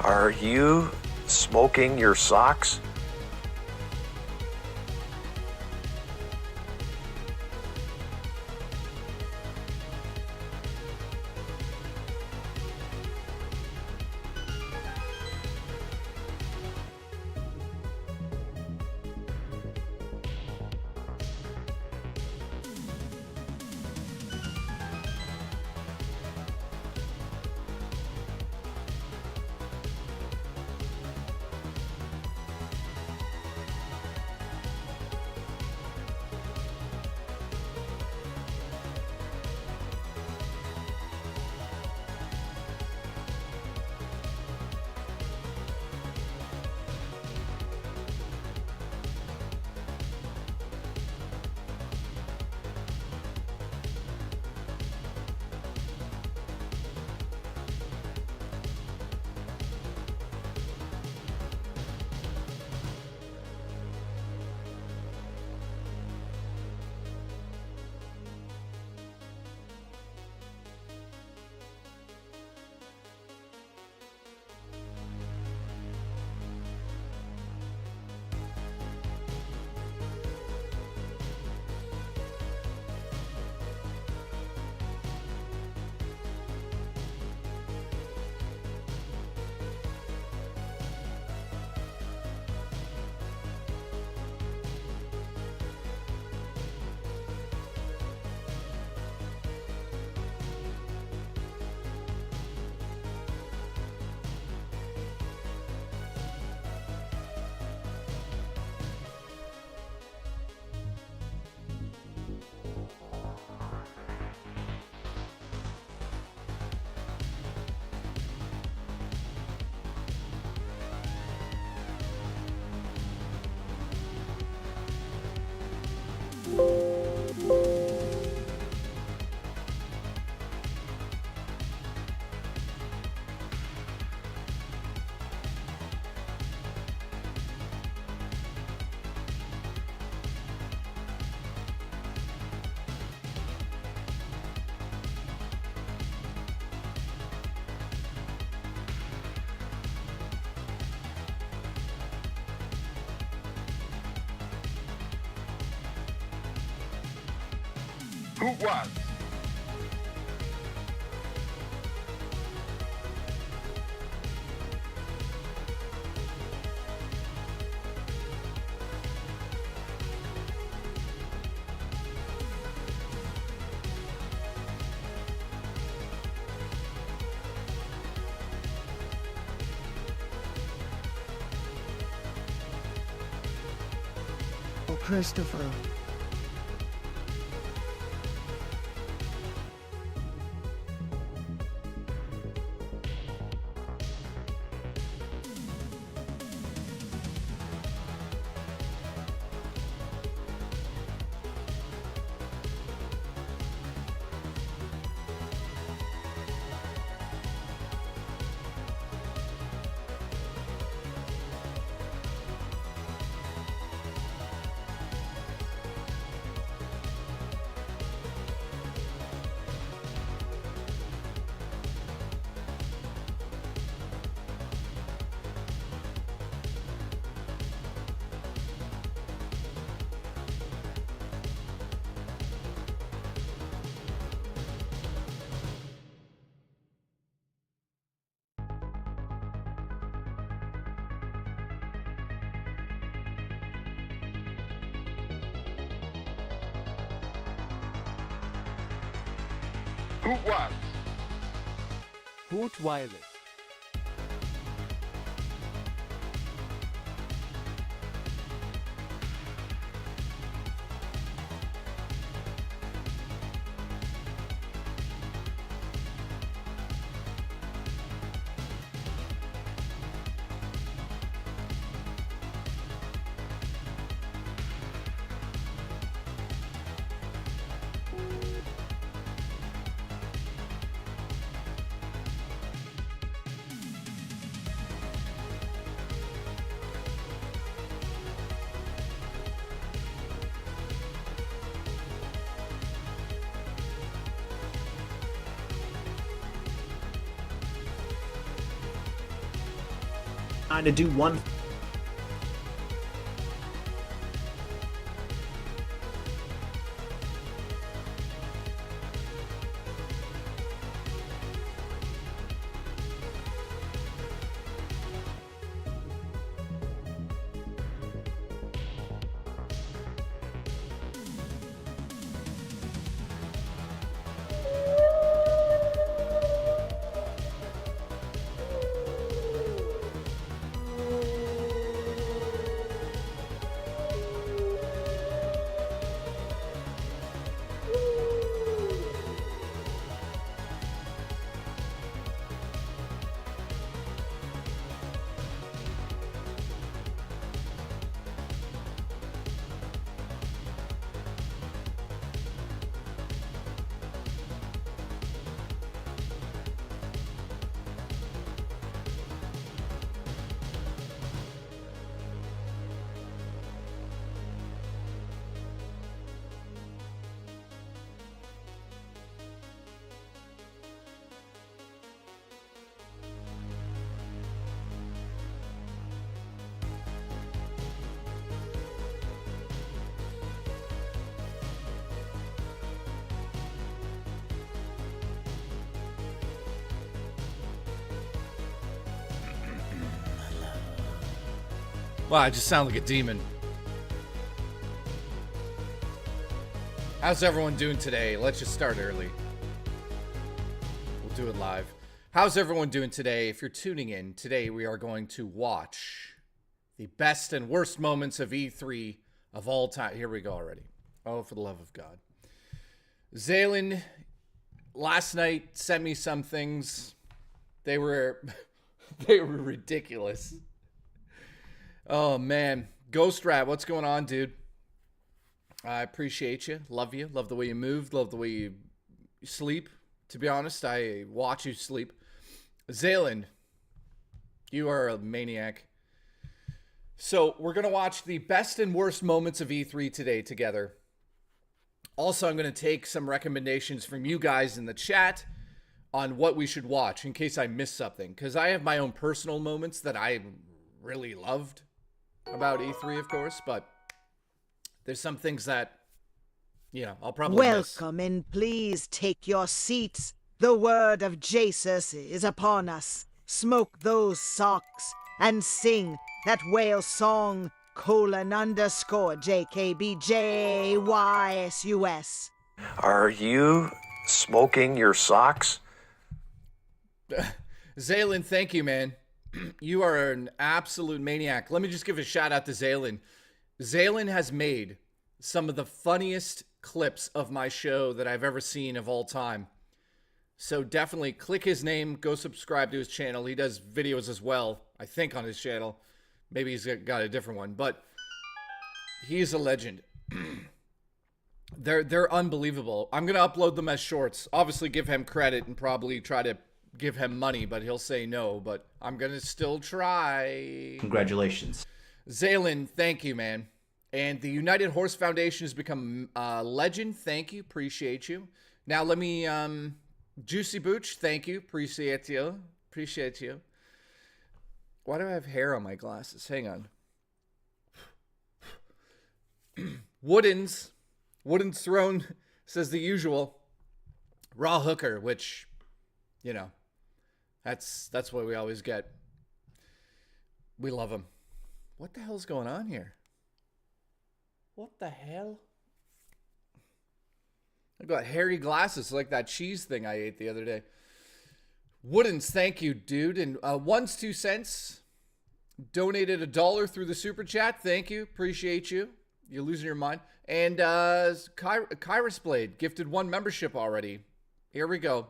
Are you smoking your socks? Who was? Oh, Christopher. Who was? Hoot Wireless. trying to do one. Wow, I just sound like a demon. How's everyone doing today? Let's just start early. We'll do it live. How's everyone doing today? If you're tuning in, today we are going to watch the best and worst moments of E3 of all time. Here we go already. Oh, for the love of God. Zaylin last night sent me some things. They were ridiculous. Oh, man. Ghost Rat, what's going on, dude? I appreciate you. Love you. Love the way you move. Love the way you sleep. To be honest, I watch you sleep. Zaylin, you are a maniac. So we're going to watch the best and worst moments of E3 today together. Also, I'm going to take some recommendations from you guys in the chat on what we should watch in case I miss something. Because I have my own personal moments that I really loved about E3, of course, but there's some things that, you know, I'll probably miss. Welcome and please take your seats. The word of Jesus is upon us. Smoke those socks and sing that whale song, :_JKB JYSUS. Are you smoking your socks? Zaylin, thank you, man. You are an absolute maniac. Let me just give a shout out to Zaylin. Zaylin has made some of the funniest clips of my show that I've ever seen of all time. So definitely click his name, go subscribe to his channel. He does videos as well, I think, on his channel. Maybe he's got a different one, but he's a legend. They're unbelievable. I'm going to upload them as shorts. Obviously give him credit and probably try to give him money, but he'll say no, but I'm going to still try. Congratulations. Zaylin, thank you, man. And the United Horse Foundation has become a legend. Thank you. Appreciate you. Now let me, Juicy Booch, thank you. Appreciate you. Appreciate you. Why do I have hair on my glasses? Hang on. Wooden's Throne says the usual. Raw Hooker, which, you know, that's what we always get. We love him. What the hell's going on here? What the hell? I got hairy glasses like that cheese thing I ate the other day. Wooden's, thank you, dude. And one's 2 cents. Donated $1 through the super chat. Thank you. Appreciate you. You're losing your mind. And Kyrus Blade gifted 1 membership already. Here we go.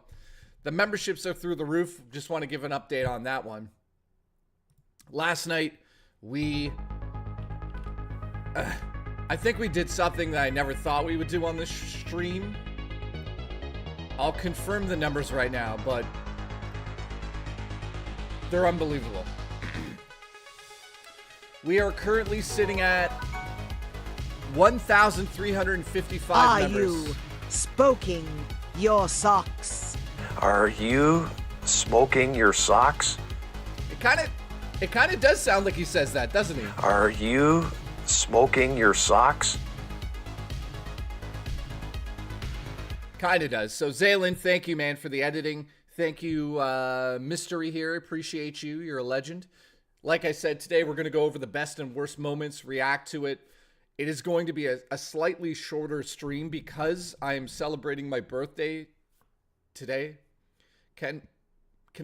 The memberships are through the roof. Just want to give an update on that one. Last night, I think we did something that I never thought we would do on this stream. I'll confirm the numbers right now, but they're unbelievable. We are currently sitting at 1,355 members. Are you smoking your socks? Are you smoking your socks? It kind of does sound like he says that, doesn't he? Are you smoking your socks? Kind of does. So, Zaylin, thank you, man, for the editing. Thank you, Mystery here. Appreciate you. You're a legend. Like I said, today we're going to go over the best and worst moments, react to it. It is going to be a slightly shorter stream because I am celebrating my birthday today. Can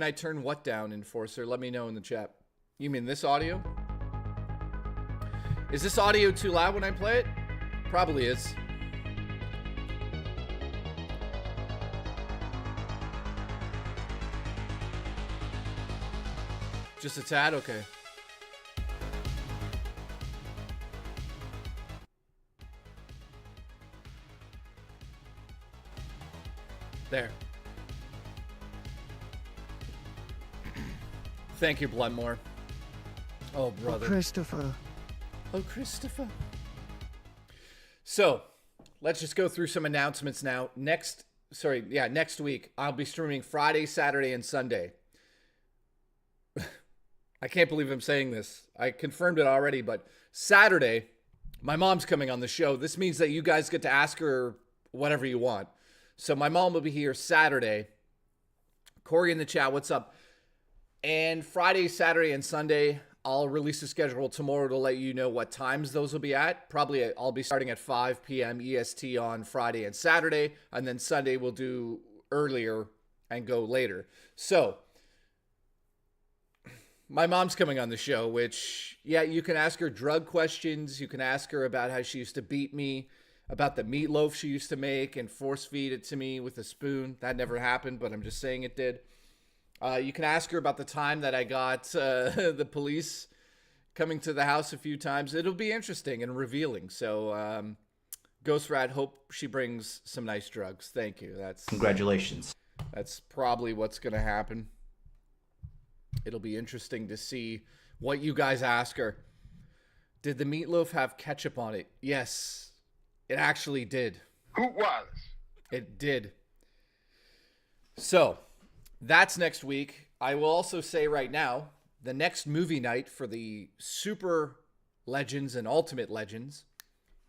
I turn what down, Enforcer? Let me know in the chat. You mean this audio? Is this audio too loud when I play it? Probably is. Just a tad? Okay. There. Thank you, Bloodmore. Oh, brother. Oh, Christopher. Oh, Christopher. So, let's just go through some announcements now. Next week, I'll be streaming Friday, Saturday, and Sunday. I can't believe I'm saying this. I confirmed it already, but Saturday, my mom's coming on the show. This means that you guys get to ask her whatever you want. So my mom will be here Saturday. Corey in the chat, what's up? And Friday, Saturday, and Sunday, I'll release a schedule tomorrow to let you know what times those will be at. Probably I'll be starting at 5 p.m. EST on Friday and Saturday, and then Sunday we'll do earlier and go later. So, my mom's coming on the show, which, yeah, you can ask her drug questions. You can ask her about how she used to beat me, about the meatloaf she used to make and force feed it to me with a spoon. That never happened, but I'm just saying it did. You can ask her about the time that I got the police coming to the house a few times. It'll be interesting and revealing. So, Ghost Rat, hope she brings some nice drugs. Thank you. Congratulations. That's probably what's going to happen. It'll be interesting to see what you guys ask her. Did the meatloaf have ketchup on it? Yes, it actually did. Who was? It did. So, that's next week. I will also say right now, the next movie night for the Super Legends and Ultimate Legends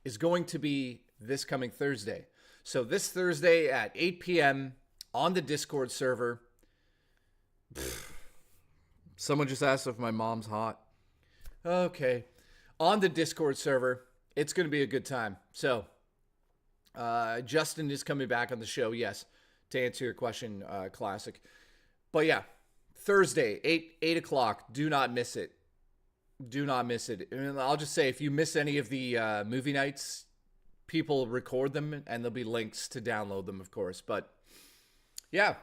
is going to be this coming Thursday. So this Thursday at 8 p.m. on the Discord server. Someone just asked if my mom's hot. Okay. On the Discord server, it's going to be a good time. So, Justin is coming back on the show, yes, to answer your question, Classic. But yeah, Thursday, 8 o'clock. Do not miss it. Do not miss it. And I'll just say, if you miss any of the movie nights, people record them, and there'll be links to download them, of course. But yeah.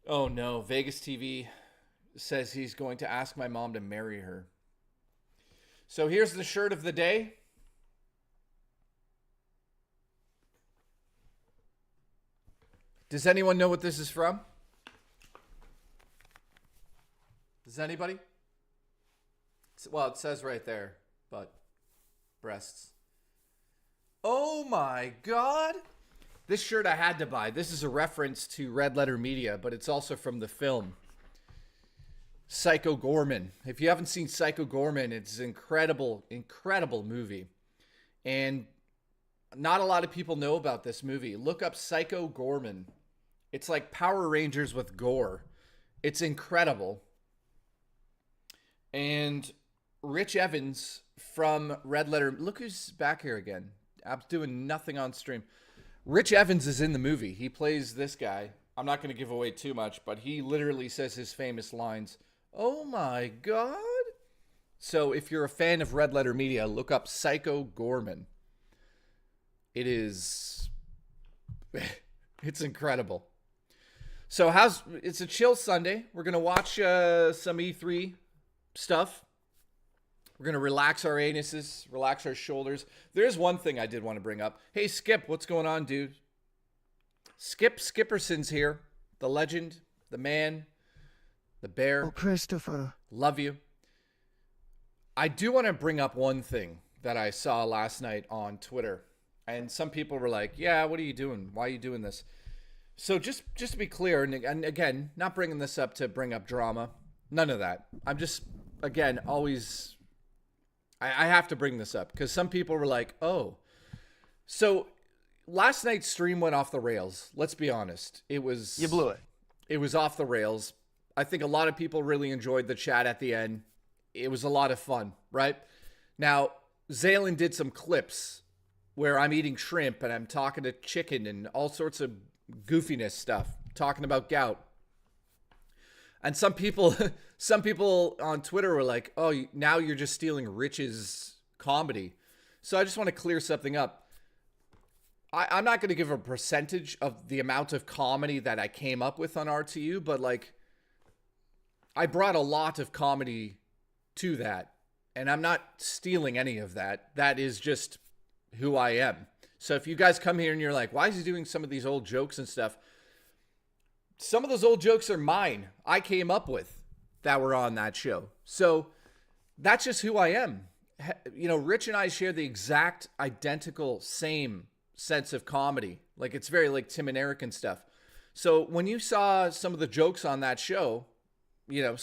Oh no, Vegas TV says he's going to ask my mom to marry her. So here's the shirt of the day. Does anyone know what this is from? Does anybody? Well, it says right there, but breasts. Oh my God. This shirt I had to buy. This is a reference to Red Letter Media, but it's also from the film Psycho Gorman. If you haven't seen Psycho Gorman, it's an incredible, incredible movie. And not a lot of people know about this movie. Look up Psycho Gorman. It's like Power Rangers with gore. It's incredible. And Rich Evans from Red Letter... Look who's back here again. I'm doing nothing on stream. Rich Evans is in the movie. He plays this guy. I'm not going to give away too much, but he literally says his famous lines. Oh my God. So if you're a fan of Red Letter Media, look up Psycho Gorman. It is... it's incredible. So it's a chill Sunday. We're going to watch some E3 stuff. We're going to relax our anuses, relax our shoulders. There's one thing I did want to bring up. Hey, Skip, what's going on, dude? Skip Skipperson's here. The legend, the man, the bear. Oh, Christopher. Love you. I do want to bring up one thing that I saw last night on Twitter. And some people were like, yeah, what are you doing? Why are you doing this? So just to be clear, and again, not bringing this up to bring up drama. None of that. I'm just again, always, I have to bring this up because some people were like, oh, so last night's stream went off the rails. Let's be honest. You blew it. It was off the rails. I think a lot of people really enjoyed the chat at the end. It was a lot of fun, right? Now, Zalen did some clips where I'm eating shrimp and I'm talking to chicken and all sorts of goofiness stuff, talking about gout. And some people on Twitter were like, oh, now you're just stealing Rich's comedy. So I just want to clear something up. I'm not going to give a percentage of the amount of comedy that I came up with on RTU, but like, I brought a lot of comedy to that, and I'm not stealing any of that. That is just who I am. So if you guys come here and you're like, why is he doing some of these old jokes and stuff? Some of those old jokes are mine. I came up with that were on that show. So that's just who I am. You know, Rich and I share the exact identical same sense of comedy. Like, it's very like Tim and Eric and stuff. So when you saw some of the jokes on that show, you know,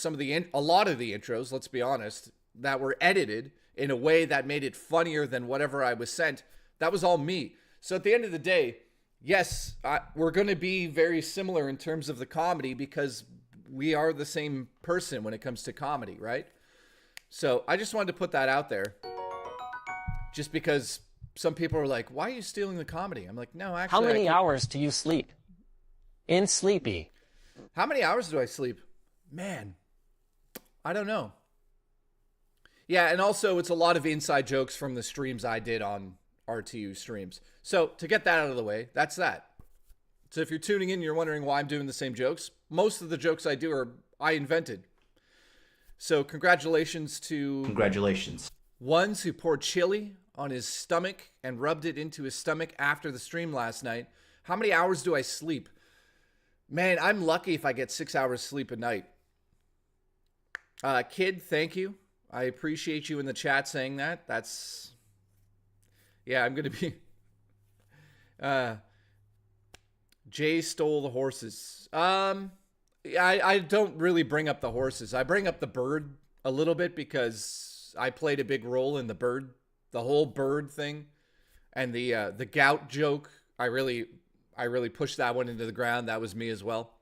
a lot of the intros, let's be honest, that were edited in a way that made it funnier than whatever I was sent, that was all me. So at the end of the day, yes, we're going to be very similar in terms of the comedy because we are the same person when it comes to comedy, right? So I just wanted to put that out there just because some people are like, why are you stealing the comedy? I'm like, no, actually. How many hours do you sleep? In Sleepy. How many hours do I sleep? Man, I don't know. Yeah, and also it's a lot of inside jokes from the streams I did on RTU streams. So to get that out of the way, that's that. So if you're tuning in and you're wondering why I'm doing the same jokes, most of the jokes I do I invented. So congratulations to ones who poured chili on his stomach and rubbed it into his stomach after the stream last night. How many hours do I sleep? Man, I'm lucky if I get 6 hours sleep a night. Kid, thank you. I appreciate you in the chat saying that. Yeah, I'm going to be... Jay stole the horses. I don't really bring up the horses. I bring up the bird a little bit because I played a big role in the whole bird thing. And the gout joke, I really pushed that one into the ground. That was me as well.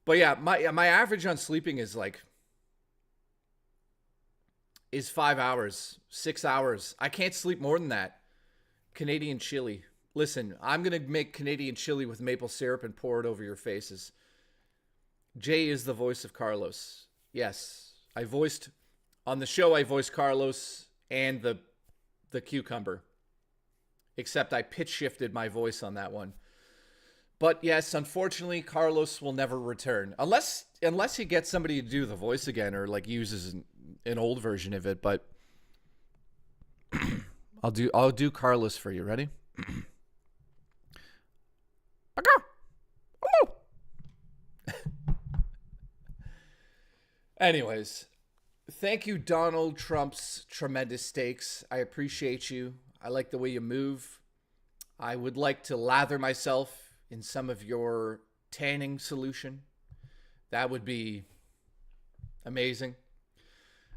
But yeah, my average on sleeping is 5 hours, 6 hours. I can't sleep more than that. Canadian chili. Listen, I'm going to make Canadian chili with maple syrup and pour it over your faces. Jay is the voice of Carlos. Yes, on the show, I voiced Carlos and the cucumber. Except I pitch shifted my voice on that one. But yes, unfortunately, Carlos will never return. Unless he gets somebody to do the voice again or uses an old version of it, but I'll do Carlos for you. Ready? Anyways, thank you, Donald Trump's tremendous steaks. I appreciate you. I like the way you move. I would like to lather myself in some of your tanning solution. That would be amazing.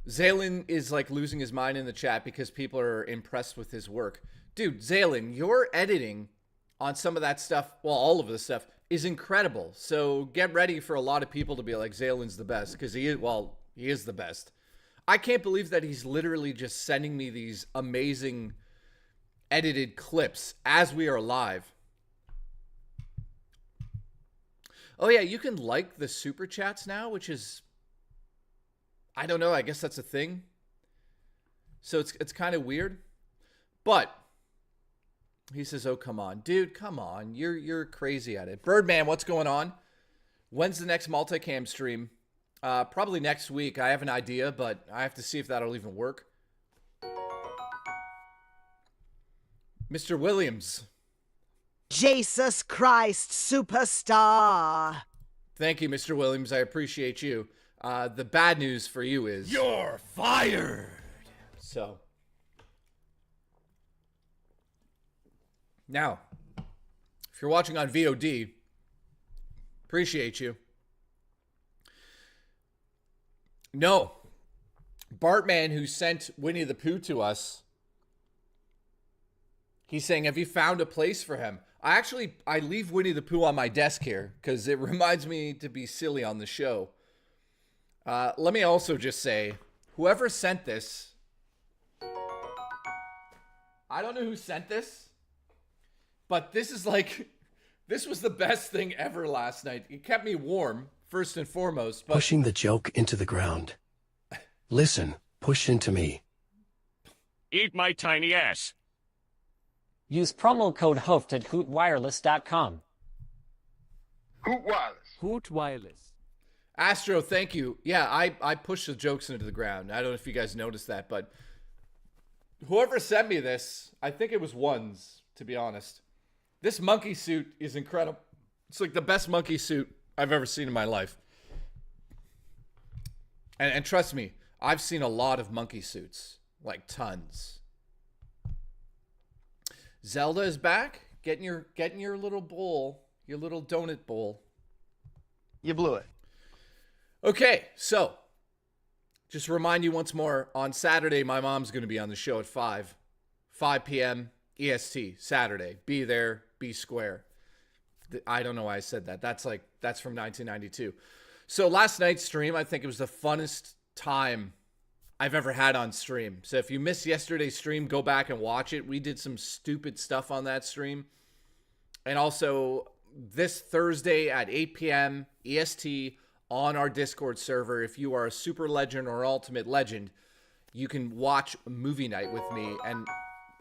Zalen is losing his mind in the chat because people are impressed with his work. Dude, Zalen, your editing on some of that stuff, well, all of the stuff, is incredible. So get ready for a lot of people to be like, Zalen's the best, because he is the best. I can't believe that he's literally just sending me these amazing edited clips as we are live. Oh yeah, you can like the super chats now, which is, I don't know, I guess that's a thing. So it's kind of weird. But he says, "Oh, come on, dude, come on. You're crazy at it." Birdman, what's going on? When's the next multicam stream? Probably next week. I have an idea, but I have to see if that'll even work. Mr. Williams. Jesus Christ, superstar. Thank you, Mr. Williams. I appreciate you. The bad news for you is... You're fired! So... Now, if you're watching on VOD, appreciate you. No, Bartman, who sent Winnie the Pooh to us, he's saying, have you found a place for him? I leave Winnie the Pooh on my desk here because it reminds me to be silly on the show. Let me also just say, whoever sent this, I don't know who sent this, but this is like, this was the best thing ever last night. It kept me warm, first and foremost. But Pushing the joke into the ground. Listen, push into me. Eat my tiny ass. Use promo code HOOFT at hootwireless.com. Hoot wireless. Hoot Wireless. Astro, thank you. Yeah, I pushed the jokes into the ground. I don't know if you guys noticed that, but whoever sent me this, I think it was Ones, to be honest. This monkey suit is incredible. It's like the best monkey suit I've ever seen in my life. And trust me, I've seen a lot of monkey suits, like tons. Zelda is back, getting your little bowl, your little donut bowl. You blew it. Okay, so just remind you once more, on Saturday, my mom's going to be on the show at 5 p.m. EST, Saturday. Be there, be square. I don't know why I said that. That's from 1992. So last night's stream, I think it was the funnest time I've ever had on stream. So if you missed yesterday's stream, go back and watch it. We did some stupid stuff on that stream. And also this Thursday at 8 p.m. EST on our Discord server, if you are a super legend or ultimate legend, you can watch movie night with me, and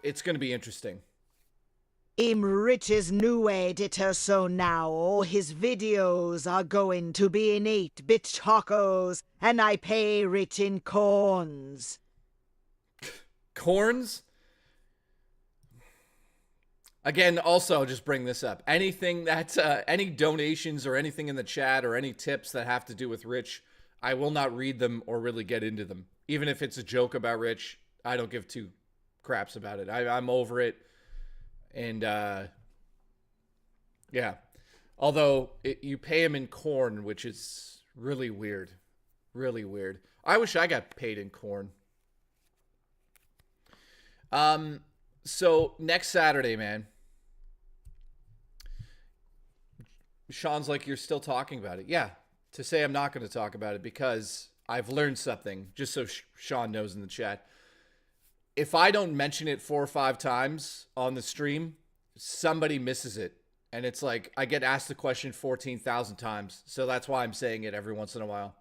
it's going to be interesting. I'm Rich's new editor, so now all his videos are going to be in 8-bit tacos, and I pay Rich in corns. Corns? Again, also, I'll just bring this up. Anything that, any donations or anything in the chat or any tips that have to do with Rich, I will not read them or really get into them. Even if it's a joke about Rich, I don't give two craps about it. I'm over it. And, yeah. Although, you pay him in corn, which is really weird. Really weird. I wish I got paid in corn. So, next Saturday, man. Sean's like, you're still talking about it. Yeah, to say I'm not going to talk about it because I've learned something, just so Sean knows in the chat. If I don't mention it 4 or 5 times on the stream, somebody misses it. And it's like, I get asked the question 14,000 times. So that's why I'm saying it every once in a while.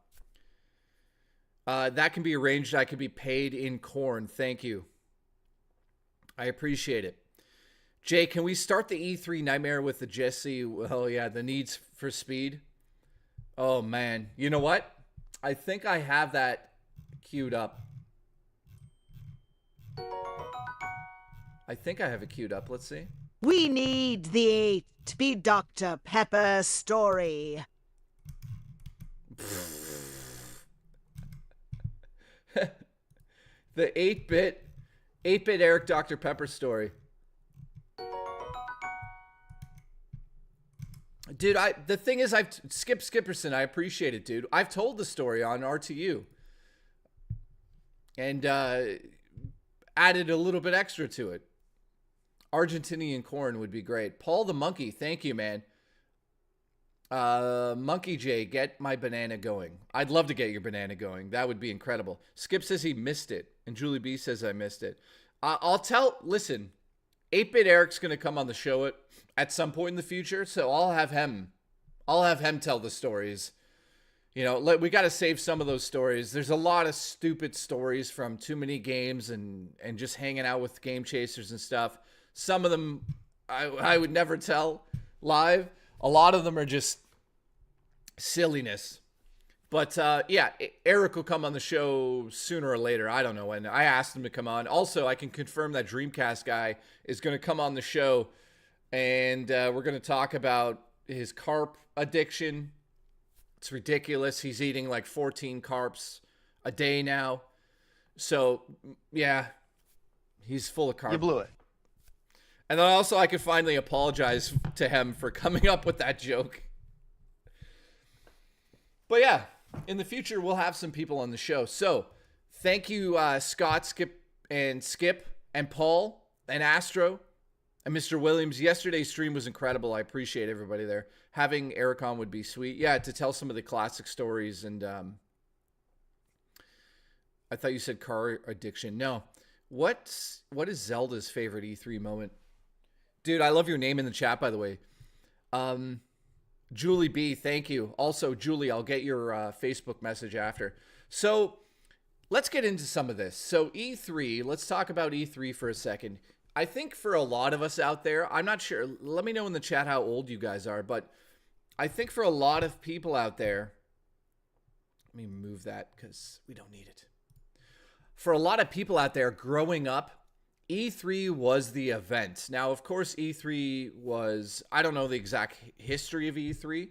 That can be arranged. I can be paid in corn. Thank you. I appreciate it. Jay, can we start the E3 nightmare with the Jesse? Oh, yeah, the needs for speed. Oh, man. You know what? I think I have that queued up. I think I have it queued up. Let's see. We need the 8-bit Dr. Pepper story. The 8-bit Eric Dr. Pepper story. Dude, the thing is, Skip Skipperson, I appreciate it, dude. I've told the story on RTU. And added a little bit extra to it. Argentinian corn would be great. Paul the Monkey, thank you, man. Monkey J, get my banana going. I'd love to get your banana going. That would be incredible. Skip says he missed it. And Julie B says I missed it. Listen, 8-bit Eric's going to come on the show at some point in the future. So I'll have him tell the stories. You know, we got to save some of those stories. There's a lot of stupid stories from too many games and just hanging out with game chasers and stuff. Some of them I would never tell live. A lot of them are just silliness. But yeah, Eric will come on the show sooner or later. I don't know when. I asked him to come on. Also, I can confirm that Dreamcast guy is going to come on the show. And we're going to talk about his carp addiction. It's ridiculous. He's eating like 14 carps a day now. So, yeah, he's full of carp. You blew it. And then also I could finally apologize to him for coming up with that joke. But yeah, in the future, we'll have some people on the show. So Thank you, Scott, Skip, and Paul, and Astro, and Mr. Williams. Yesterday's stream was incredible. I appreciate everybody there. Having Eric on would be sweet. Yeah, to tell some of the classic stories. And I thought you said car addiction. No. What is Zelda's favorite E3 moment? Dude, I love your name in the chat, by the way. Julie B, thank you. Also, Julie, I'll get your Facebook message after. So let's get into some of this. So E3, let's talk about E3 for a second. I think for a lot of us out there, I'm not sure. Let me know in the chat how old you guys are. But I think for a lot of people out there, let me move that because we don't need it. For a lot of people out there growing up, E3 was the event. Now, of course, E3 was, I don't know the exact history of E3.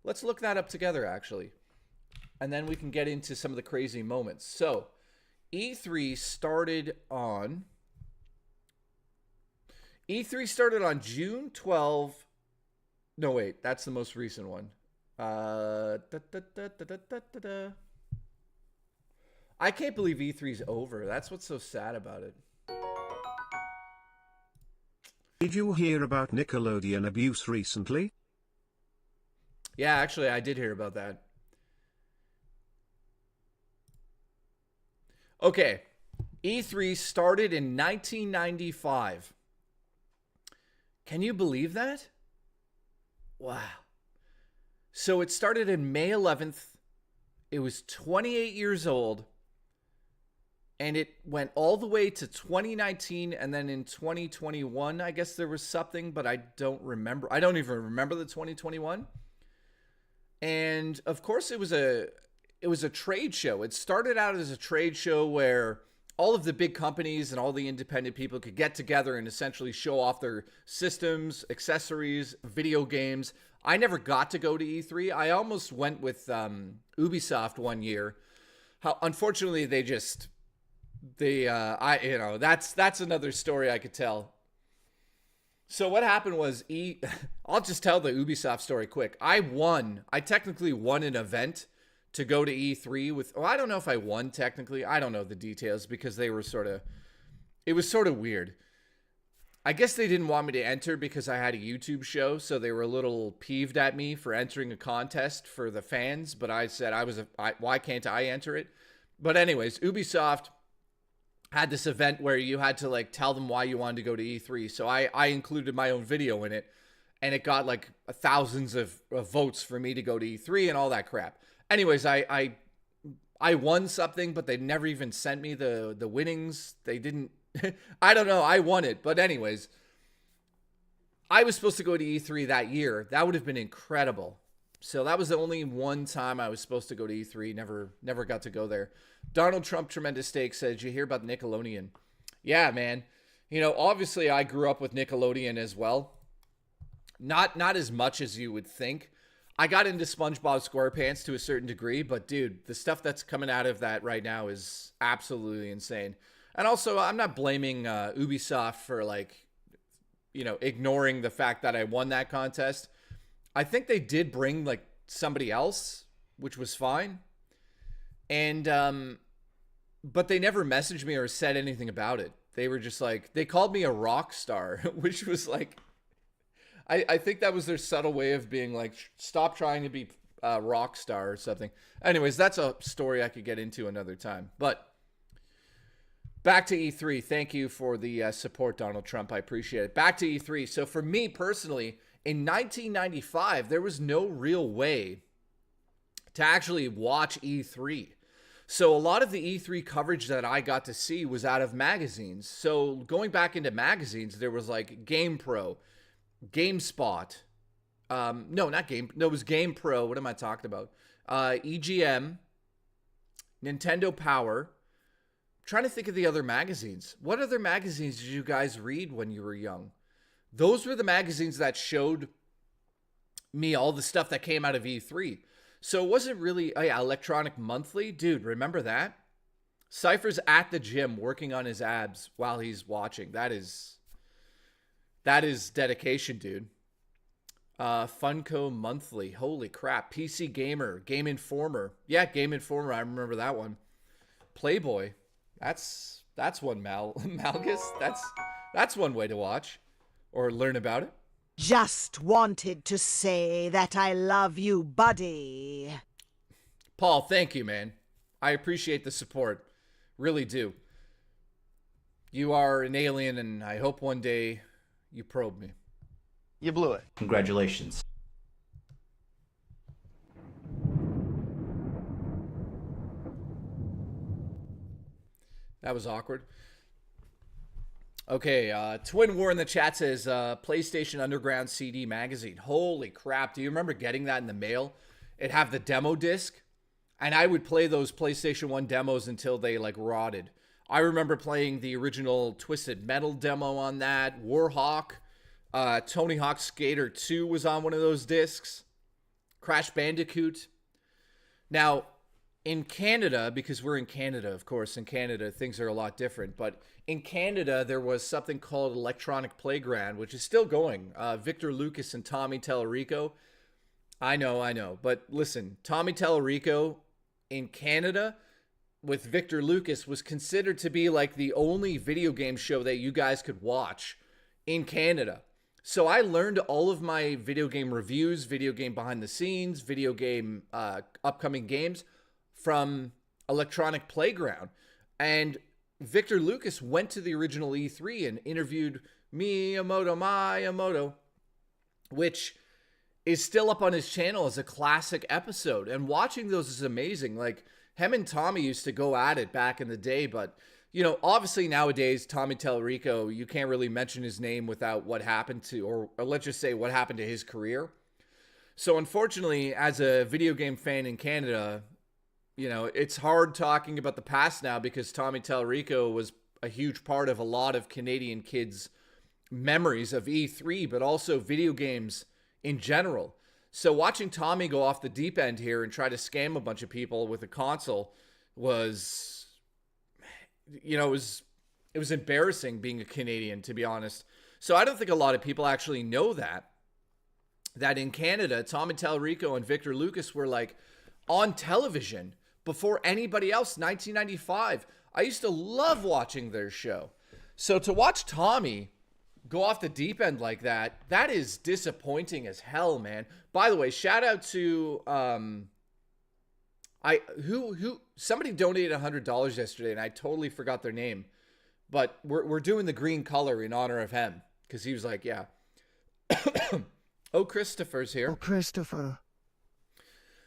Let's look that up together, actually. And then we can get into some of the crazy moments. So, E3 started on June 12. No, wait, that's the most recent one. I can't believe E3's over. That's what's so sad about it. Did you hear about Nickelodeon abuse recently? Yeah, actually, I did hear about that. Okay, E3 started in 1995. Can you believe that? Wow. So it started in May 11th. It was 28 years old. And it went all the way to 2019, and then in 2021, I guess there was something, but I don't remember. I don't even remember the 2021. And of course, it was a trade show. It started out as a trade show where all of the big companies and all the independent people could get together and essentially show off their systems, accessories, video games. I never got to go to E3. I almost went with Ubisoft one year. Unfortunately, that's another story I could tell. So what happened was I'll just tell the Ubisoft story quick. I technically won an event to go to E3 with, I don't know if I won technically. I don't know the details because it was sort of weird. I guess they didn't want me to enter because I had a YouTube show, so they were a little peeved at me for entering a contest for the fans, but I said why can't I enter it? But anyways, Ubisoft had this event where you had to like tell them why you wanted to go to E3. So I included my own video in it, and it got like thousands of votes for me to go to E3 and all that crap. Anyways, I won something, but they never even sent me the winnings. They didn't. I don't know. I won it, but anyways, I was supposed to go to E3 that year. That would have been incredible. So that was the only one time I was supposed to go to E3. Never got to go there. Donald Trump, Tremendous Steak, said, "Did you hear about Nickelodeon?" Yeah, man. You know, obviously I grew up with Nickelodeon as well. Not as much as you would think. I got into SpongeBob SquarePants to a certain degree, but dude, the stuff that's coming out of that right now is absolutely insane. And also, I'm not blaming Ubisoft for ignoring the fact that I won that contest. I think they did bring like somebody else, which was fine. And but they never messaged me or said anything about it. They were just like, they called me a rock star, which was like, I think that was their subtle way of being like, stop trying to be a rock star or something. Anyways, that's a story I could get into another time. But back to E3. Thank you for the support, Donald Trump. I appreciate it. Back to E3. So for me personally, in 1995, there was no real way to actually watch E3. So a lot of the E3 coverage that I got to see was out of magazines. So going back into magazines, there was like GamePro, GameSpot. No, it was GamePro. What am I talking about? EGM, Nintendo Power. I'm trying to think of the other magazines. What other magazines did you guys read when you were young? Those were the magazines that showed me all the stuff that came out of E3. So it wasn't really Electronic Monthly. Dude, remember that? Cypher's at the gym working on his abs while he's watching. That is dedication, dude. Funko Monthly. Holy crap. PC Gamer. Game Informer. Yeah, Game Informer. I remember that one. Playboy. That's one Malgus. That's one way to watch or learn about it. Just wanted to say that I love you, buddy. Paul, thank you, man. I appreciate the support. Really do. You are an alien, and I hope one day you probe me. You blew it. Congratulations. That was awkward. Okay, Twin War in the chat says, PlayStation Underground CD magazine. Holy crap, do you remember getting that in the mail? It'd have the demo disc, and I would play those PlayStation 1 demos until they, like, rotted. I remember playing the original Twisted Metal demo on that, Warhawk, Tony Hawk Skater 2 was on one of those discs, Crash Bandicoot. Now, in Canada, because we're in Canada, of course, in Canada, things are a lot different. But in Canada, there was something called Electronic Playground, which is still going. Victor Lucas and Tommy Tallarico. I know. But listen, Tommy Tallarico in Canada with Victor Lucas was considered to be like the only video game show that you guys could watch in Canada. So I learned all of my video game reviews, video game behind the scenes, video game upcoming games from Electronic Playground. And Victor Lucas went to the original E3 and interviewed Miyamoto, which is still up on his channel as a classic episode. And watching those is amazing. Like, him and Tommy used to go at it back in the day, but, you know, obviously nowadays, Tommy Tallarico, you can't really mention his name without what happened to, or let's just say what happened to his career. So unfortunately, as a video game fan in Canada, you know, it's hard talking about the past now because Tommy Tallarico was a huge part of a lot of Canadian kids' memories of E3, but also video games in general. So watching Tommy go off the deep end here and try to scam a bunch of people with a console was, you know, it was embarrassing being a Canadian, to be honest. So I don't think a lot of people actually know that in Canada, Tommy Tallarico and Victor Lucas were like on television before anybody else. 1995. I used to love watching their show. So to watch Tommy go off the deep end like that, that is disappointing as hell, man. By the way, shout out to somebody donated $100 yesterday, and I totally forgot their name. But we're doing the green color in honor of him because he was like, yeah. Oh, Christopher's here. Oh, Christopher.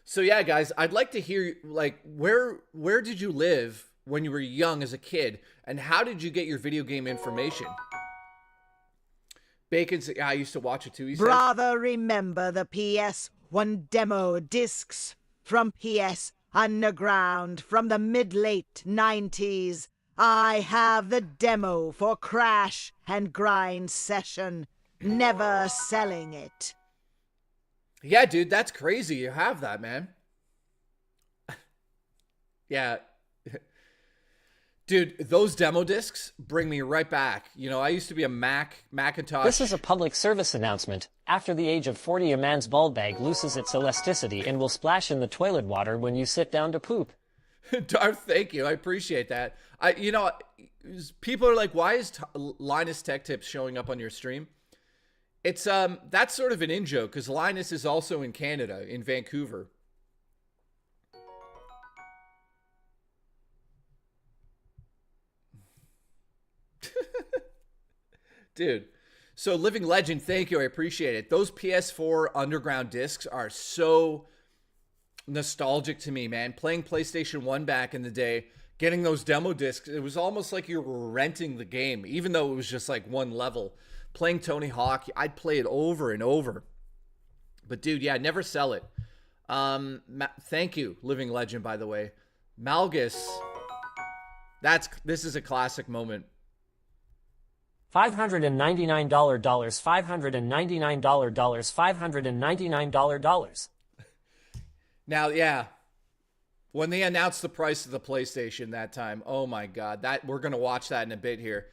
So yeah, guys, I'd like to hear, like, where did you live when you were young as a kid, and how did you get your video game information? Bacon's, I used to watch it too, he said. Brother, remember the PS1 demo discs from PS Underground from the mid-late 90s. I have the demo for Crash and Grind Session, never selling it. Yeah, dude, that's crazy. You have that, man. Yeah. Dude, those demo discs bring me right back. You know, I used to be a Macintosh. This is a public service announcement. After the age of 40, a man's ball bag loses its elasticity and will splash in the toilet water when you sit down to poop. Darth, thank you. I appreciate that. You know, people are like, why is Linus Tech Tips showing up on your stream? It's that's sort of an in-joke because Linus is also in Canada, in Vancouver. Dude, so Living Legend, thank you. I appreciate it. Those PS4 Underground discs are so nostalgic to me, man. Playing PlayStation 1 back in the day, getting those demo discs, it was almost like you were renting the game, even though it was just like one level. Playing Tony Hawk, I'd play it over and over. But dude, yeah, never sell it. Thank you, Living Legend, by the way. Malgus, this is a classic moment. $599 $599 $599. Now, yeah, when they announced the price of the PlayStation that time, oh my God, that we're gonna watch that in a bit here.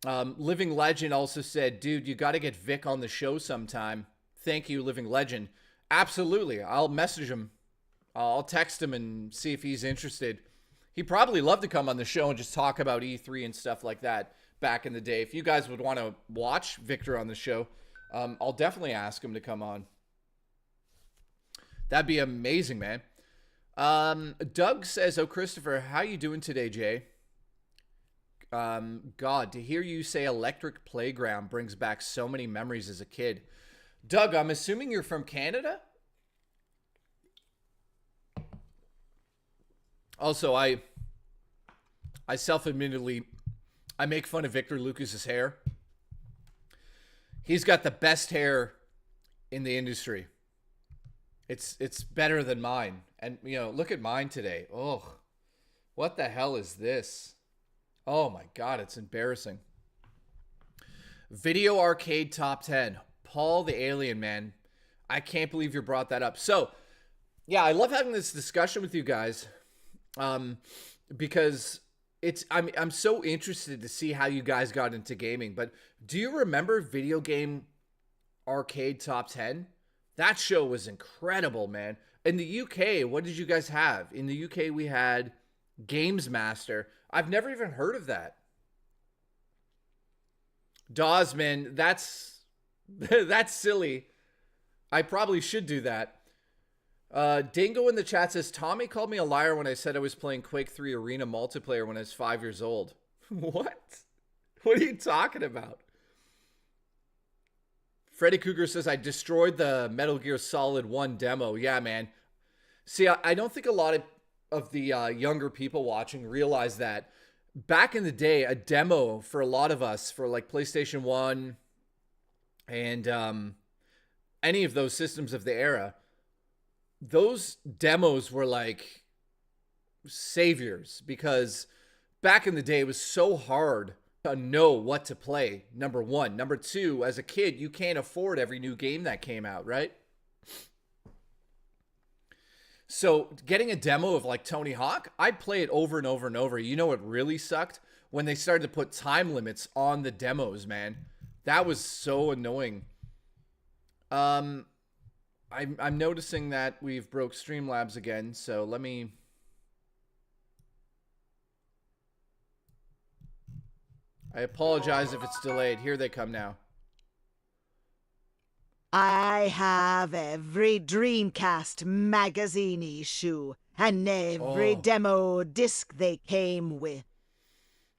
Living Legend also said, dude, you got to get Vic on the show sometime. Thank you, Living Legend. Absolutely, I'll message him. I'll text him and see if he's interested. He probably loved to come on the show and just talk about E3 and stuff like that back in the day. If you guys would want to watch Victor on the show, I'll definitely ask him to come on. That'd be amazing, man. Doug says, "Oh, Christopher, how you doing today, Jay? God, to hear you say Electric Playground brings back so many memories as a kid." Doug, I'm assuming you're from Canada? Also, I self-admittedly, I make fun of Victor Lucas's hair. He's got the best hair in the industry. It's better than mine. And, you know, look at mine today. Oh, what the hell is this? Oh, my God, it's embarrassing. Video arcade top 10. Paul the Alien, man. I can't believe you brought that up. So, yeah, I love having this discussion with you guys because I'm so interested to see how you guys got into gaming. But do you remember Video Game Arcade Top 10? That show was incredible, man. In the UK, what did you guys have? In the UK, we had Games Master. I've never even heard of that. Dawsman, that's silly. I probably should do that. Dingo in the chat says, Tommy called me a liar when I said I was playing Quake 3 Arena multiplayer when I was 5 years old. What? What are you talking about? Freddy Cougar says, I destroyed the Metal Gear Solid 1 demo. Yeah, man. See, I don't think a lot of the younger people watching realize that back in the day, a demo for a lot of us, for like PlayStation 1 and any of those systems of the era, those demos were like saviors because back in the day, it was so hard to know what to play, number one. Number two, as a kid, you can't afford every new game that came out, right? So getting a demo of like Tony Hawk, I'd play it over and over and over. You know what really sucked? When they started to put time limits on the demos, man. That was so annoying. I'm noticing that we've broke Streamlabs again, so let me... I apologize if it's delayed. Here they come now. I have every Dreamcast magazine issue and every demo disc they came with.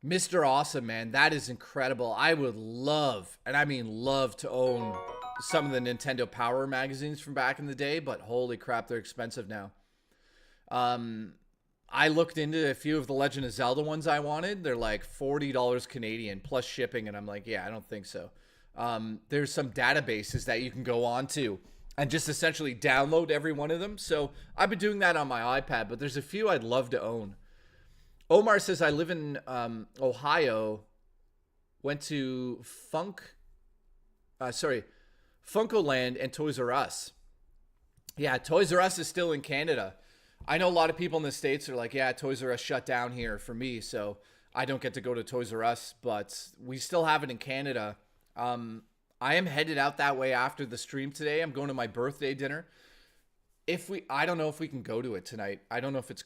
Mr. Awesome, man. That is incredible. I would love, and I mean love, to own some of the Nintendo Power magazines from back in the day, but holy crap, they're expensive now. I looked into a few of the Legend of Zelda ones I wanted. They're like $40 Canadian plus shipping, and I'm like, yeah, I don't think so. There's some databases that you can go on to and just essentially download every one of them. So I've been doing that on my iPad, but there's a few I'd love to own. Omar says, I live in Ohio, went to Funkoland and Toys R Us. Yeah, Toys R Us is still in Canada. I know a lot of people in the States are like, yeah, Toys R Us shut down here for me, so I don't get to go to Toys R Us, but we still have it in Canada. I am headed out that way after the stream today. I'm going to my birthday dinner. I don't know if we can go to it tonight. I don't know if it's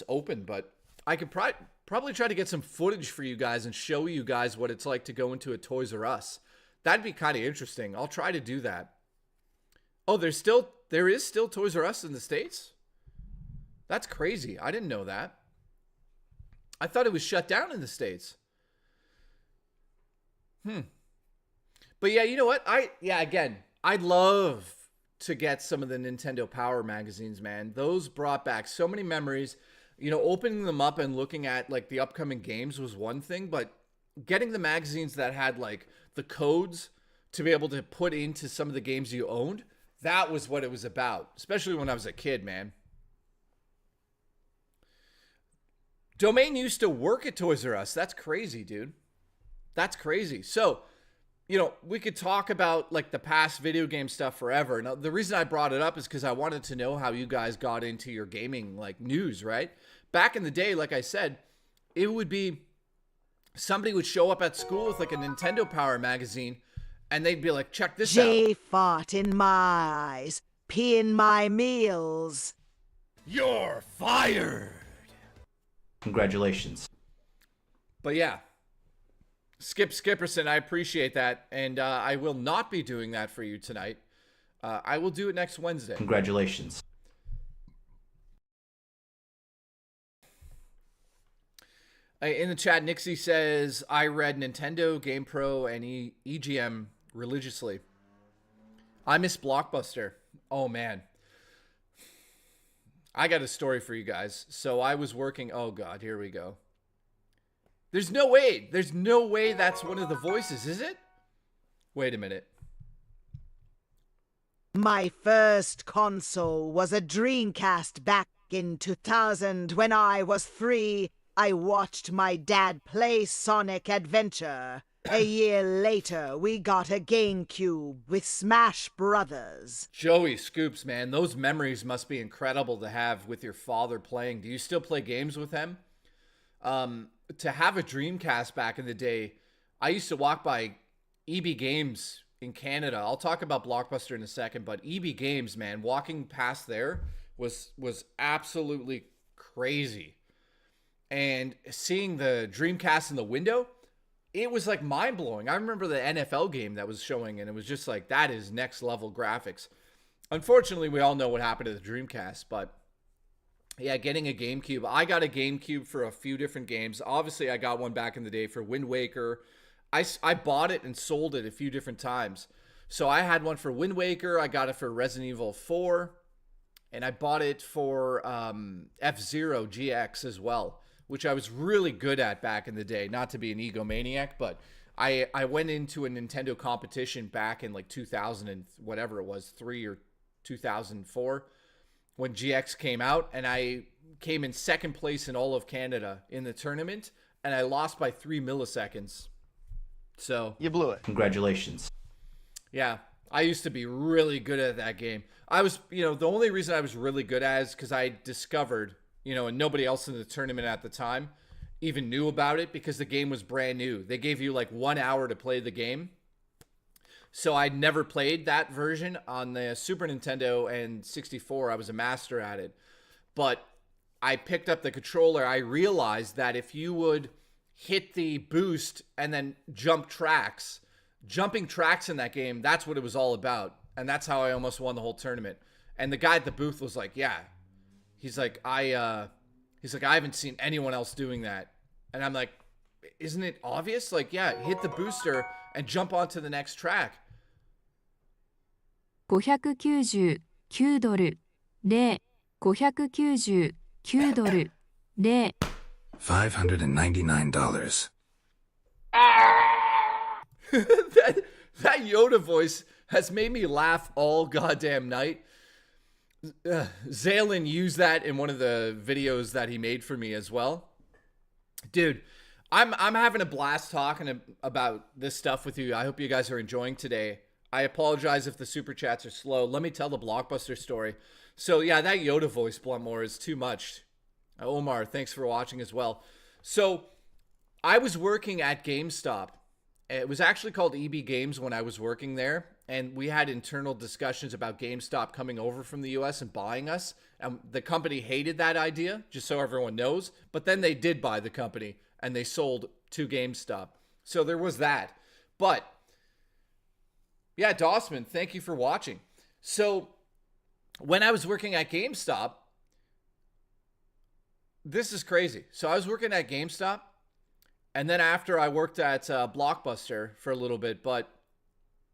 open, but I could probably try to get some footage for you guys and show you guys what it's like to go into a Toys R Us. That'd be kind of interesting. I'll try to do that. Oh, there is still Toys R Us in the States? That's crazy. I didn't know that. I thought it was shut down in the States. But yeah, you know what? I'd love to get some of the Nintendo Power magazines, man. Those brought back so many memories. You know, opening them up and looking at like the upcoming games was one thing, but getting the magazines that had like the codes to be able to put into some of the games you owned, that was what it was about, especially when I was a kid, man. Domain used to work at Toys R Us. That's crazy, dude. That's crazy. So, you know, we could talk about like the past video game stuff forever. Now, the reason I brought it up is because I wanted to know how you guys got into your gaming like news, right? Back in the day, like I said, it would be somebody would show up at school with like a Nintendo Power magazine and they'd be like, check this out. J fart in my eyes, pee in my meals. You're fired. Congratulations. But yeah, Skip Skipperson, I appreciate that. And I will not be doing that for you tonight. I will do it next Wednesday. Congratulations. In the chat, Nixie says, I read Nintendo, GamePro, and EGM religiously. I miss Blockbuster. Oh, man. I got a story for you guys. So I was working... Oh, God, here we go. There's no way. There's no way that's one of the voices, is it? Wait a minute. My first console was a Dreamcast back in 2000 when I was 3. I watched my dad play Sonic Adventure. A year later, we got a GameCube with Smash Brothers. Joey Scoops, man, those memories must be incredible to have with your father playing. Do you still play games with him? To have a Dreamcast back in the day, I used to walk by EB Games in Canada. I'll talk about Blockbuster in a second, but EB Games, man, walking past there was absolutely crazy. And seeing the Dreamcast in the window, it was like mind-blowing. I remember the NFL game that was showing, and it was just like, that is next level graphics. Unfortunately, we all know what happened to the Dreamcast, but yeah, getting a GameCube. I got a GameCube for a few different games. Obviously, I got one back in the day for Wind Waker. I bought it and sold it a few different times. So I had one for Wind Waker. I got it for Resident Evil 4. And I bought it for F-Zero GX as well, which I was really good at back in the day. Not to be an egomaniac, but I went into a Nintendo competition back in like 2000 and whatever it was, 3 or 2004, when GX came out, and I came in second place in all of Canada in the tournament, and I lost by 3 milliseconds. So You blew it. Congratulations. yeah, I used to be really good at that game. I was, the only reason I was really good at it is because I discovered, and nobody else in the tournament at the time even knew about it because the game was brand new. They gave you like 1 hour to play the game. So I'd never played that version on the Super Nintendo and 64. I was a master at it. But I picked up the controller. I realized that if you would hit the boost and then jumping tracks in that game, that's what it was all about. And that's how I almost won the whole tournament. And the guy at the booth was like, yeah. He's like, I haven't seen anyone else doing that. And I'm like, isn't it obvious? Like, yeah, hit the booster and jump onto the next track. 599ドル0 599ドル0 $599. that Yoda voice has made me laugh all goddamn night. Zalen used that in one of the videos that he made for me as well. Dude, I'm having a blast talking about this stuff with you. I hope you guys are enjoying today. I apologize if the super chats are slow. Let me tell the Blockbuster story. So yeah, that Yoda voice, Bluntmore, is too much. Omar, thanks for watching as well. So I was working at GameStop. It was actually called EB Games when I was working there. And we had internal discussions about GameStop coming over from the US and buying us. And the company hated that idea, just so everyone knows. But then they did buy the company and they sold to GameStop. So there was that. But yeah, Dossman, thank you for watching. So when I was working at GameStop, this is crazy. So I was working at GameStop, and then after I worked at Blockbuster for a little bit. But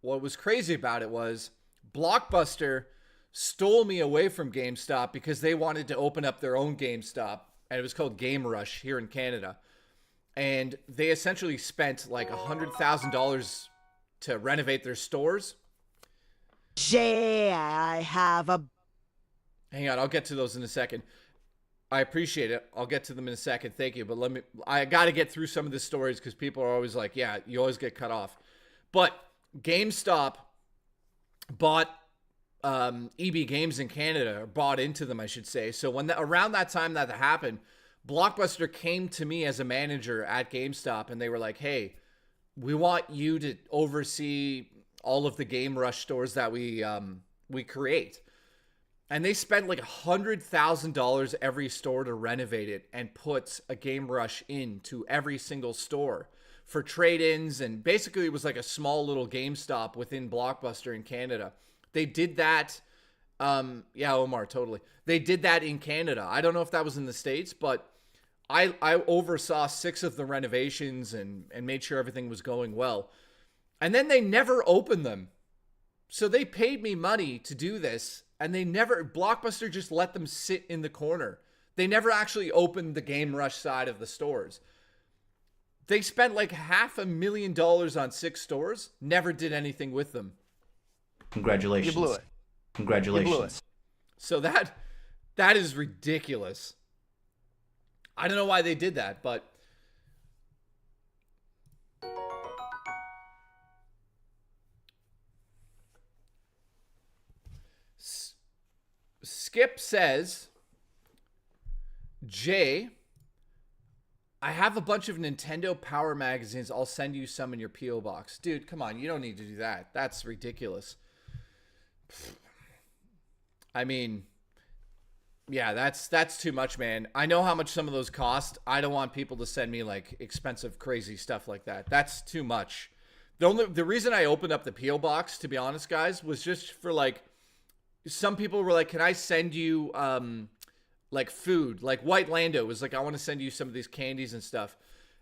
what was crazy about it was Blockbuster stole me away from GameStop because they wanted to open up their own GameStop, and it was called Game Rush here in Canada. And they essentially spent like $100,000 to renovate their stores. I have a... Hang on, I'll get to those in a second. I appreciate it. I'll get to them in a second. Thank you. But I got to get through some of the stories because people are always like, yeah, you always get cut off. But GameStop bought EB Games in Canada, or bought into them, I should say. So when around that time that happened, Blockbuster came to me as a manager at GameStop, and they were like, hey, we want you to oversee all of the Game Rush stores that we create. And they spent like $100,000 every store to renovate it and put a Game Rush into every single store for trade-ins. And basically it was like a small little GameStop within Blockbuster in Canada. They did that. Yeah, Omar, totally. They did that in Canada. I don't know if that was in the States, but I oversaw 6 of the renovations and made sure everything was going well. And then they never opened them. So they paid me money to do this, and Blockbuster just let them sit in the corner. They never actually opened the Game Rush side of the stores. They spent like $500,000 on 6 stores, never did anything with them. Congratulations. You blew it. Congratulations. You blew it. So that is ridiculous. I don't know why they did that, but Skip says, Jay, I have a bunch of Nintendo Power magazines. I'll send you some in your P.O. box. Dude, come on. You don't need to do that. That's ridiculous. I mean, yeah, that's too much, man. I know how much some of those cost. I don't want people to send me like expensive, crazy stuff like that. That's too much. The reason I opened up the P.O. box, to be honest, guys, was just for like, some people were like, can I send you like food? Like White Lando was like, I want to send you some of these candies and stuff.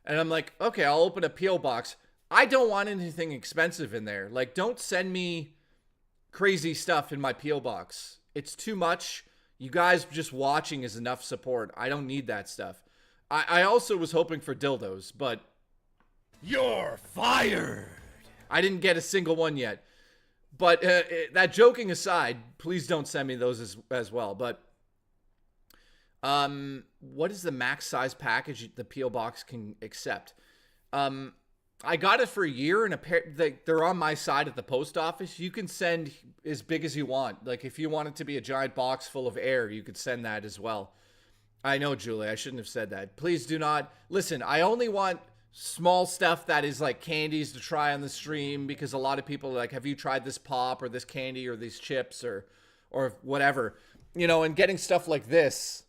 And I'm like, okay, I'll open a P.O. box. I don't want anything expensive in there. Like, don't send me crazy stuff in my P.O. box. It's too much. You guys just watching is enough support. I don't need that stuff. I also was hoping for dildos, but you're fired. I didn't get a single one yet. But that joking aside, please don't send me those as well. But what is the max size package the P.O. box can accept? I got it for a year, and they're on my side at the post office. You can send as big as you want. Like, if you want it to be a giant box full of air, you could send that as well. I know, Julie, I shouldn't have said that. Please do not. Listen, I only want small stuff that is like candies to try on the stream, because a lot of people are like, have you tried this pop or this candy or these chips or whatever, you know, and getting stuff like this.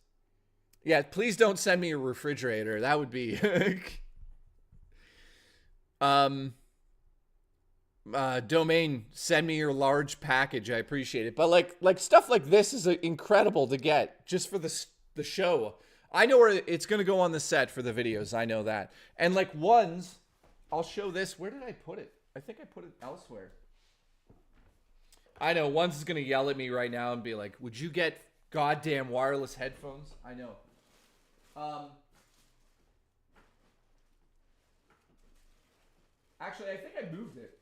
Yeah, please don't send me a refrigerator. That would be Domain, send me your large package. I appreciate it. But like stuff like this is incredible to get just for the show. I know where it's going to go on the set for the videos. I know that. And like ones, I'll show this. Where did I put it? I think I put it elsewhere. I know one's is going to yell at me right now and be like, would you get goddamn wireless headphones? I know. Actually, I think I moved it.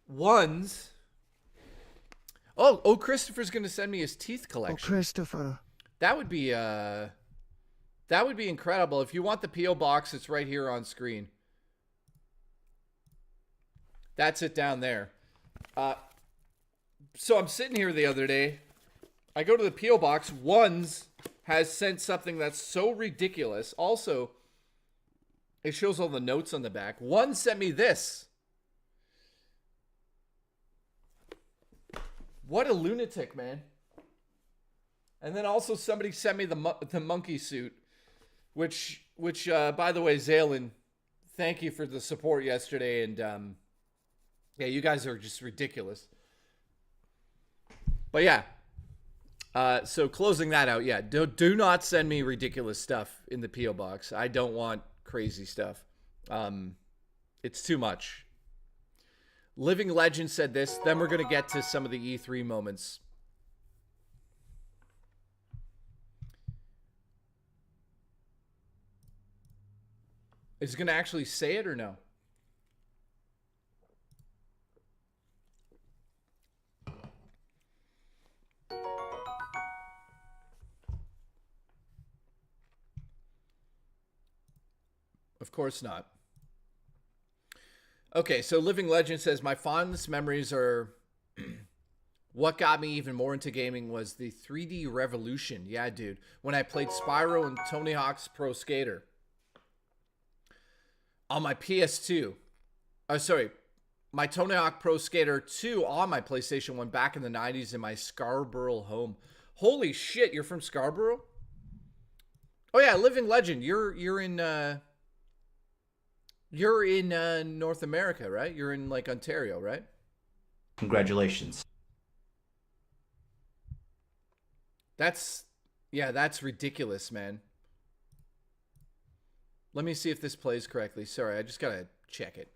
Ones. Oh, Christopher's going to send me his teeth collection. Oh, Christopher. That would be incredible. If you want the P.O. box, it's right here on screen. That's it down there. So I'm sitting here the other day. I go to the P.O. box. Ones has sent something that's so ridiculous. Also, it shows all the notes on the back. One sent me this. What a lunatic, man. And then also somebody sent me the monkey suit, which by the way, Zaylin, thank you for the support yesterday. And yeah, you guys are just ridiculous. But yeah, so closing that out, yeah, do not send me ridiculous stuff in the P.O. box. I don't want crazy stuff. It's too much. Living Legend said this. Then we're going to get to some of the E3 moments. Is it going to actually say it or no? Of course not. Okay, so Living Legend says, my fondest memories are... What got me even more into gaming was the 3D revolution. Yeah, dude. When I played Spyro and Tony Hawk's Pro Skater. On my PS2. Oh, sorry. my Tony Hawk Pro Skater 2 on my PlayStation 1 back in the 90s in my Scarborough home. Holy shit, you're from Scarborough? Oh yeah, living legend. You're in North America, right? You're in like Ontario, right? Congratulations. That's ridiculous, man. Let me see if this plays correctly. Sorry, I just gotta check it.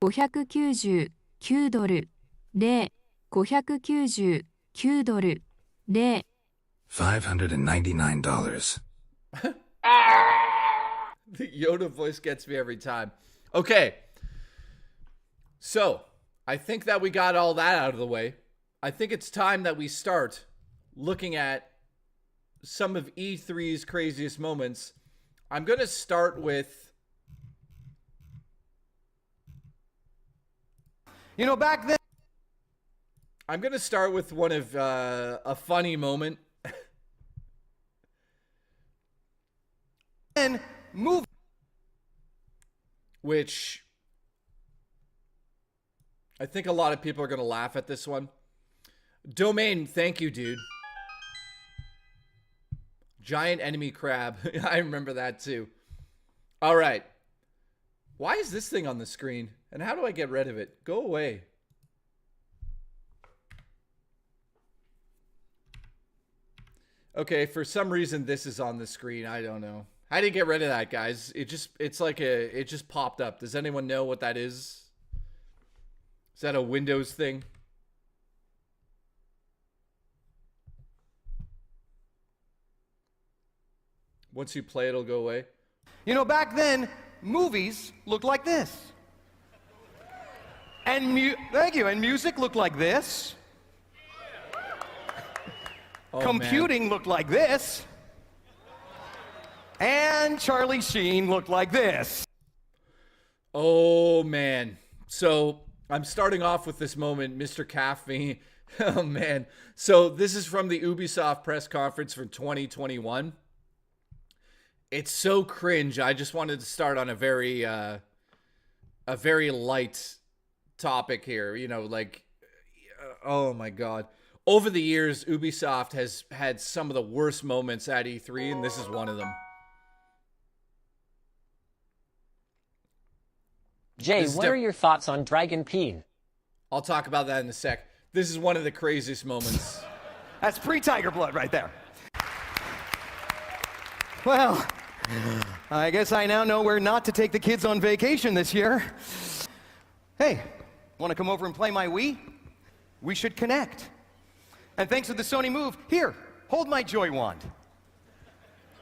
$599 で$599で$599. The Yoda voice gets me every time. Okay. So, I think that we got all that out of the way. I think it's time that we start looking at some of E3's craziest moments. I'm going to start with... You know, back then... I'm going to start with one of a funny moment. And move. Which I think a lot of people are going to laugh at this one. Domain, thank you, dude. Giant enemy crab. I remember that too. All right. Why is this thing on the screen? And how do I get rid of it? Go away. Okay, for some reason this is on the screen. I don't know. How do you get rid of that, guys? It just popped up. Does anyone know what that is? Is that a Windows thing? Once you play it, it'll go away. You know, back then, movies looked like this. And thank you. And music looked like this. Oh, computing man. looked like this. And Charlie Sheen looked like this. Oh, man. So I'm starting off with this moment, Mr. Caffeine. Oh, man. So this is from the Ubisoft press conference for 2021. It's so cringe. I just wanted to start on a very light topic here. You know, like, oh, my God. Over the years, Ubisoft has had some of the worst moments at E3, and this is one of them. Jay, what are your thoughts on Dragon Peen? I'll talk about that in a sec. This is one of the craziest moments. That's pre-Tiger Blood right there. Well, I guess I now know where not to take the kids on vacation this year. Hey, want to come over and play my Wii? We should connect. And thanks to the Sony Move, here, hold my Joy Wand.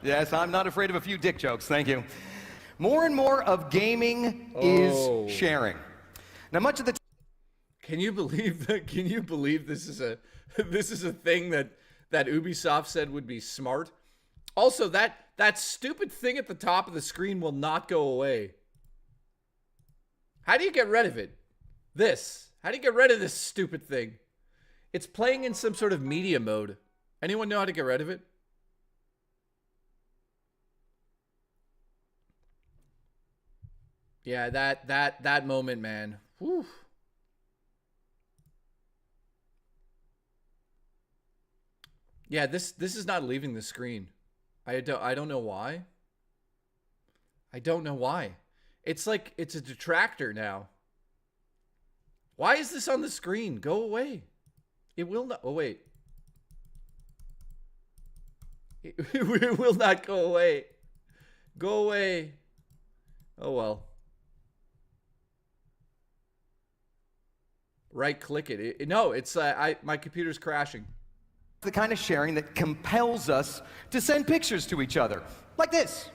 Yes, I'm not afraid of a few dick jokes, thank you. More and more of gaming is sharing. Now, much of the Can you believe that? Can you believe this is a thing that Ubisoft said would be smart? Also, that stupid thing at the top of the screen will not go away. How do you get rid of it? How do you get rid of this stupid thing? It's playing in some sort of media mode. Anyone know how to get rid of it? Yeah, that moment, man. Whew. Yeah, this is not leaving the screen. I don't know why. I don't know why. It's like it's a detractor now. Why is this on the screen? Go away. It will not. Oh wait. It will not go away. Go away. Oh well. Right click it. No, it's my computer's crashing. The kind of sharing that compels us to send pictures to each other, like this.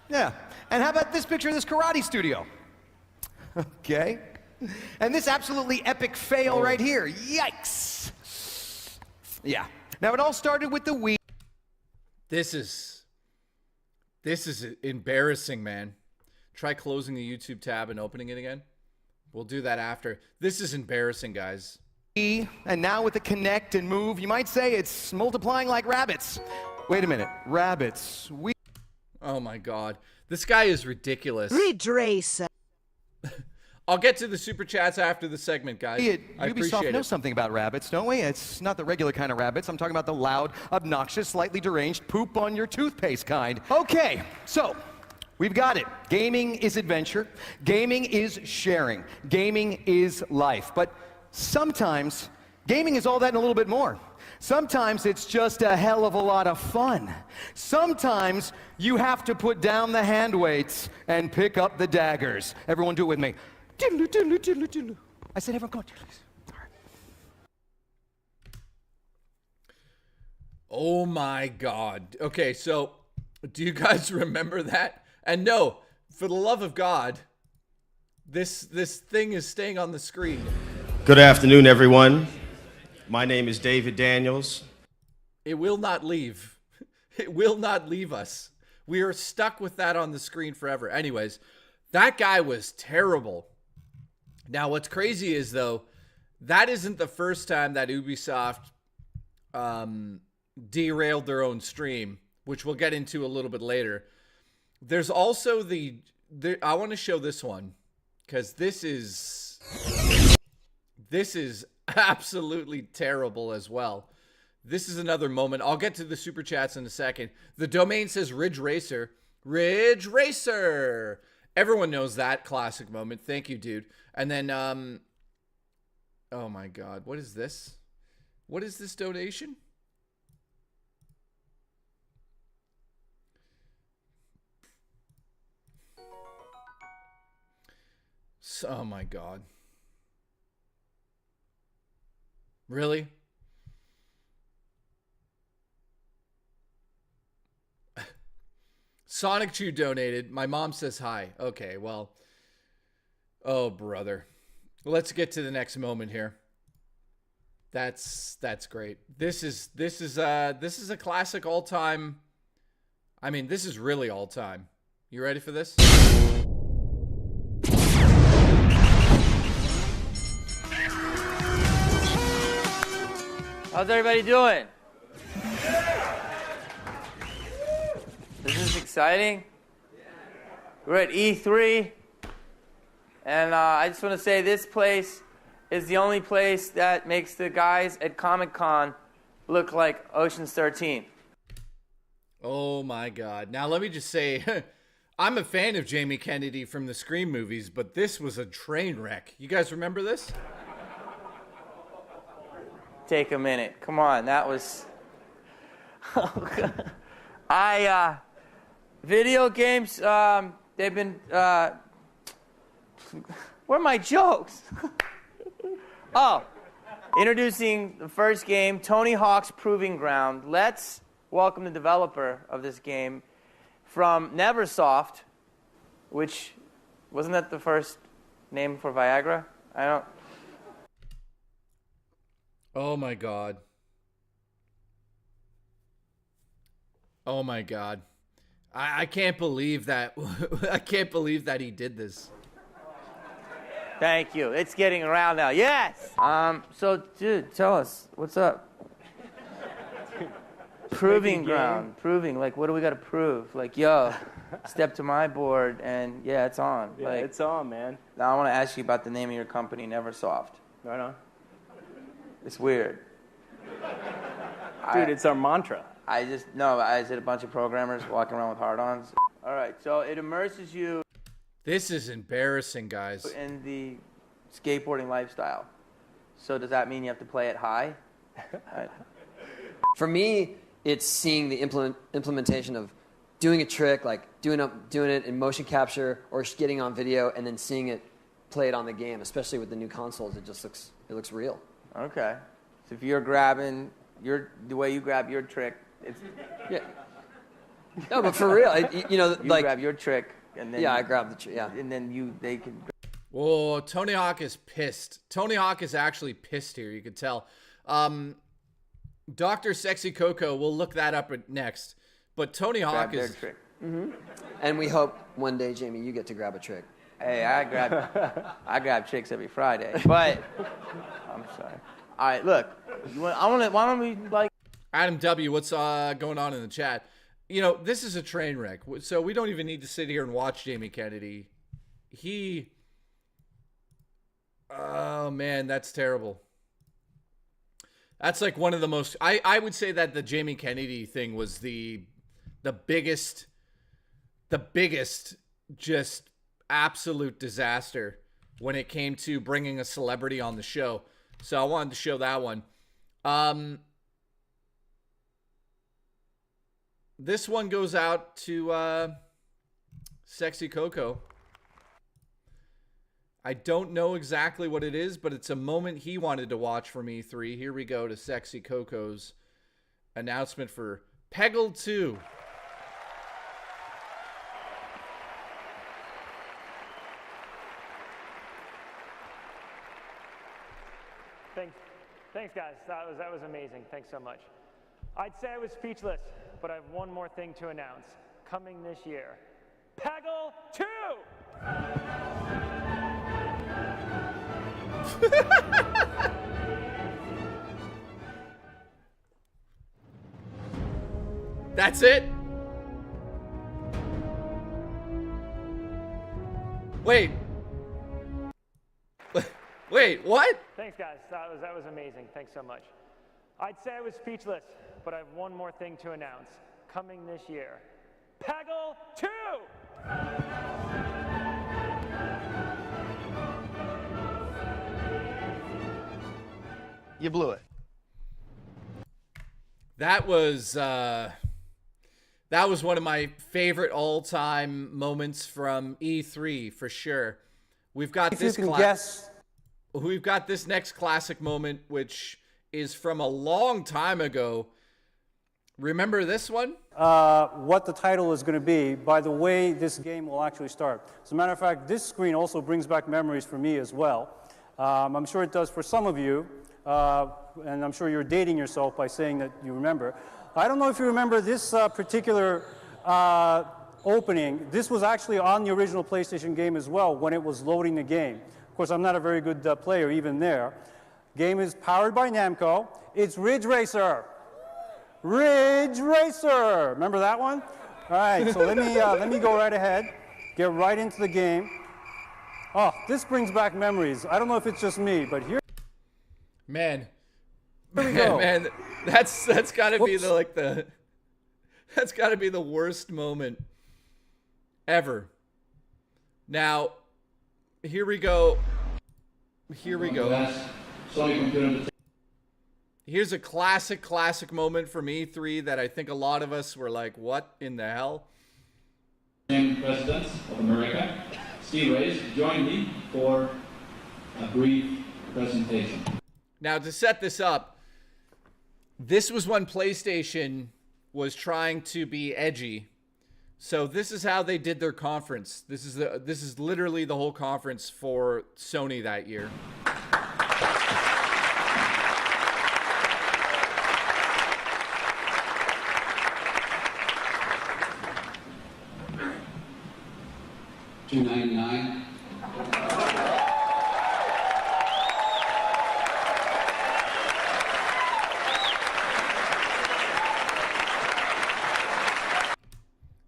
Yeah. And how about this picture of this karate studio? Okay. And this absolutely epic fail right here. Yikes. Yeah. Now, it all started with the Wii. This is embarrassing, man. Try closing the YouTube tab and opening it again. We'll do that after. This is embarrassing, guys. And now with the Connect and Move, you might say it's multiplying like rabbits. Wait a minute. Rabbits. Oh my God. This guy is ridiculous. Ridge Racer. I'll get to the super chats after the segment, guys. I appreciate Ubisoft it. knows something about rabbits, don't we? It's not the regular kind of rabbits. I'm talking about the loud, obnoxious, slightly deranged, poop on your toothpaste kind. Okay, so we've got it. Gaming is adventure. Gaming is sharing. Gaming is life. But sometimes gaming is all that and a little bit more. Sometimes it's just a hell of a lot of fun. Sometimes you have to put down the hand weights and pick up the daggers. Everyone do it with me. Diddle, diddle, diddle, diddle. I said everyone go on, please. All right. Oh my God. Okay, so do you guys remember that? And no, for the love of God, this thing is staying on the screen. Good afternoon, everyone. My name is David Daniels. It will not leave. It will not leave us. We are stuck with that on the screen forever. Anyways, that guy was terrible. Now, what's crazy is, though, that isn't the first time that Ubisoft derailed their own stream, which we'll get into a little bit later. There's also I want to show this one, because this is absolutely terrible as well. This is another moment. I'll get to the super chats in a second. The domain says Ridge Racer. Ridge Racer. Everyone knows that classic moment. Thank you, dude. And then, oh my God, what is this? What is this donation? Oh my God. Really? Sonic Chew donated. My mom says hi. Okay, well. Oh, brother. Let's get to the next moment here. That's great. This is a classic all-time. I mean, this is really all-time. You ready for this? How's everybody doing? This is exciting. We're at E3, and I just want to say this place is the only place that makes the guys at Comic-Con look like Ocean's 13. Oh my God. Now let me just say, I'm a fan of Jamie Kennedy from the Scream movies, but this was a train wreck. You guys remember this? Take a minute. Come on, that was... Video games, they've been, where are my jokes? Oh, introducing the first game, Tony Hawk's Proving Ground. Let's welcome the developer of this game from Neversoft, which, wasn't that the first name for Viagra? I don't... Oh my God. Oh my God. I can't believe that. I can't believe that he did this. Thank you. It's getting around now. Yes. So, dude, tell us what's up. Proving ground. Proving. Like, what do we got to prove? Like, yo, step to my board, and yeah, it's on. Yeah, like, it's on, man. Now I want to ask you about the name of your company, Neversoft. Right on. It's weird. Dude, it's our mantra. Is it a bunch of programmers walking around with hard-ons? All right, so it immerses you. This is embarrassing, guys. In the skateboarding lifestyle. So does that mean you have to play it high? Right. For me, it's seeing the implementation of doing a trick, like doing it in motion capture or just getting on video and then seeing it played on the game, especially with the new consoles. It looks real. Okay. So if you're grabbing the way you grab your trick, it's... Yeah. No, but for real, you grab your trick, and then... Yeah, I grab the trick, yeah. And then they can... Whoa, Tony Hawk is pissed. Tony Hawk is actually pissed here, you could tell. Dr. Sexy Coco, we'll look that up next. But Tony Hawk is... trick. Mm-hmm. And we hope one day, Jamie, you get to grab a trick. Hey, I grab chicks every Friday, but I'm sorry. All right, look, why don't we like? Adam W, what's going on in the chat? You know, this is a train wreck, so we don't even need to sit here and watch Jamie Kennedy. Oh man, that's terrible. That's like one of the most, I would say that the Jamie Kennedy thing was the biggest just absolute disaster when it came to bringing a celebrity on the show. So I wanted to show that one. This one goes out to Sexy Coco. I don't know exactly what it is, but it's a moment he wanted to watch from E3. Here we go to Sexy Coco's announcement for Peggle 2. Thanks, guys. That was amazing. Thanks so much. I'd say I was speechless, but I have one more thing to announce. Coming this year, Peggle 2! That's it? Wait. Wait, what? Thanks, guys. That was amazing. Thanks so much. I'd say I was speechless, but I have one more thing to announce. Coming this year, Peggle 2! You blew it. That was one of my favorite all-time moments from E3 for sure. We've got We've got this next classic moment, which is from a long time ago. Remember this one? What the title is going to be by the way this game will actually start. As a matter of fact, this screen also brings back memories for me as well. I'm sure it does for some of you, and I'm sure you're dating yourself by saying that you remember. I don't know if you remember this particular opening. This was actually on the original PlayStation game as well when it was loading the game. Of course, I'm not a very good player even there. Game is powered by Namco. It's Ridge Racer. Ridge Racer. Remember that one? All right, so let me go right ahead, get right into the game. Oh, this brings back memories. I don't know if it's just me, but here we go. Man, that's got to be that's got to be the worst moment ever. Now, here we go. Here's a classic moment from E3 that I think a lot of us were like, what in the hell? President of America, Steve Reyes, join me for a brief presentation. Now, to set this up, this was when PlayStation was trying to be edgy. So this is how they did their conference. This is literally the whole conference for Sony that year. $299.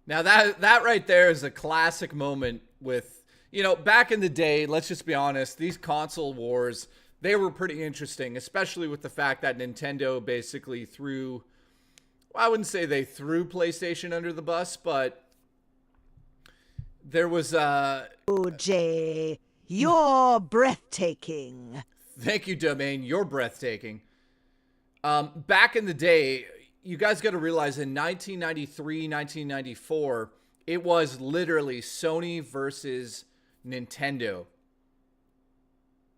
Now that right there is a classic moment with, you know, back in the day, let's just be honest, these console wars, they were pretty interesting, especially with the fact that Nintendo basically threw, well, I wouldn't say they threw PlayStation under the bus, but there was Oh, Jay, you're breathtaking. Thank you, Domain. You're breathtaking. Back in the day, you guys got to realize in 1993, 1994, it was literally Sony versus Nintendo.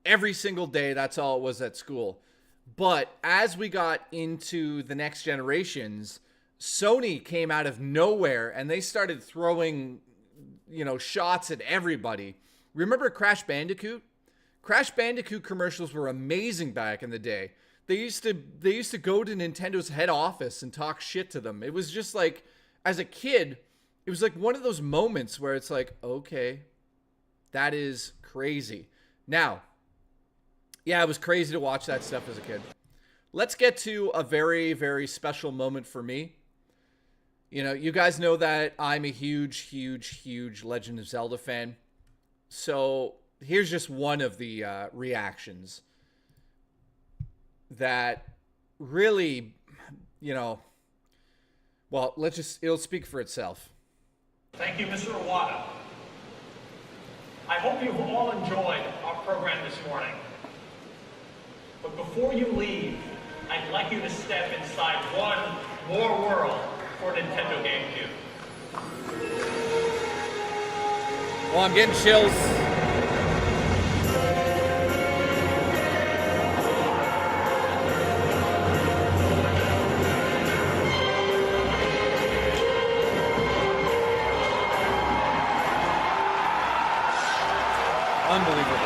Every single day, that's all it was at school. But as we got into the next generations, Sony came out of nowhere and they started throwing, you know, shots at everybody. Remember Crash Bandicoot? Crash Bandicoot commercials were amazing back in the day. They used to go to Nintendo's head office and talk shit to them. It was just like, as a kid, it was like one of those moments where it's like, okay, that is crazy. Now, yeah, it was crazy to watch that stuff as a kid. let's get to a very, very special moment for me. You know, you guys know that I'm a huge, huge, huge Legend of Zelda fan. So here's just one of the reactions that really, you know, well, it'll speak for itself. Thank you, Mr. Iwata. I hope you've all enjoyed our program this morning. But before you leave, I'd like you to step inside one more world for Nintendo GameCube. Well, I'm getting chills. Unbelievable.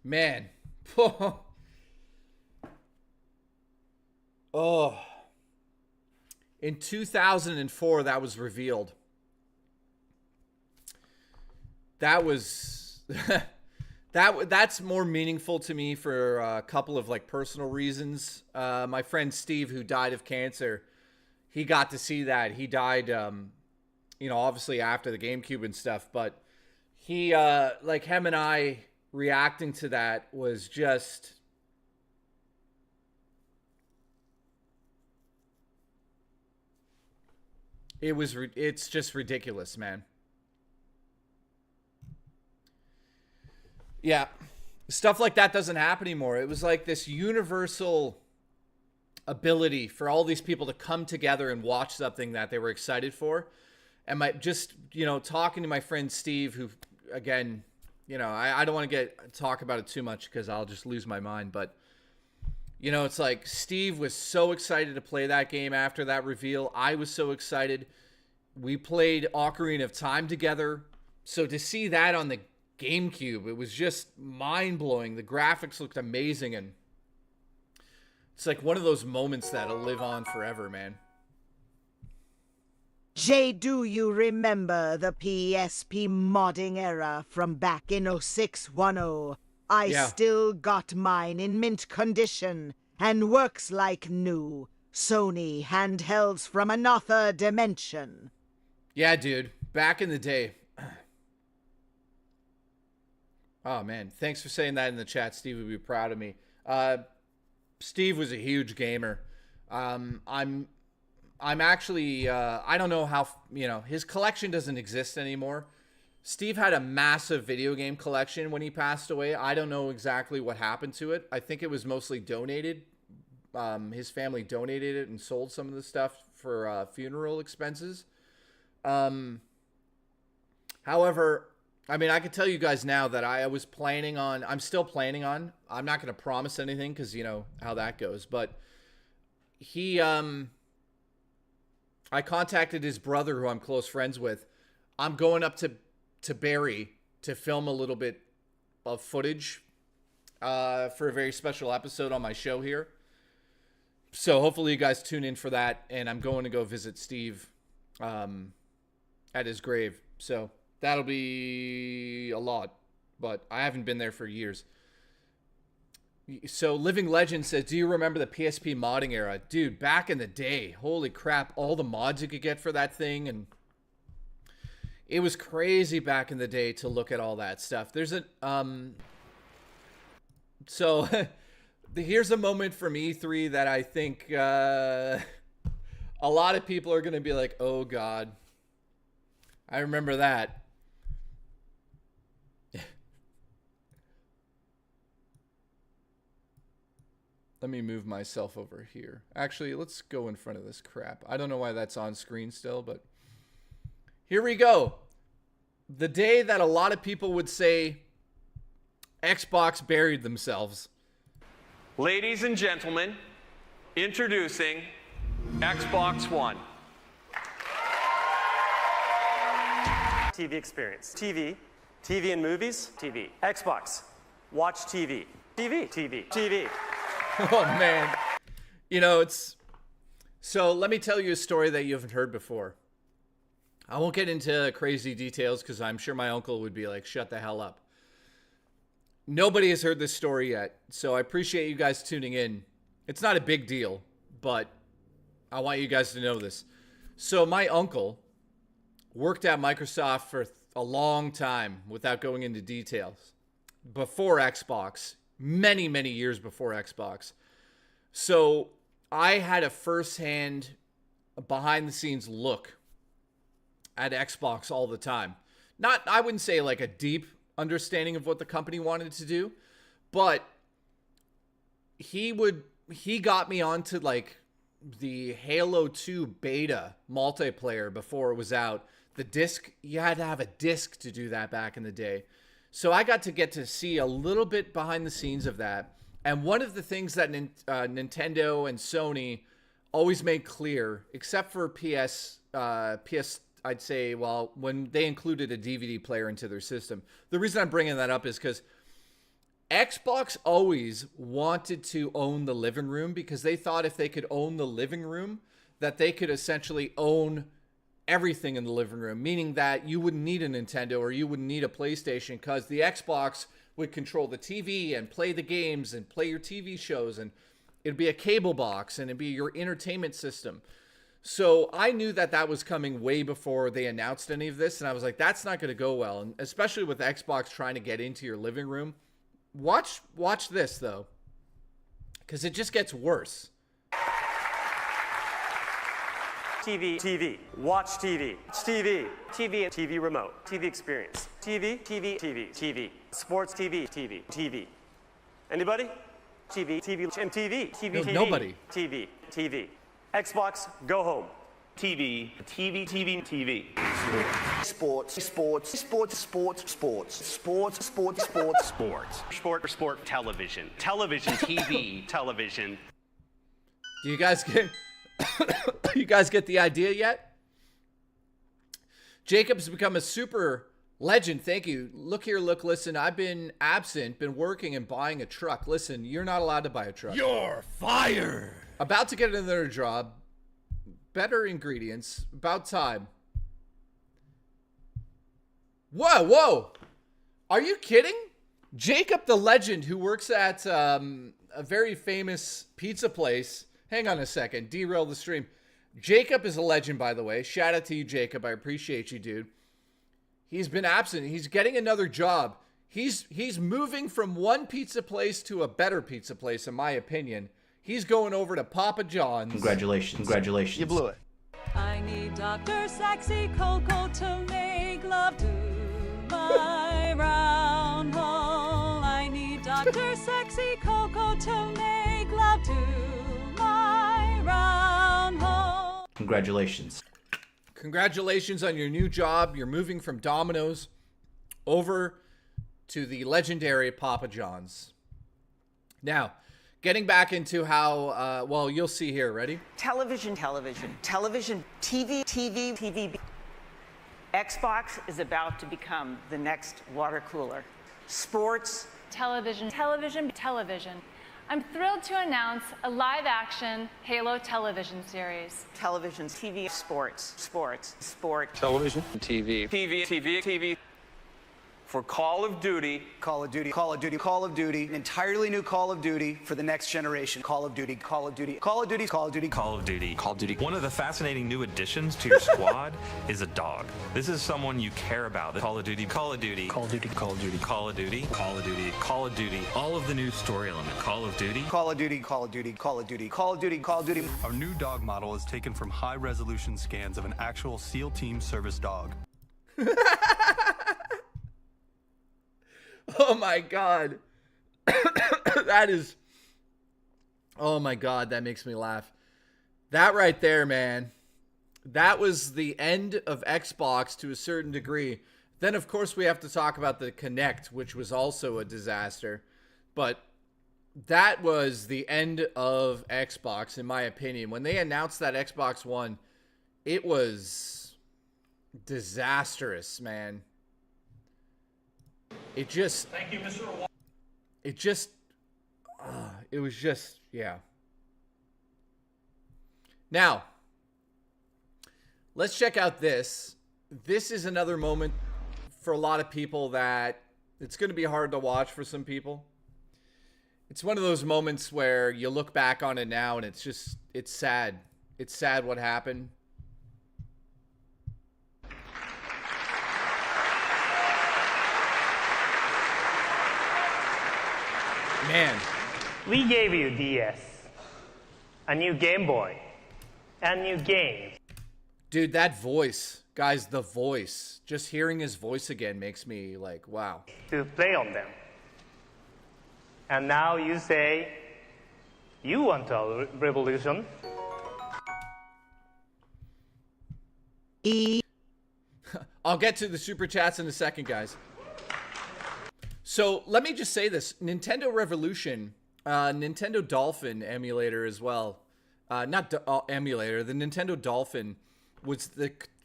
Man. Oh. In 2004, that was revealed. That was... that's more meaningful to me for a couple of like personal reasons. My friend Steve, who died of cancer, he got to see that. He died, you know, obviously after the GameCube and stuff, but he, like him and I reacting to that was just... It's just ridiculous, man. Yeah. Stuff like that doesn't happen anymore. It was like this universal ability for all these people to come together and watch something that they were excited for. And you know, talking to my friend Steve, who, again, you know, I don't want to talk about it too much because I'll just lose my mind. But, you know, it's like Steve was so excited to play that game after that reveal. I was so excited. We played Ocarina of Time together. So to see that on the GameCube, it was just mind-blowing. The graphics looked amazing, and it's like one of those moments that'll live on forever, man. Jay, do you remember the PSP modding era from back in 0610? I still got mine in mint condition and works like new. Sony handhelds from another dimension. Yeah, dude. Back in the day. Oh, man. Thanks for saying that in the chat. Steve would be proud of me. Steve was a huge gamer. I'm actually, I don't know how, you know, his collection doesn't exist anymore. Steve had a massive video game collection when he passed away. I don't know exactly what happened to it. I think it was mostly donated. His family donated it and sold some of the stuff for funeral expenses. However, I mean, I can tell you guys now that I'm still planning on, I'm not going to promise anything because, you know, how that goes. But I contacted his brother, who I'm close friends with. I'm going up to Barrie to film a little bit of footage for a very special episode on my show here. So hopefully you guys tune in for that. And I'm going to go visit Steve at his grave. So that'll be a lot, but I haven't been there for years. So Living Legend says, do you remember the PSP modding era? Dude, back in the day, holy crap, all the mods you could get for that thing. And it was crazy back in the day to look at all that stuff. There's so here's a moment from E3 that I think a lot of people are going to be like, oh God, I remember that. Let me move myself over here. Actually, let's go in front of this crap. I don't know why that's on screen still, but here we go. The day that a lot of people would say Xbox buried themselves. Ladies and gentlemen, introducing Xbox One. TV experience. TV. TV and movies. TV. Xbox. Watch TV. TV. TV. TV. Oh, man. You know, it's... So let me tell you a story that you haven't heard before. I won't get into crazy details because I'm sure my uncle would be like, shut the hell up. Nobody has heard this story yet, so I appreciate you guys tuning in. It's not a big deal, but I want you guys to know this. So my uncle worked at Microsoft for a long time without going into details. Before Xbox, many, many years before Xbox. So I had a first-hand, behind-the-scenes look at Xbox all the time. Not, I wouldn't say like a deep understanding of what the company wanted to do, but he got me onto like the Halo 2 beta multiplayer before it was out. The disc, you had to have a disc to do that back in the day. So I got to see a little bit behind the scenes of that. And one of the things that Nintendo and Sony always made clear, except for PS, I'd say, well, when they included a DVD player into their system. The reason I'm bringing that up is because Xbox always wanted to own the living room because they thought if they could own the living room, that they could essentially own everything in the living room, meaning that you wouldn't need a Nintendo or you wouldn't need a PlayStation because the Xbox would control the TV and play the games and play your TV shows, and it'd be a cable box and it'd be your entertainment system. So I knew that that was coming way before they announced any of this, and I was like, that's not going to go well, and especially with Xbox trying to get into your living room. Watch this, though, because it just gets worse. TV. TV. Watch TV. TV. TV. TV remote. TV experience. TV. TV. TV. TV. Sports TV. TV. TV. Anybody? TV. TV. MTV. TV. No, TV. nobody. TV. TV. Xbox, go home. TV. TV. TV. TV. Sports. Sports. Sports. Sports. Sports. Sports. Sports. Sports. Sports. Sport. Television. Television. TV. Television. Do you guys get... You guys get the idea yet? Jacob's become a super legend. Thank you. Look here, look, listen. I've been absent, been working and buying a truck. Listen, you're not allowed to buy a truck. You're fired. About to get another job. Better ingredients. About time. Whoa. Are you kidding? Jacob the legend who works at a very famous pizza place. Hang on a second. Derail the stream. Jacob is a legend, by the way. Shout out to you, Jacob. I appreciate you, dude. He's been absent. He's getting another job. He's moving from one pizza place to a better pizza place, in my opinion. He's going over to Papa John's. Congratulations. You blew it. I need Dr. Sexy Coco to make love to my round hole. I need Dr. Sexy Coco to make love to my round hole. Congratulations. Congratulations on your new job. You're moving from Domino's over to the legendary Papa John's. Now, getting back into how, well, you'll see here. Ready? Television, TV. Xbox is about to become the next water cooler. Sports. Television. I'm thrilled to announce a live-action Halo television series. Television, TV, sports. Television. TV. For Call of Duty. Call of Duty. An entirely new Call of Duty for the next generation. Call of Duty. One of the fascinating new additions to your squad is a dog. This is someone you care about. Call of Duty. All of the new story element. Call of Duty. Our new dog model is taken from high-resolution scans of an actual SEAL Team service dog. Oh my God. That is, oh my God, that makes me laugh. That right there, man. That was the end of Xbox to a certain degree. Then, of course, we have to talk about the Kinect, which was also a disaster. But that was the end of Xbox, in my opinion. When they announced that Xbox One, it was disastrous, man. It just... Thank you, Mr. it was just, yeah. Now, let's check out this. This is another moment for a lot of people that it's going to be hard to watch for some people. It's one of those moments where you look back on it now and it's just, it's sad. It's sad what happened. Man. We gave you DS, a new Game Boy, and new games. Dude, that voice, guys, the voice. Just hearing his voice again makes me like, wow. To play on them. And now you say, you want a revolution? I'll get to the super chats in a second, guys. So let me just say this. Nintendo Revolution, Nintendo Dolphin emulator as well. Emulator, the Nintendo Dolphin was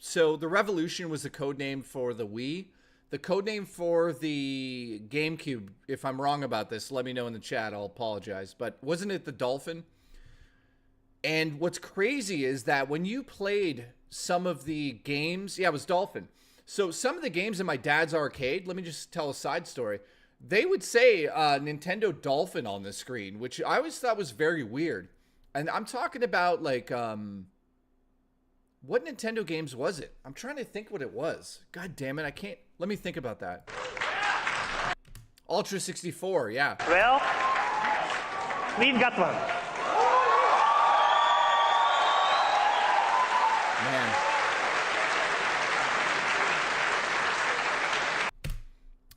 so the Revolution was the code name for the Wii. The code name for the GameCube, if I'm wrong about this, let me know in the chat. I'll apologize. But wasn't it the Dolphin? And what's crazy is that when you played some of the games, yeah, it was Dolphin. So some of the games in my dad's arcade, let me just tell a side story. They would say Nintendo Dolphin on the screen, which I always thought was very weird. And I'm talking about like, what Nintendo games was it? I'm trying to think what it was. God damn it, I can't. Let me think about that. Ultra 64, yeah. Well, we've got one. Man.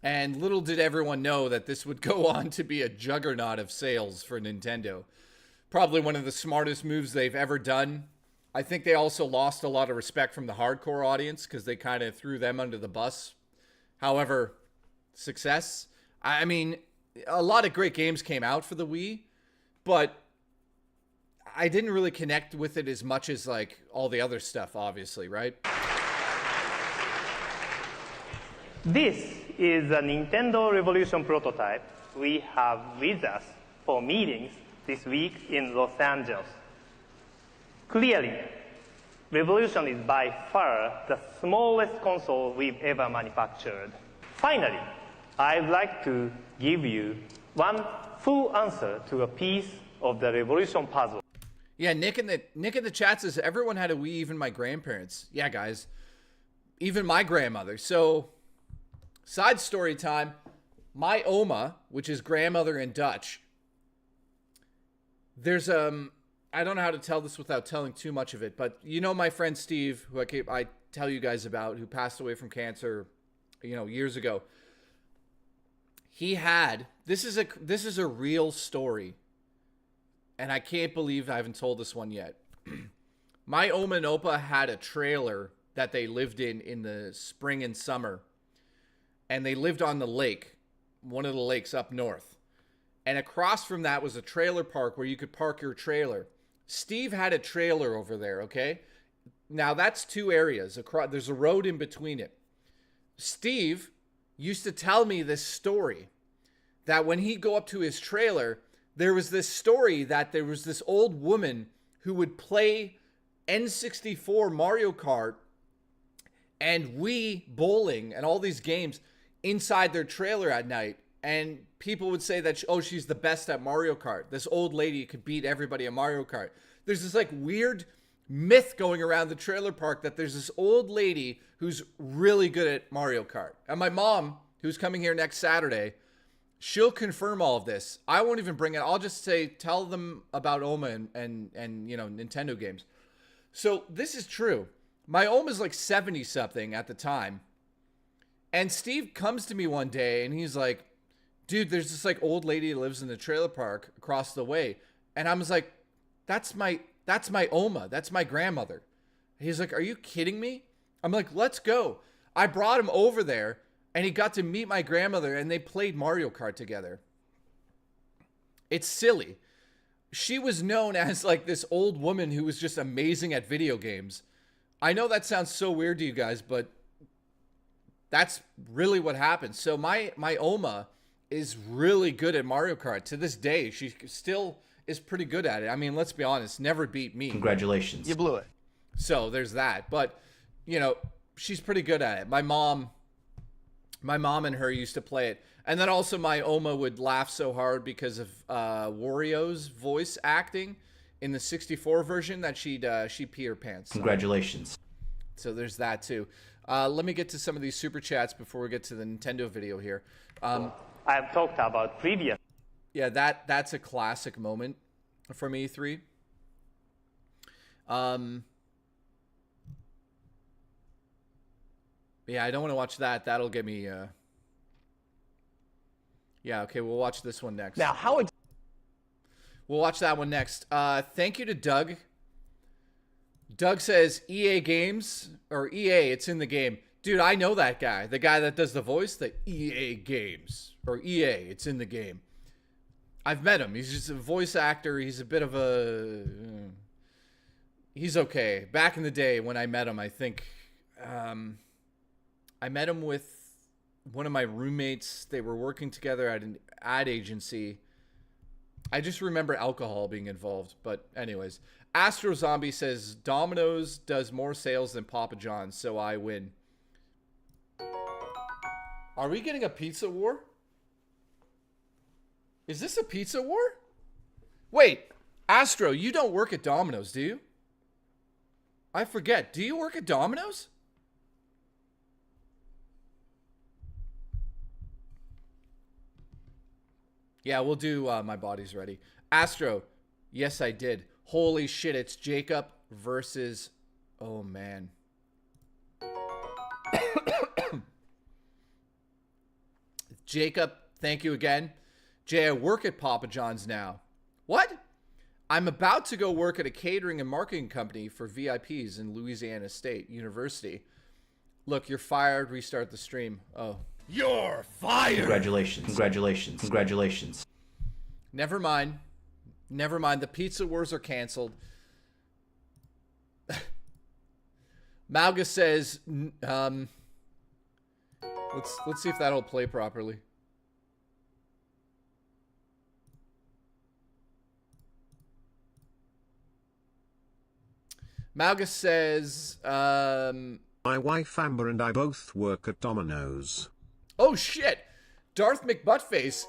And little did everyone know that this would go on to be a juggernaut of sales for Nintendo. Probably one of the smartest moves they've ever done. I think they also lost a lot of respect from the hardcore audience because they kind of threw them under the bus. However, success. I mean, a lot of great games came out for the Wii, but I didn't really connect with it as much as like all the other stuff, obviously, right? This is a Nintendo Revolution prototype we have with us for meetings this week in Los Angeles. Clearly, Revolution is by far the smallest console we've ever manufactured. Finally, I'd like to give you one full answer to a piece of the Revolution puzzle. Yeah, Nick in the chat says everyone had a Wii, even my grandparents. Yeah, guys, even my grandmother. So, side story time. My Oma, which is grandmother in Dutch. There's I don't know how to tell this without telling too much of it, but you know my friend Steve, who I tell you guys about, who passed away from cancer, years ago. He had this is a real story, and I can't believe I haven't told this one yet. My Oma and Opa had a trailer that they lived in the spring and summer, and they lived on the lake, one of the lakes up north, and across from that was a trailer park where you could park your trailer. Steve had a trailer over there, okay? Now, that's two areas. There's a road in between it. Steve used to tell me this story that when he'd go up to his trailer, there was this story that there was this old woman who would play N64 Mario Kart and Wii bowling and all these games inside their trailer at night. And people would say that, she's the best at Mario Kart. This old lady could beat everybody at Mario Kart. There's this like weird myth going around the trailer park that there's this old lady who's really good at Mario Kart. And my mom, who's coming here next Saturday, she'll confirm all of this. I won't even bring it. I'll just say, tell them about Oma and Nintendo games. So this is true. My Oma's like 70 something at the time. And Steve comes to me one day and he's like, dude, there's this like old lady that lives in the trailer park across the way. And I was like, that's my Oma. That's my grandmother. He's like, are you kidding me? I'm like, let's go. I brought him over there, and he got to meet my grandmother, and they played Mario Kart together. It's silly. She was known as like this old woman who was just amazing at video games. I know that sounds so weird to you guys, but that's really what happened. So my Oma is really good at Mario Kart. To this day, she still is pretty good at it. I mean, let's be honest, never beat me. Congratulations. You blew it. So there's that. But, you know, she's pretty good at it. My mom and her used to play it. And then also my Oma would laugh so hard because of Wario's voice acting in the 64 version that she'd pee her pants. Congratulations. So there's that too. Let me get to some of these super chats before we get to the Nintendo video here. I've talked about previous. Yeah, that's a classic moment from E3. Yeah, I don't want to watch that. That'll get me. Yeah, okay, we'll watch this one next. Now, how? We'll watch that one next. Thank you to Doug. Doug says EA Games, or EA, it's in the game. Dude, I know that guy. The guy that does the voice, the EA Games, or EA, it's in the game. I've met him. He's just a voice actor. He's a bit of a... he's okay. Back in the day when I met him, I think... I met him with one of my roommates. They were working together at an ad agency. I just remember alcohol being involved. But anyways, Astro Zombie says, Domino's does more sales than Papa John's, so I win. Are we getting a pizza war? Is this a pizza war? Wait, Astro, you don't work at Domino's, do you? I forget. Do you work at Domino's? Yeah, we'll do My Body's Ready. Astro, yes, I did. Holy shit, it's Jacob versus... Oh, man. Jacob, thank you again. Jay, I work at Papa John's now. What? I'm about to go work at a catering and marketing company for VIPs in Louisiana State University. Look, you're fired. Restart the stream. Oh. You're fired! Congratulations. Congratulations. Congratulations. Never mind. Never mind. The Pizza Wars are canceled. Malgus says, let's see if that'll play properly. Malgus says, my wife Amber and I both work at Domino's. Oh shit! Darth McButtface,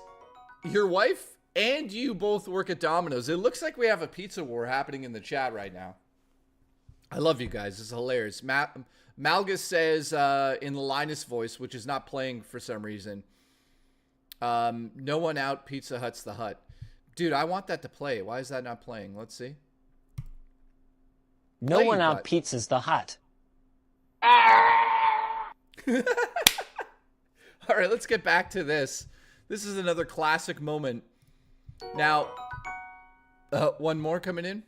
your wife and you both work at Domino's. It looks like we have a pizza war happening in the chat right now. I love you guys. It's hilarious. Malgus says in the Linus voice, which is not playing for some reason, no one out, Pizza Hut's the Hut. Dude, I want that to play. Why is that not playing? Let's see. No one out Pizza's the Hut. All right, let's get back to this. This is another classic moment. Now, one more coming in.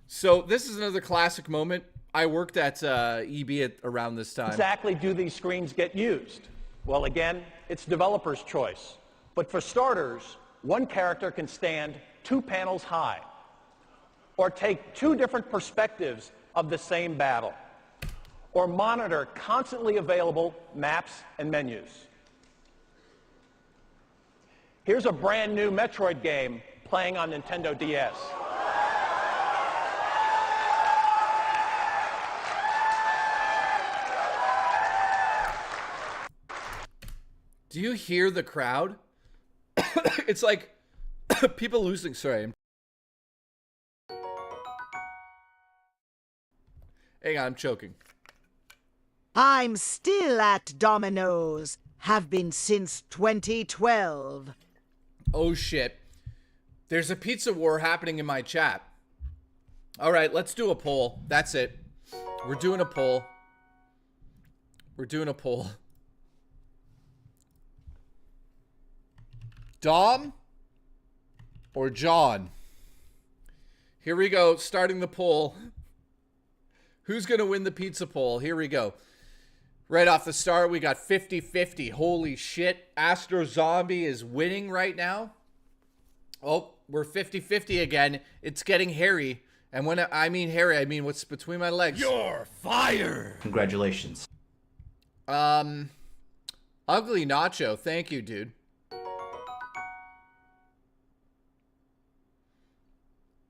So this is another classic moment. I worked at EB at around this time. Exactly do these screens get used? Well, again, it's developer's choice. But for starters, one character can stand 2 panels high, or take 2 different perspectives of the same battle, or monitor constantly available maps and menus. Here's a brand new Metroid game playing on Nintendo DS. Do you hear the crowd? It's like people losing. Sorry. Hang on, I'm choking. I'm still at Domino's. Have been since 2012. Oh shit. There's a pizza war happening in my chat. All right, let's do a poll. That's it. We're doing a poll. We're doing a poll. Dom or John? Here we go, starting the poll. Who's going to win the pizza poll? Here we go. Right off the start, we got 50-50. Holy shit. Astro Zombie is winning right now. Oh, we're 50-50 again. It's getting hairy. And when I mean hairy, I mean what's between my legs. You're fired. Congratulations. Ugly Nacho. Thank you, dude.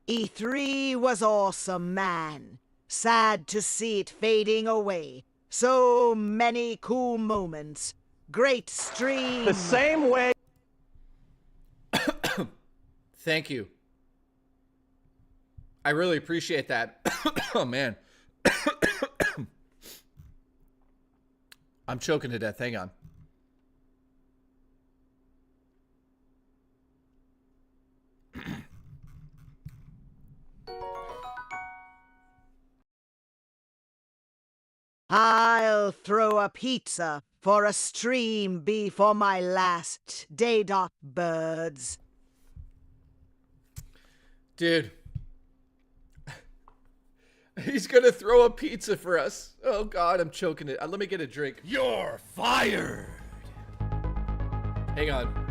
E3 was awesome, man. Sad to see it fading away. So many cool moments. Great stream. The same way. Thank you. I really appreciate that. Oh, man. I'm choking to death. Hang on. I'll throw a pizza for a stream before my last day. Birds. Dude. He's gonna throw a pizza for us. Oh God, I'm choking it. Let me get a drink. You're fired. Hang on.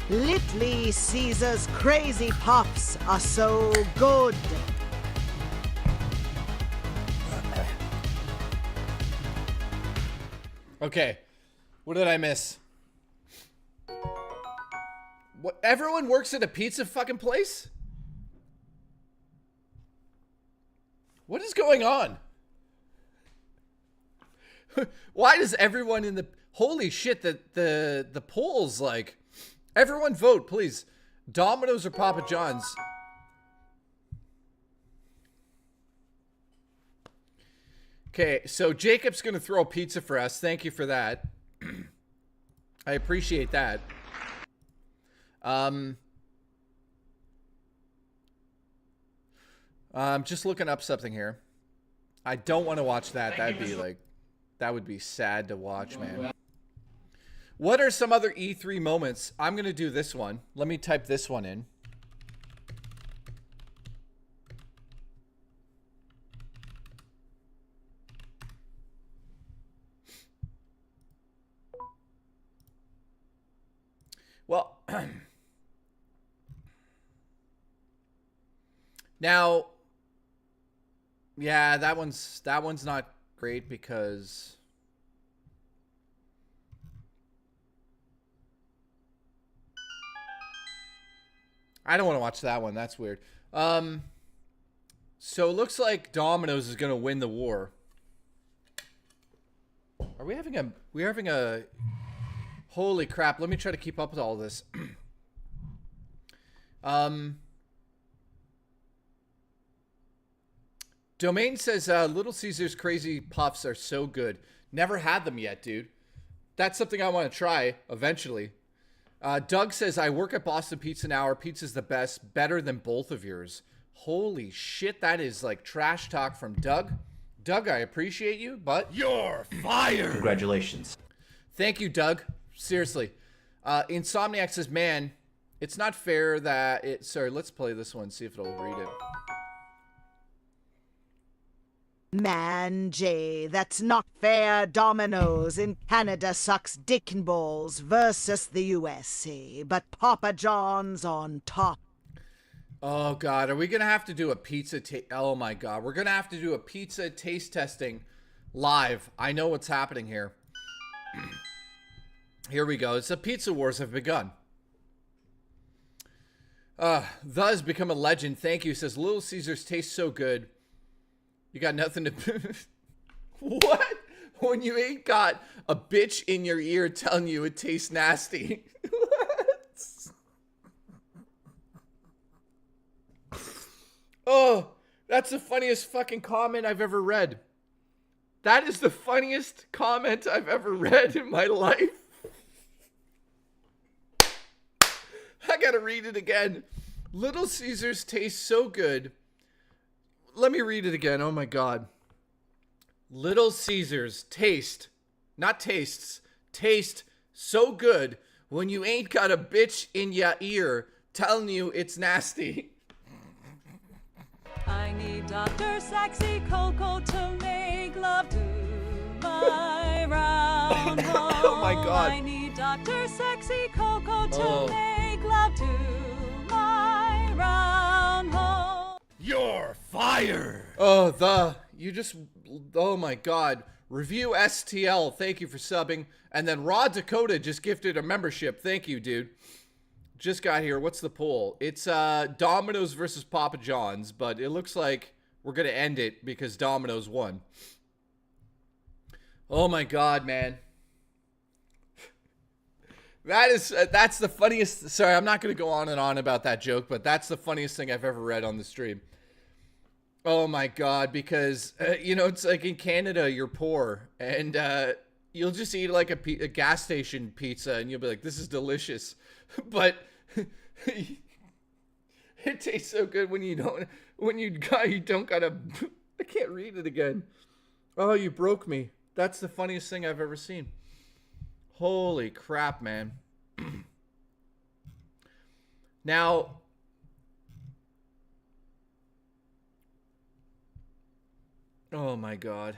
Little Caesar's crazy puffs are so good. Okay. What did I miss? What? Everyone works at a pizza fucking place? What is going on? Why does everyone in the... Holy shit, the polls, like... Everyone vote, please. Domino's or Papa John's? Okay, so Jacob's going to throw a pizza for us. Thank you for that. I appreciate that. I'm just looking up something here. I don't want to watch that. That'd be like... That would be sad to watch, man. What are some other E3 moments? I'm going to do this one. Let me type this one in. Well, now, yeah, that one's not great because... I don't want to watch that one. That's weird. So it looks like Domino's is going to win the war. Are we having a... We're having a... Holy crap. Let me try to keep up with all this. Domain says, Little Caesar's crazy puffs are so good. Never had them yet, dude. That's something I want to try eventually. Doug says, I work at Boston Pizza now. Our pizza's the best. Better than both of yours. Holy shit, that is like trash talk from Doug. Doug, I appreciate you, but... You're fired! Congratulations. Thank you, Doug. Seriously. Insomniac says, man, it's not fair that it... Sorry, let's play this one, see if it'll read it. Man, Jay, that's not fair. Domino's in Canada sucks dick and balls versus the USA, but Papa John's on top. Oh, God. Are we going to have to do a pizza... Oh, my God. We're going to have to do a pizza taste testing live. I know what's happening here. Here we go. It's the Pizza Wars have begun. Thus become a legend. Thank you. Says, Little Caesars taste so good. You got nothing to... What? When you ain't got a bitch in your ear telling you it tastes nasty. What? Oh, that's the funniest fucking comment I've ever read. That is the funniest comment I've ever read in my life. I gotta read it again. Little Caesars tastes so good. Let me read it again. Oh my God. Little Caesars taste, not tastes, taste so good when you ain't got a bitch in ya ear telling you it's nasty. I need Dr. Sexy Coco to make love to my round hole. Oh my God. I need Dr. Sexy Coco to make love to my round hole. You're fired. Oh my God. Review STL, thank you for subbing. And then Raw Dakota just gifted a membership. Thank you, dude. Just got here. What's the poll? It's Domino's versus Papa John's, but it looks like we're going to end it because Domino's won. Oh my God, man. That's the funniest. Sorry, I'm not going to go on and on about that joke, but that's the funniest thing I've ever read on the stream. Oh my God, because, it's like in Canada, you're poor, and you'll just eat like a gas station pizza, and you'll be like, this is delicious. But it tastes so good when you don't gotta, I can't read it again. Oh, you broke me. That's the funniest thing I've ever seen. Holy crap, man. Now, oh my God.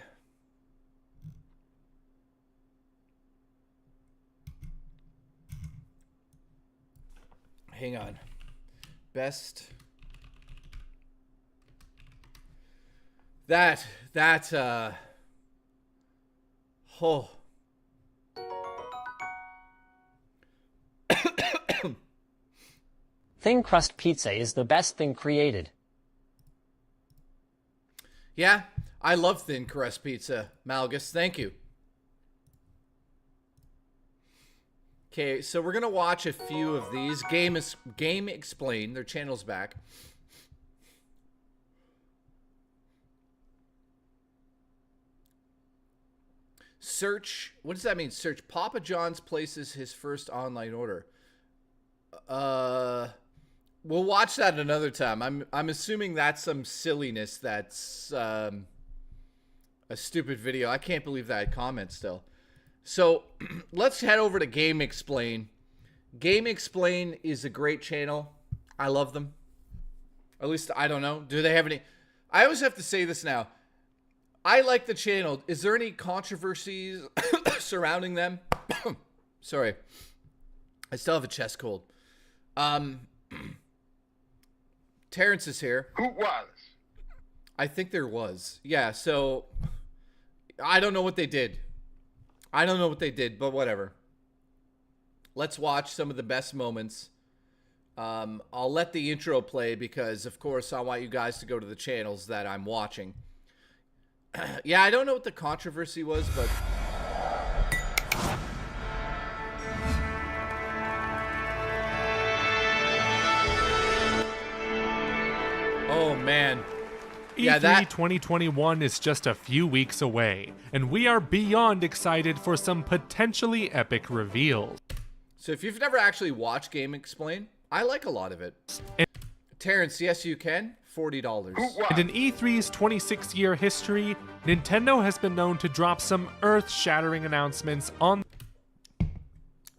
Hang on. Best. Oh. Thin crust pizza is the best thing created. Yeah, I love thin crust pizza, Malgus. Thank you. Okay, so we're gonna watch a few of these. Game Explain. Their channel's back. Search. What does that mean? Search. Papa John's places his first online order. We'll watch that another time. I'm assuming that's some silliness. That's a stupid video. I can't believe that comment still. So let's head over to Game Explain. Game Explain is a great channel. I love them. At least I don't know. Do they have any? I always have to say this now. I like the channel. Is there any controversies surrounding them? Sorry. I still have a chest cold. Terrence is here. Who was? I think there was. Yeah, so I don't know what they did. But whatever. Let's watch some of the best moments. I'll let the intro play because, of course, I want you guys to go to the channels that I'm watching. Yeah, I don't know what the controversy was, but... Oh, man. E3 2021 is just a few weeks away, and we are beyond excited for some potentially epic reveals. So if you've never actually watched Game Explain, I like a lot of it. Terrence, yes you can. $40. And in E3's 26-year history, Nintendo has been known to drop some earth-shattering announcements on...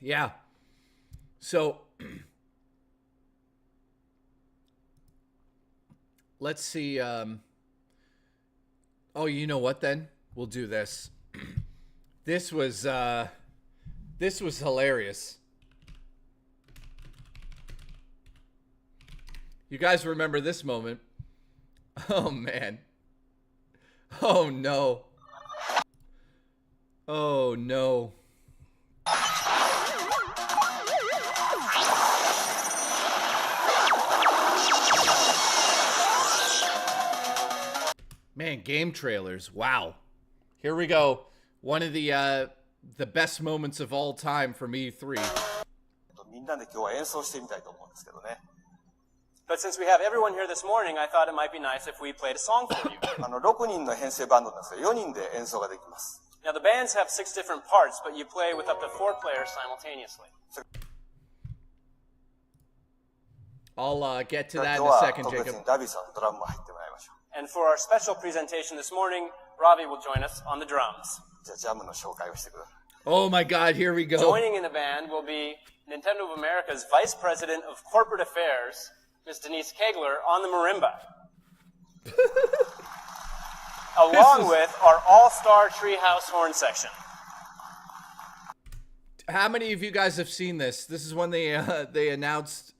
Yeah. So... Let's see. Oh, you know what then? We'll do this. This was hilarious. You guys remember this moment? Oh, man. Oh, no. Oh, no. Man, game trailers. Wow. Here we go. One of the best moments of all time from E3. But since we have everyone here this morning, I thought it might be nice if we played a song for you. Now, the bands have 6 different parts, but you play with up to 4 players simultaneously. I'll get to that in a second, Jacob. And for our special presentation this morning, Ravi will join us on the drums. Oh my God, here we go. Joining in the band will be Nintendo of America's Vice President of Corporate Affairs, Ms. Denise Kegler, on the marimba. Along with our all-star Treehouse horn section. How many of you guys have seen this? This is when they announced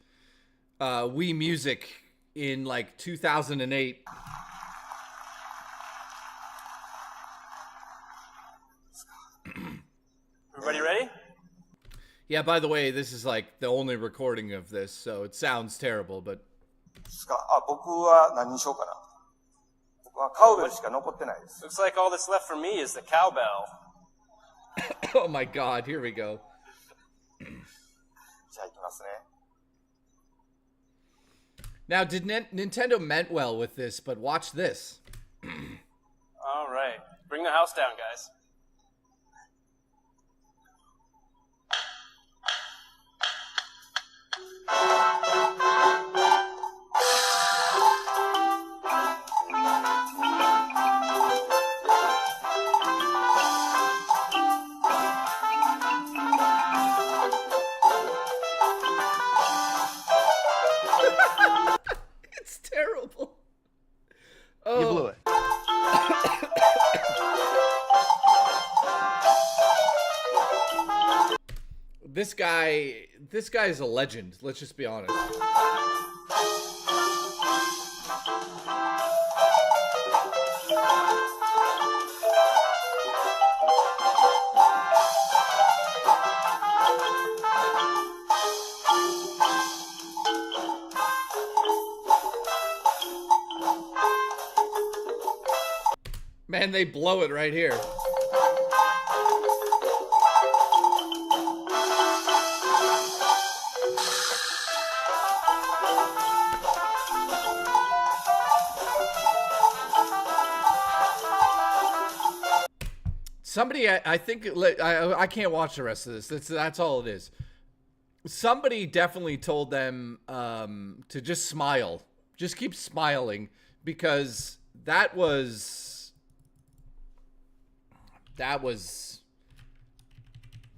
Wii Music in like 2008. Everybody ready? Yeah, by the way, this is like the only recording of this, so it sounds terrible, but... Looks like all that's left for me is the cowbell. Oh my God, here we go. Now, did Nintendo meant well with this, but watch this. All right. Bring the house down, guys. It's terrible. You blew it. This guy is a legend. Let's just be honest. Man, they blow it right here. Somebody, I think, I can't watch the rest of this. That's all it is. Somebody definitely told them to just smile. Just keep smiling, because that was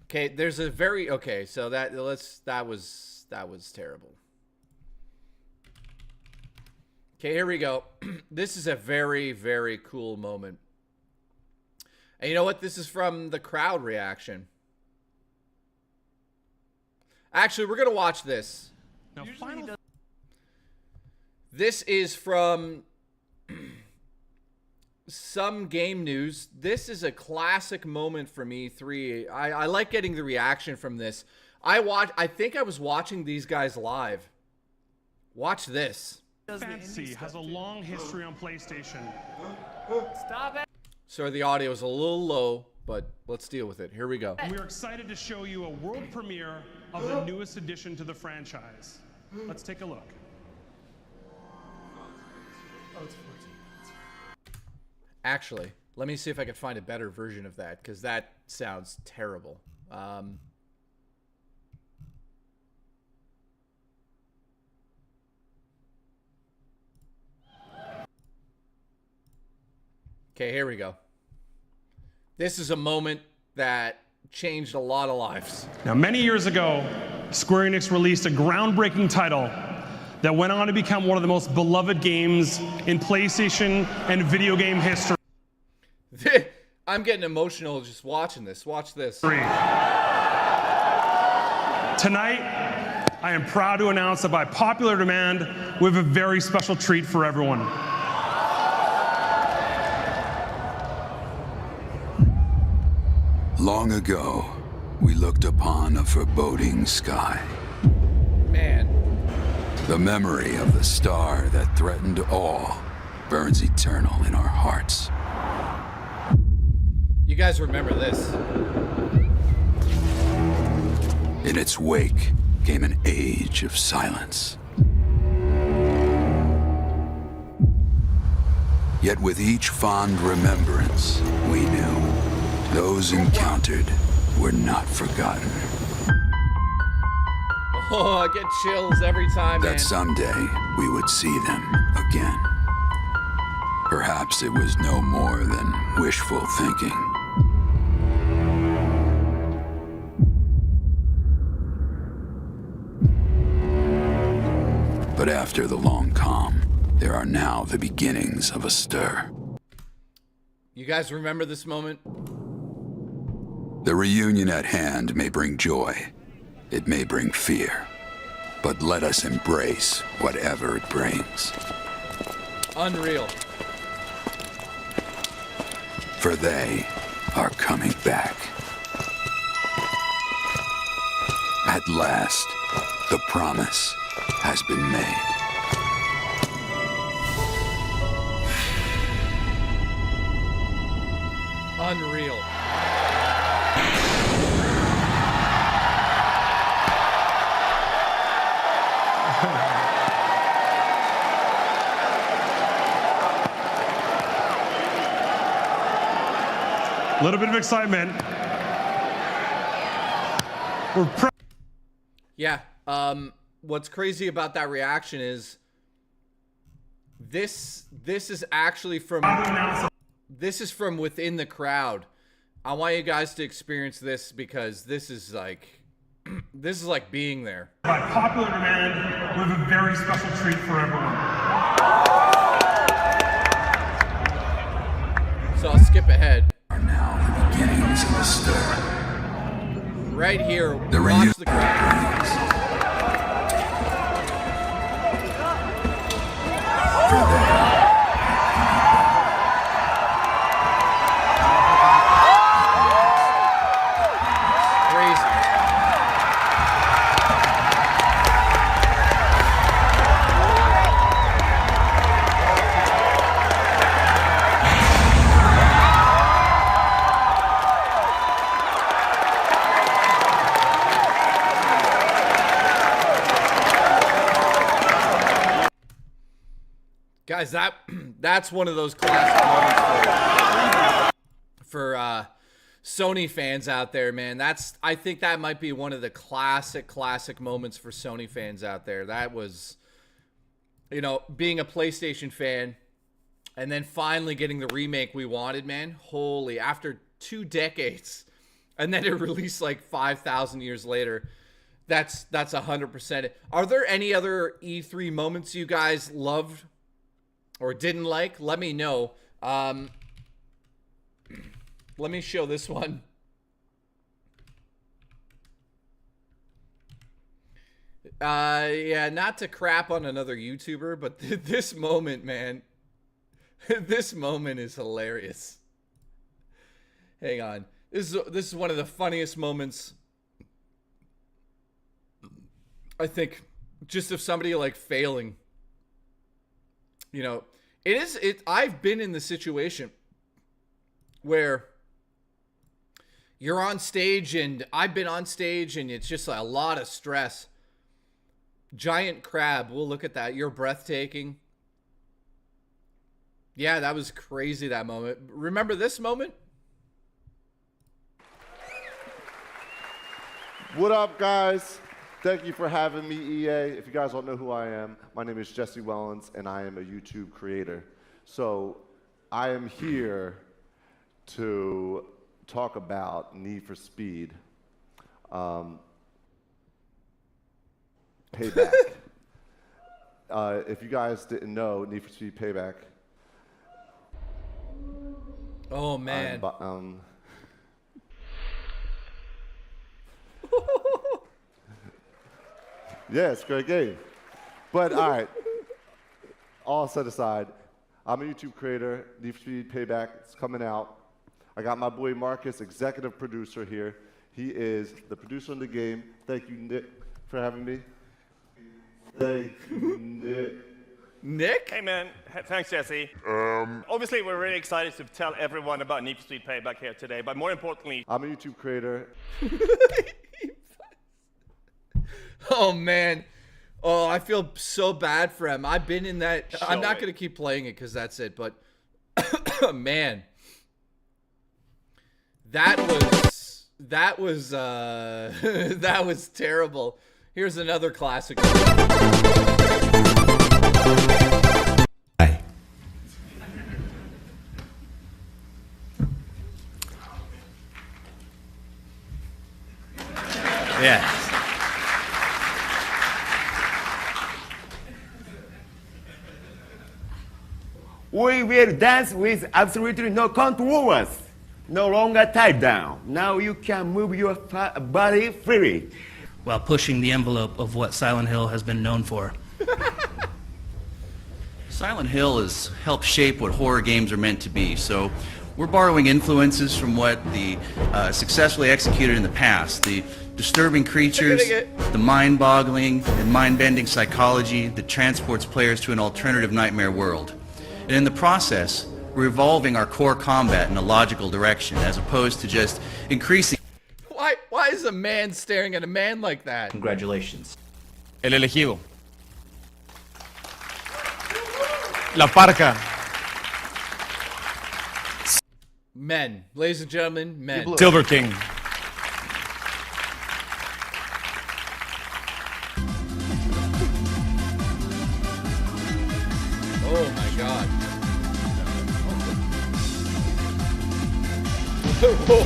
okay. There's a very okay. So that was terrible. Okay, here we go. This is a very, very cool moment. And you know what? This is from the crowd reaction. Actually, we're going to watch this. Now, This is from some game news. This is a classic moment from E3. I like getting the reaction from this. I think I was watching these guys live. Watch this. Fantasy has a long history on PlayStation. Stop it. Sorry, the audio is a little low, but let's deal with it. Here we go. We are excited to show you a world premiere of the newest addition to the franchise. Let's take a look. Actually, let me see if I can find a better version of that, because that sounds terrible. Okay, here we go. This is a moment that changed a lot of lives. Now, many years ago, Square Enix released a groundbreaking title that went on to become one of the most beloved games in PlayStation and video game history. I'm getting emotional just watching this. Watch this. Tonight, I am proud to announce that by popular demand, we have a very special treat for everyone. Long ago, we looked upon a foreboding sky. Man. The memory of the star that threatened all burns eternal in our hearts. You guys remember this. In its wake came an age of silence. Yet with each fond remembrance, we knew those encountered were not forgotten. Oh, I get chills every time, man. That someday we would see them again. Perhaps it was no more than wishful thinking. But after the long calm, there are now the beginnings of a stir. You guys remember this moment? The reunion at hand may bring joy. It may bring fear. But let us embrace whatever it brings. Unreal. For they are coming back. At last, the promise has been made. Unreal. A little bit of excitement. Yeah. What's crazy about that reaction is this is actually from within the crowd. I want you guys to experience this because this is like being there. By popular demand, we have a very special treat for everyone. So I'll skip ahead. Are now the beginnings of a stir. Right here, the watch the crowd. For them. Guys, that's one of those classic moments for Sony fans out there, man. I think that might be one of the classic moments for Sony fans out there. That was, being a PlayStation fan and then finally getting the remake we wanted, man. Holy, after 2 decades, and then it released like 5,000 years later. That's 100%. Are there any other E3 moments you guys loved or didn't like? Let me know. Let me show this one. Yeah, not to crap on another YouTuber, but this moment, man. This moment is hilarious. Hang on. This is one of the funniest moments, I think, just of somebody like failing. I've been in the situation where you're on stage, and I've been on stage, and it's just a lot of stress. Giant crab, we'll look at that. You're breathtaking. Yeah, that was crazy, that moment. Remember this moment? What up, guys? Thank you for having me, EA. If you guys don't know who I am, my name is Jesse Wellens, and I am a YouTube creator. So I am here to talk about Need for Speed Payback. If you guys didn't know, Need for Speed Payback. Oh, man. Yeah, it's a great game. But all right, all set aside, I'm a YouTube creator. Need for Speed Payback, it's coming out. I got my boy Marcus, executive producer here. He is the producer of the game. Thank you, Nick, for having me. Thank you, Nick. Nick? Hey, man. Thanks, Jesse. Obviously, we're really excited to tell everyone about Need for Speed Payback here today, but more importantly... I'm a YouTube creator. Oh, man. Oh, I feel so bad for him. I've been in that. I'm not going to keep playing it because that's it, but man. That was that was terrible. Here's another classic. Yes. We will dance with absolutely no controls. No longer tied down. Now you can move your body freely. While pushing the envelope of what Silent Hill has been known for. Silent Hill has helped shape what horror games are meant to be, so we're borrowing influences from what the successfully executed in the past. The disturbing creatures, the mind-boggling and mind-bending psychology that transports players to an alternative nightmare world. And in the process, we're evolving our core combat in a logical direction, as opposed to just increasing... Why is a man staring at a man like that? Congratulations. El elegido. La parca. Men. Ladies and gentlemen, men. Silver King. Oh my god.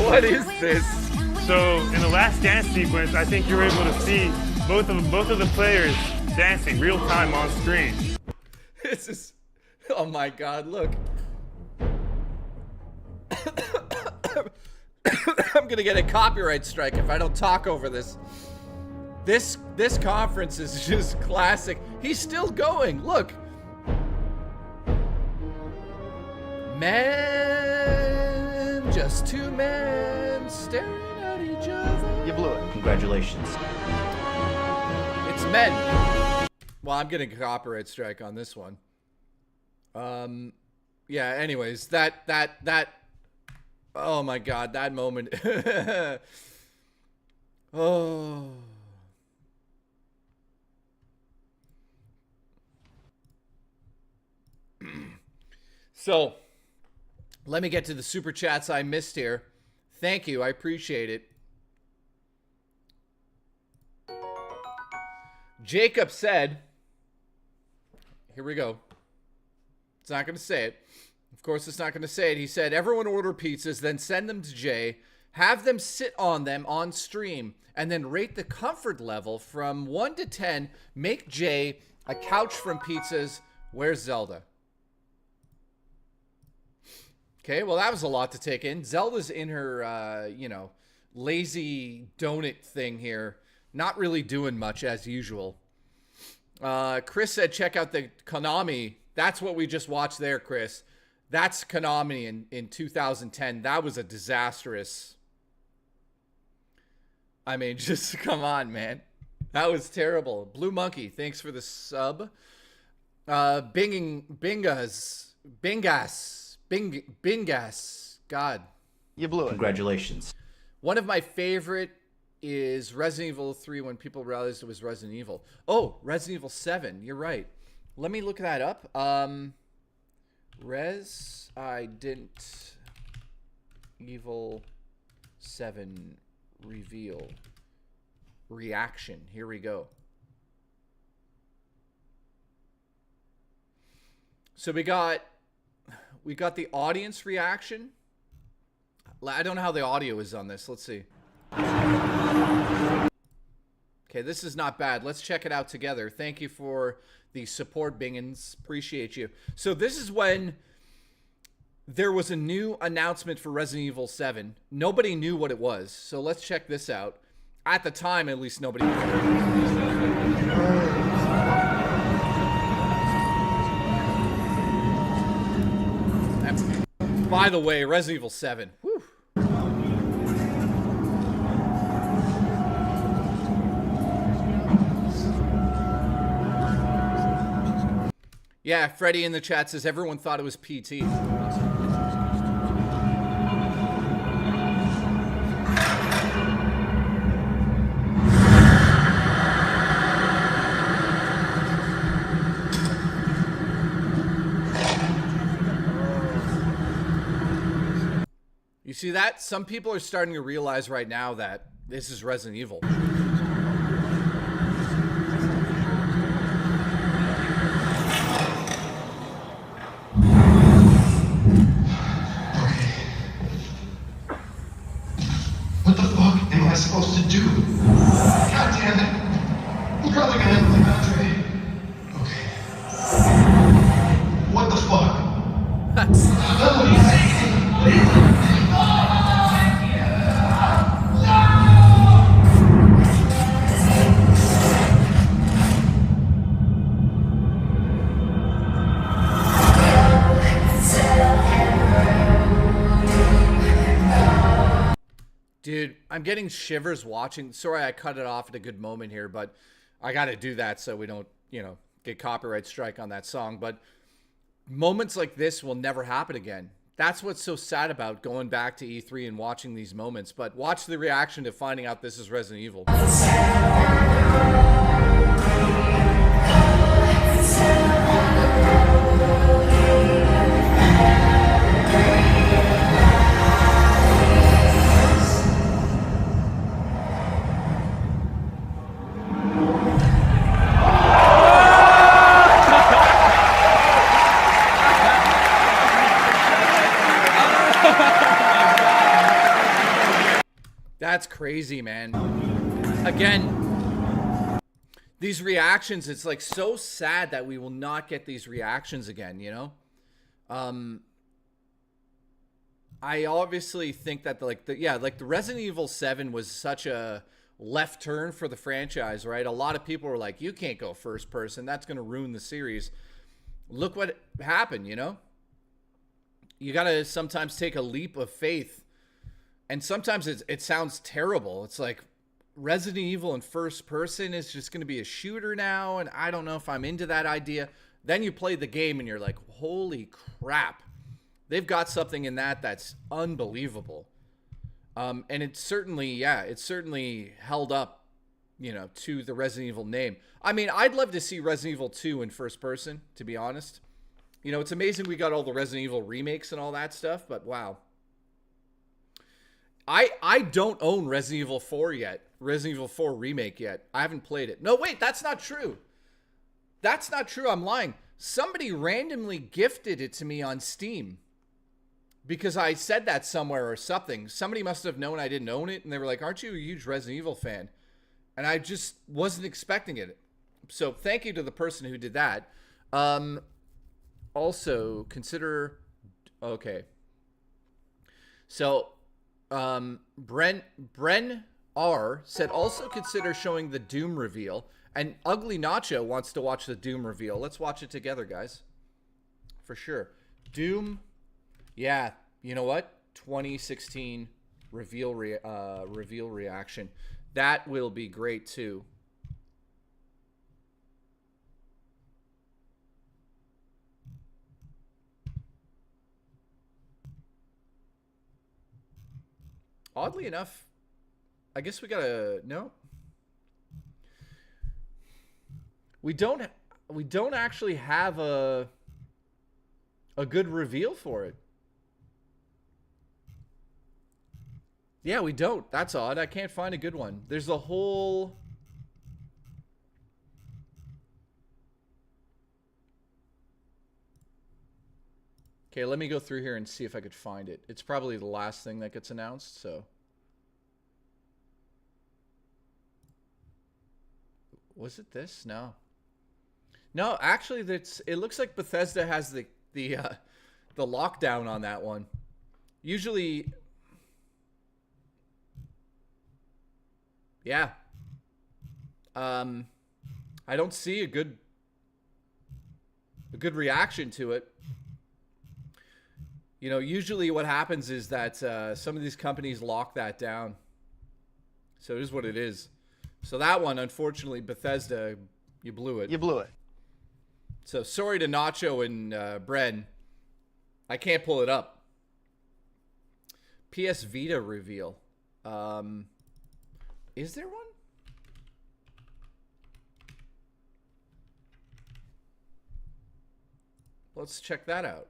What is this? So in the last dance sequence, I think you're able to see both of the players dancing real time on screen. This is, oh my god, look. I'm gonna get a copyright strike if I don't talk over this. This conference is just classic. He's still going, look. Men, just two men staring at each other. You blew it. Congratulations. It's men. Well, I'm getting a copyright strike on this one. Yeah, anyways, that oh my god, that moment. Oh. So, let me get to the super chats I missed here. Thank you, I appreciate it. Jacob said, here we go. It's not going to say it. Of course, it's not going to say it. He said, everyone order pizzas, then send them to Jay, have them sit on them on stream, and then rate the comfort level from 1 to 10. Make Jay a couch from pizzas. Where's Zelda? Okay, well, that was a lot to take in. Zelda's in her, you know, lazy donut thing here. Not really doing much as usual. Chris said, check out the Konami. That's what we just watched there, Chris. That's Konami in 2010. That was a disastrous. I mean, just come on, man. That was terrible. Blue Monkey, thanks for the sub. Bingas. God. You blew it. Congratulations. One of my favorite is Resident Evil 3 when people realized it was Resident Evil. Oh, Resident Evil 7. You're right. Let me look that up. Evil 7 reveal reaction. Here we go. So we got the audience reaction. I don't know how the audio is on this. Let's see. Okay, this is not bad. Let's check it out together. Thank you for the support, Bingans. Appreciate you. So this is when there was a new announcement for Resident Evil 7. Nobody knew what it was. So let's check this out. At the time, at least, nobody knew. By the way, Resident Evil 7. Whew. Yeah, Freddie in the chat says everyone thought it was PT. You see that? Some people are starting to realize right now that this is Resident Evil. I supposed to do? God damn it. I'm probably gonna end up like Andre. Okay. What the fuck? Dude, I'm getting shivers watching. Sorry I cut it off at a good moment here, but I got to do that so we don't, get copyright strike on that song. But moments like this will never happen again. That's what's so sad about going back to E3 and watching these moments. But watch the reaction to finding out this is Resident Evil. That's crazy, man. Again, these reactions, it's like so sad that we will not get these reactions again, I obviously think that the Resident Evil 7 was such a left turn for the franchise, right? A lot of people were like, you can't go first person. That's going to ruin the series. Look what happened, You got to sometimes take a leap of faith. And sometimes it sounds terrible. It's like Resident Evil in first person is just going to be a shooter now, and I don't know if I'm into that idea. Then you play the game and you're like, holy crap. They've got something in that's unbelievable. And it certainly held up, to the Resident Evil name. I mean, I'd love to see Resident Evil 2 in first person, to be honest. It's amazing we got all the Resident Evil remakes and all that stuff, but wow. I don't own Resident Evil 4 yet. Resident Evil 4 remake yet. I haven't played it. No, wait, that's not true. That's not true. I'm lying. Somebody randomly gifted it to me on Steam because I said that somewhere or something. Somebody must have known I didn't own it, and they were like, aren't you a huge Resident Evil fan? And I just wasn't expecting it. So thank you to the person who did that. Also, consider... Okay. So... Bren R said also consider showing the Doom reveal, and Ugly Nacho wants to watch the Doom reveal. Let's watch it together, guys. For sure. Doom. Yeah. You know what? 2016 reveal reaction. That will be great too. Oddly enough, I guess we gotta no. We don't actually have a good reveal for it. Yeah, we don't. That's odd. I can't find a good one. There's a whole... Okay, let me go through here and see if I could find it. It's probably the last thing that gets announced, so... Was it this? No. No, actually, it looks like Bethesda has the lockdown on that one. Usually... Yeah. I don't see a good reaction to it. You know, usually what happens is that some of these companies lock that down. So it is what it is. So that one, unfortunately, Bethesda, you blew it. You blew it. So sorry to Nacho and Bren. I can't pull it up. PS Vita reveal. Is there one? Let's check that out.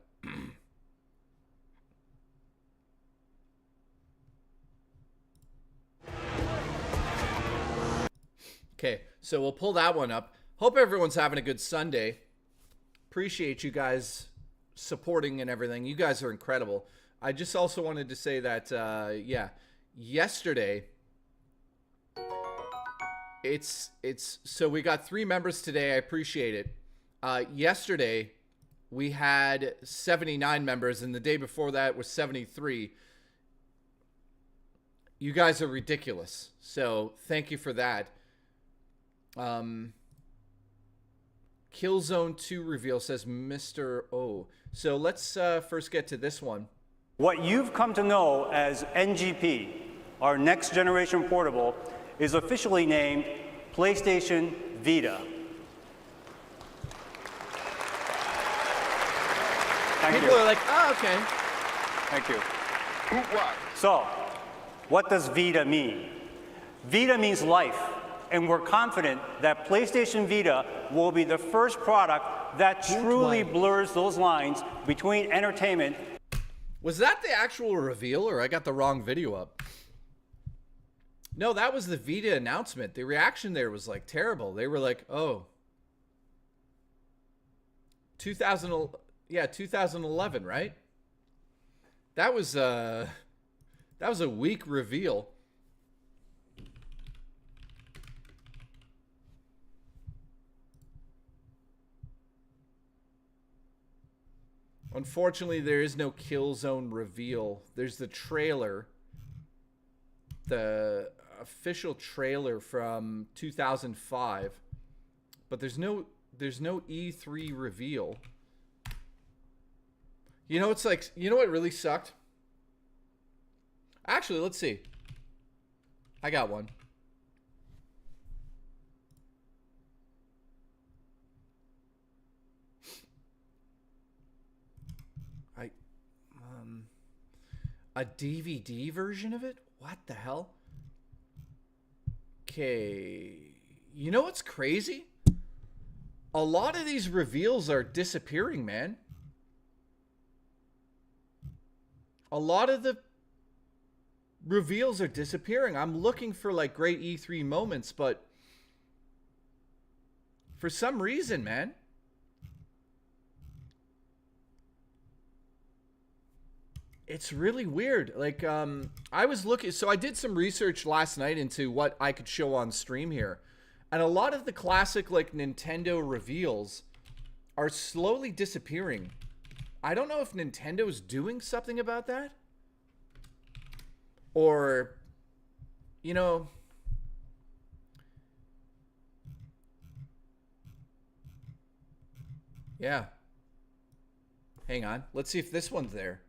Okay, so we'll pull that one up. Hope everyone's having a good Sunday. Appreciate you guys supporting and everything. You guys are incredible. I just also wanted to say that, yeah, yesterday It's so we got 3 members today. I appreciate it. Yesterday we had 79 members, and the day before that was 73. You guys are ridiculous. So thank you for that. Killzone 2 reveal, says Mr. O. So let's first get to this one. What you've come to know as NGP, our next generation portable, is officially named PlayStation Vita. People are like, oh, okay. Thank you. So, what does Vita mean? Vita means life, and we're confident that PlayStation Vita will be the first product that truly blurs those lines between entertainment. Was that the actual reveal, or I got the wrong video up? No, that was the Vita announcement. The reaction there was like terrible. They were like, oh. 2011, right? That was a weak reveal. Unfortunately, there is no Killzone reveal. There's the trailer. The official trailer from 2005. But there's no E3 reveal. You know, it's like, you know what really sucked? Actually, let's see. I got one. A DVD version of it? What the hell? Okay. You know what's crazy? A lot of these reveals are disappearing, man. A lot of the reveals are disappearing. I'm looking for like great E3 moments, but for some reason, man, it's really weird. Like, I was looking, so I did some research last night into what I could show on stream here. And a lot of the classic, like, Nintendo reveals are slowly disappearing. I don't know if Nintendo is doing something about that. Or, you know, yeah. Hang on. Let's see if this one's there.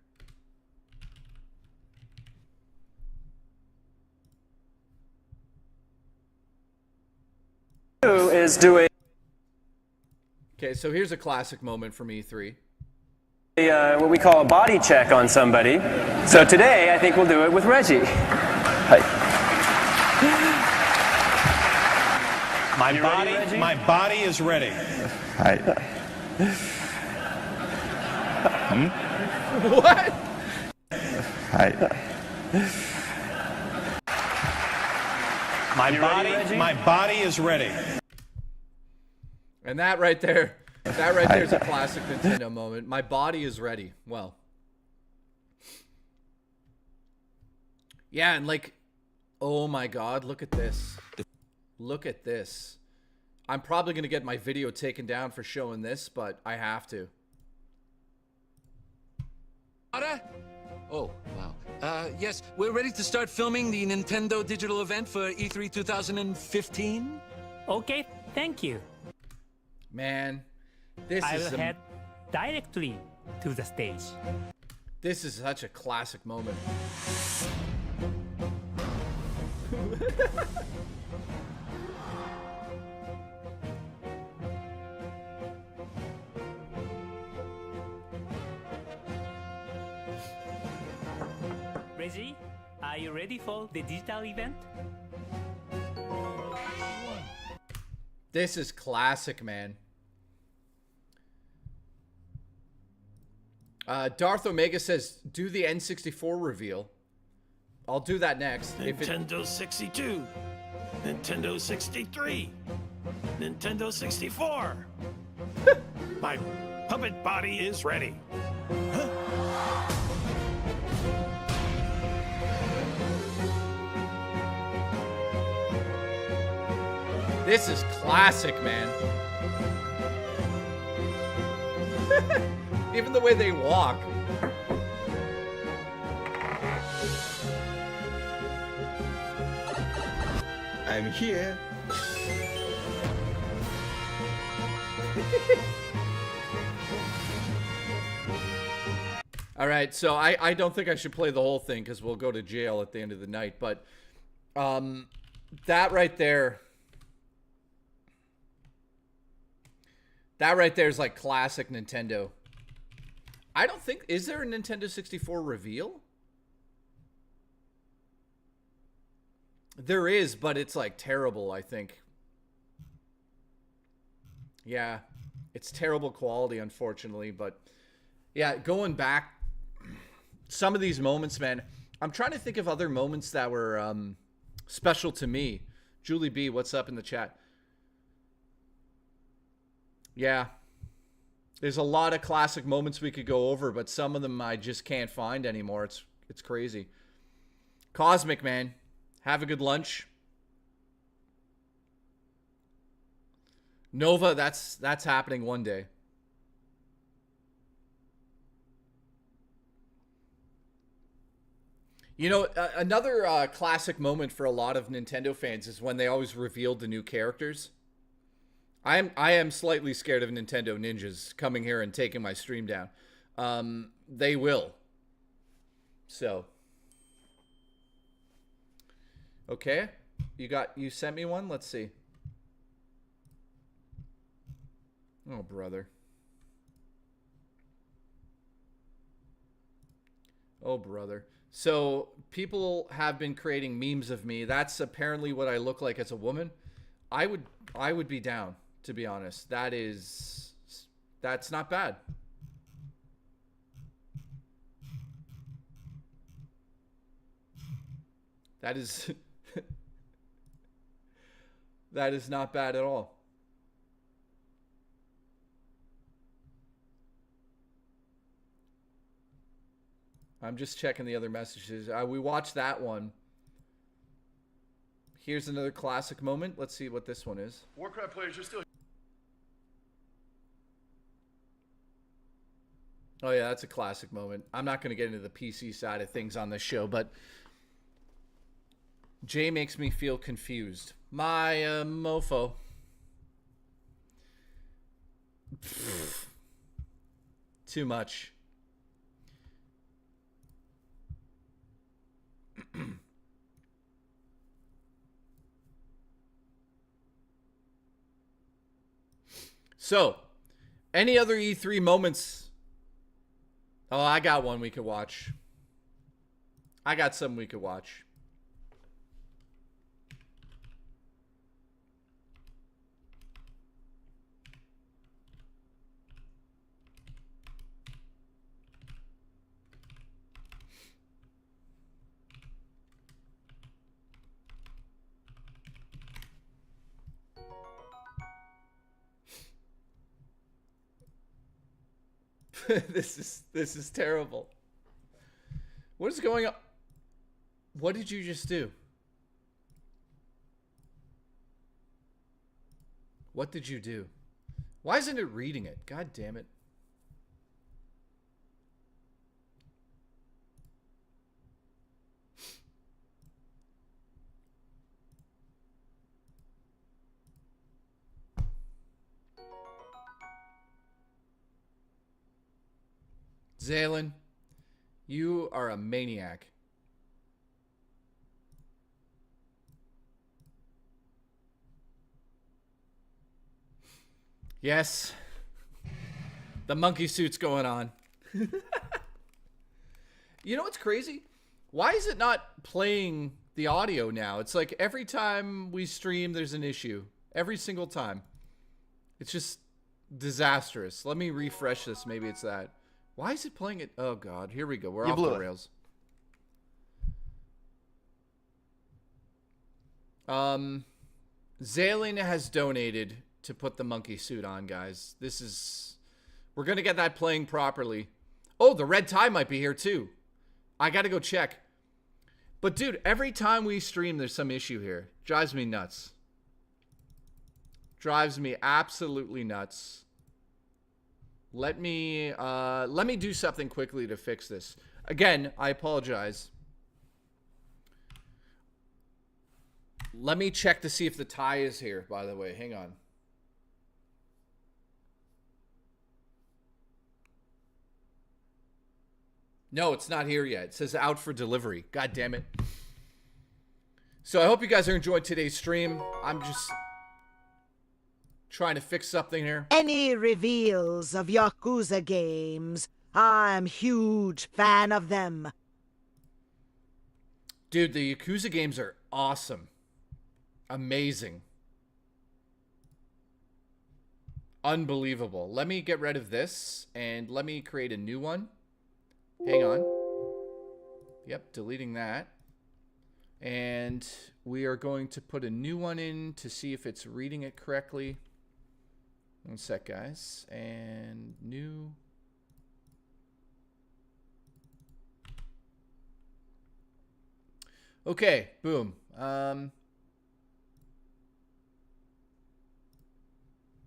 Is do a Okay, so here's a classic moment from E3. what we call a body check on somebody. So today, I think we'll do it with Reggie. Hi. My body is ready. Hi. What? Hi. My body is ready. And that right there is a classic Nintendo moment. My body is ready. Well. Yeah, and like, oh my God, look at this. Look at this. I'm probably going to get my video taken down for showing this, but I have to. Oh, wow. Yes, we're ready to start filming the Nintendo digital event for E3 2015. Okay, thank you. Man, this I is will head directly to the stage. This is such a classic moment. Reggie, are you ready for the digital event? This is classic, man. Darth Omega says, do the N64 reveal. I'll do that next. Nintendo 62, Nintendo 63, Nintendo 64. My puppet body is ready. This is classic, man. Even the way they walk. I'm here. All right, so I don't think I should play the whole thing because we'll go to jail at the end of the night. But that right there is like classic Nintendo. I don't think... Is there a Nintendo 64 reveal? There is, but it's like terrible, I think. Yeah, it's terrible quality, unfortunately. But yeah, going back, some of these moments, man, I'm trying to think of other moments that were special to me. Julie B, what's up in the chat? Yeah, there's a lot of classic moments we could go over, but some of them I just can't find anymore. It's crazy. Cosmic, man. Have a good lunch. Nova, that's happening one day. You know, another classic moment for a lot of Nintendo fans is when they always revealed the new characters. I am slightly scared of Nintendo ninjas coming here and taking my stream down. They will. So. Okay. You sent me one? Let's see. Oh, brother. Oh, brother. So, people have been creating memes of me. That's apparently what I look like as a woman. I would be down, to be honest. That's not bad. That is that is not bad at all. I'm just checking the other messages. We watched that one. Here's another classic moment. Let's see what this one is. Warcraft players are still... Oh yeah, that's a classic moment. I'm not going to get into the PC side of things on this show, but Jay makes me feel confused. My mofo. Too much. So, any other E3 moments? Oh, I got one we could watch. I got some we could watch. This is terrible. What is going on? What did you just do? What did you do? Why isn't it reading it? God damn it. Zaylen, you are a maniac. Yes. The monkey suit's going on. You know what's crazy? Why is it not playing the audio now? It's like every time we stream, there's an issue. Every single time. It's just disastrous. Let me refresh this. Maybe it's that. Why is it playing it? Oh, God. Here we go. We're off the rails. Zaylen has donated to put the monkey suit on, guys. This is... We're going to get that playing properly. Oh, the red tie might be here, too. I got to go check. But, dude, every time we stream, there's some issue here. Drives me nuts. Drives me absolutely nuts. Let me do something quickly to fix this. Again, I apologize. Let me check to see if the tie is here, by the way. Hang on. No, it's not here yet. It says out for delivery. God damn it. So I hope you guys are enjoying today's stream. I'm just trying to fix something here. Any reveals of Yakuza games? I'm huge fan of them. Dude, the Yakuza games are awesome. Amazing. Unbelievable. Let me get rid of this and let me create a new one. Hang on. Yep, deleting that. And we are going to put a new one in to see if it's reading it correctly. One sec, guys. And new. Okay, boom.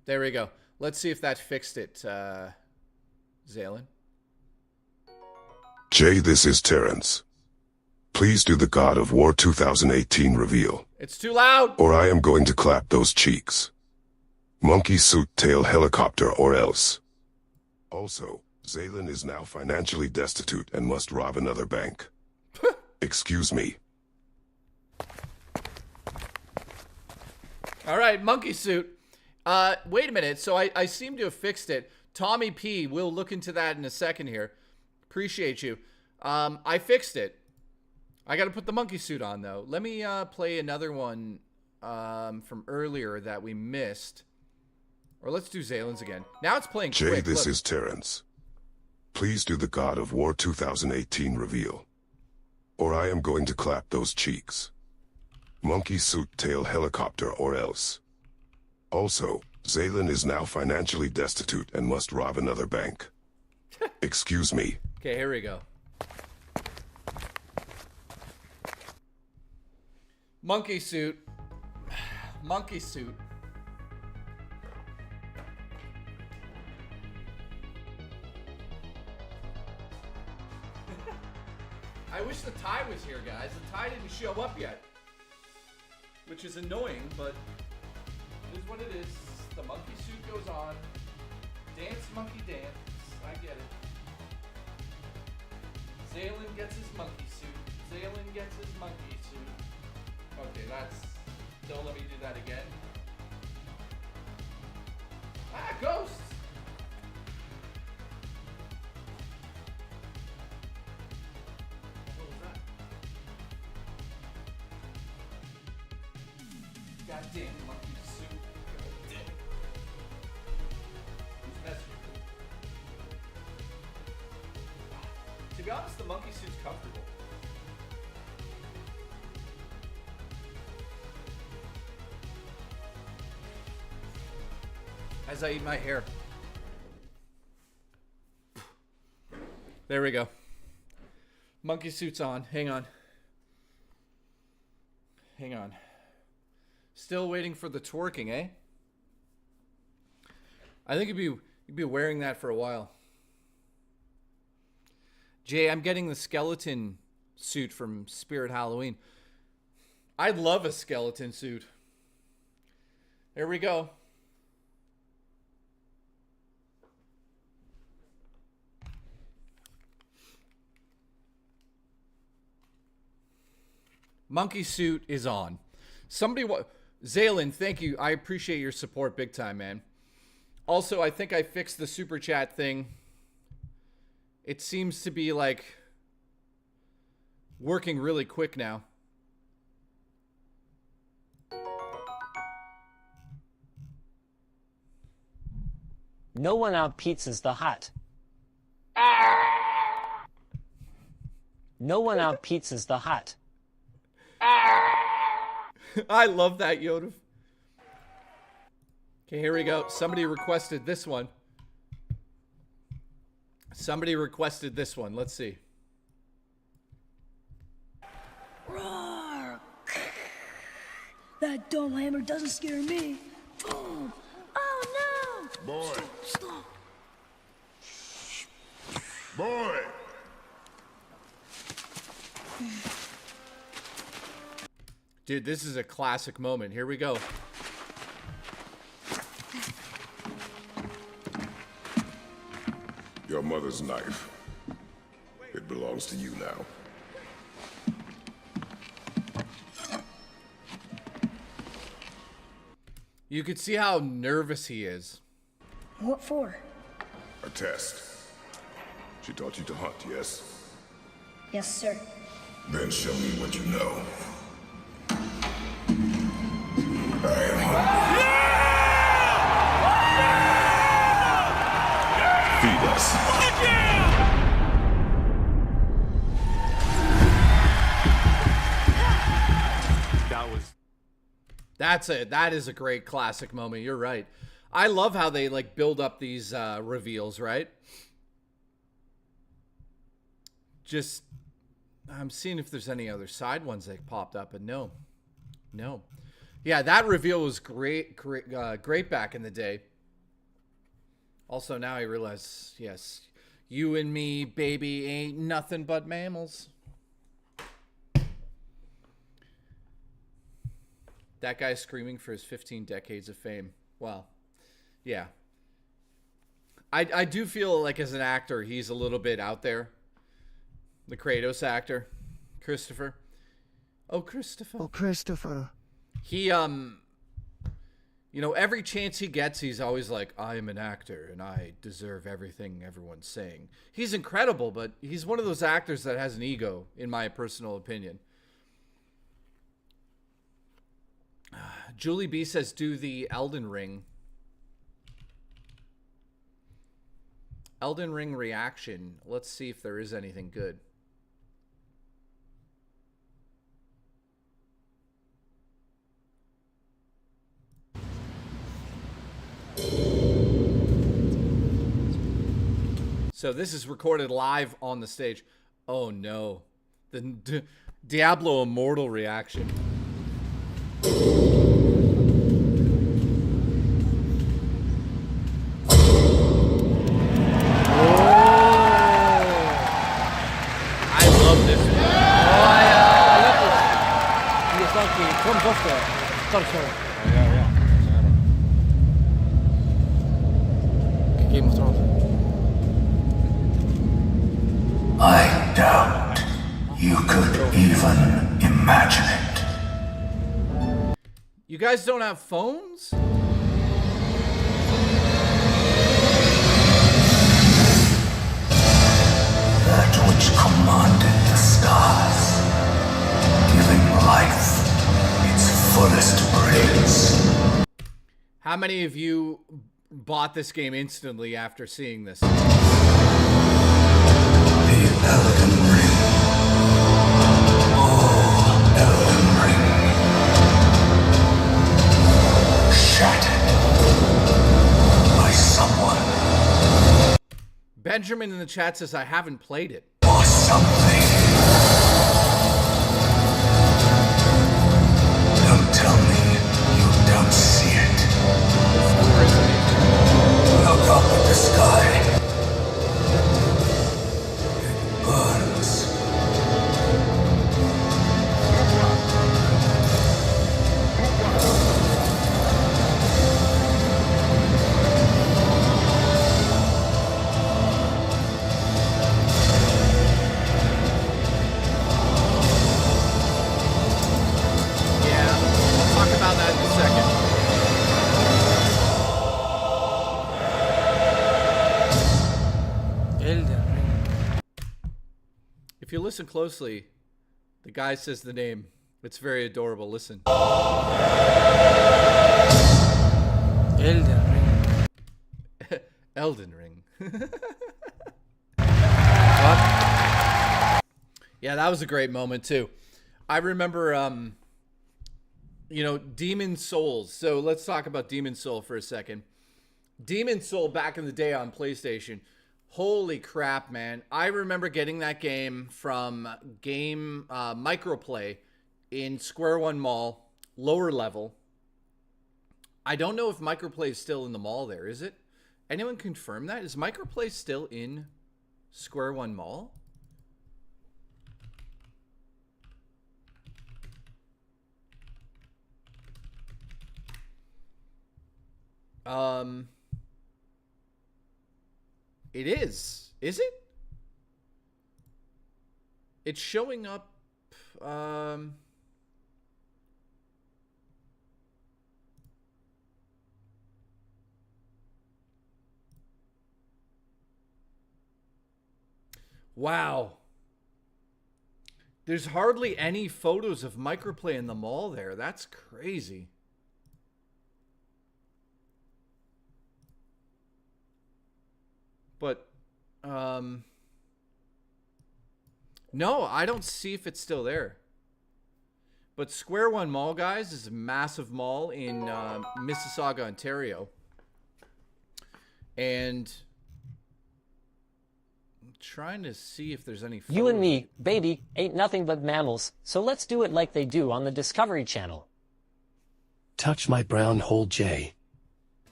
There we go. Let's see if that fixed it, Zalen. Jay, this is Terrence. Please do the God of War 2018 reveal. It's too loud! Or I am going to clap those cheeks. Monkey suit tail helicopter or else. Also, Zalen is now financially destitute and must rob another bank. Excuse me. Alright, monkey suit. Wait a minute. So I seem to have fixed it. Tommy P, we'll look into that in a second here. Appreciate you. I fixed it. I got to put the monkey suit on, though. Let me play another one from earlier that we missed. Or let's do Zalen's again. Now it's playing Jay, quick. this Look. is Terrence. Please do the God of War 2018 reveal. Or I am going to clap those cheeks. Monkey suit tail helicopter or else. Also, Zalen is now financially destitute and must rob another bank. Excuse me. Okay, here we go. Monkey suit. Monkey suit. I wish the tie was here, guys. The tie didn't show up yet. Which is annoying, but it is what it is. The monkey suit goes on. Dance, monkey, dance. I get it. Zalen gets his monkey suit. Zalen gets his monkey suit. Okay, that's... Don't let me do that again. Ah, ghosts! What was that? Goddamn monkey suit. Damn it. Who's messing with me? To be honest, the monkey suit's comfortable. As I eat my hair. There we go. Monkey suit's on. Hang on. Hang on. Still waiting for the twerking, eh? I think you'd be wearing that for a while. Jay, I'm getting the skeleton suit from Spirit Halloween. I'd love a skeleton suit. There we go. Monkey suit is on. Somebody, Zalen, thank you. I appreciate your support big time, man. Also, I think I fixed the super chat thing. It seems to be like working really quick now. No one out-pizzas the hot. No one out-pizzas the hot. I love that, Yoda. Okay, here we go. Somebody requested this one. Somebody requested this one. Let's see. Roar! That dome hammer doesn't scare me. Oh, oh no! Boy. Stop. Boy! Dude, this is a classic moment. Here we go. Your mother's knife. It belongs to you now. You could see how nervous he is. What for? A test. She taught you to hunt, yes? Yes, sir. Then show me what you know. I am hungry. Feed us. That is a great classic moment. You're right. I love how they like build up these reveals, right? Just, I'm seeing if there's any other side ones that popped up, but no. Yeah, that reveal was great back in the day. Also, now I realize, yes, you and me, baby, ain't nothing but mammals. That guy screaming for his 15 decades of fame. Well, yeah. I do feel like as an actor, he's a little bit out there. The Kratos actor, Christopher. Oh, Christopher. Oh, Christopher. He, you know, every chance he gets, he's always like, I am an actor and I deserve everything everyone's saying. He's incredible, but he's one of those actors that has an ego, in my personal opinion. Julie B says, do the Elden Ring. Elden Ring reaction. Let's see if there is anything good. So this is recorded live on the stage. Oh no. The Diablo Immortal reaction. I doubt you could even imagine it. You guys don't have phones? That which commanded the stars, giving life its fullest praise. How many of you bought this game instantly after seeing this? Elden Ring. Oh, Elden Ring. Shattered by someone. Benjamin in the chat says, I haven't played it. Or something. Don't tell me you don't see it. Look up at the sky. Burns. Yeah, we'll talk about that in a second. If you listen closely, the guy says the name. It's very adorable. Listen. Elden Ring. Elden Ring. Yeah, that was a great moment too. I remember, you know, Demon Souls. So let's talk about Demon Soul for a second. Demon Soul back in the day on PlayStation. Holy crap, man. I remember getting that game from Microplay in Square One Mall, lower level. I don't know if Microplay is still in the mall there, is it? Anyone confirm that? Is Microplay still in Square One Mall? It is. Is it? It's showing up, wow. There's hardly any photos of Microplay in the mall there. That's crazy. But, no, I don't see if it's still there. But Square One Mall, guys, is a massive mall in Mississauga, Ontario. And I'm trying to see if there's any photos. You and me, baby, ain't nothing but mammals, so let's do it like they do on the Discovery Channel. Touch my brown hole, Jay.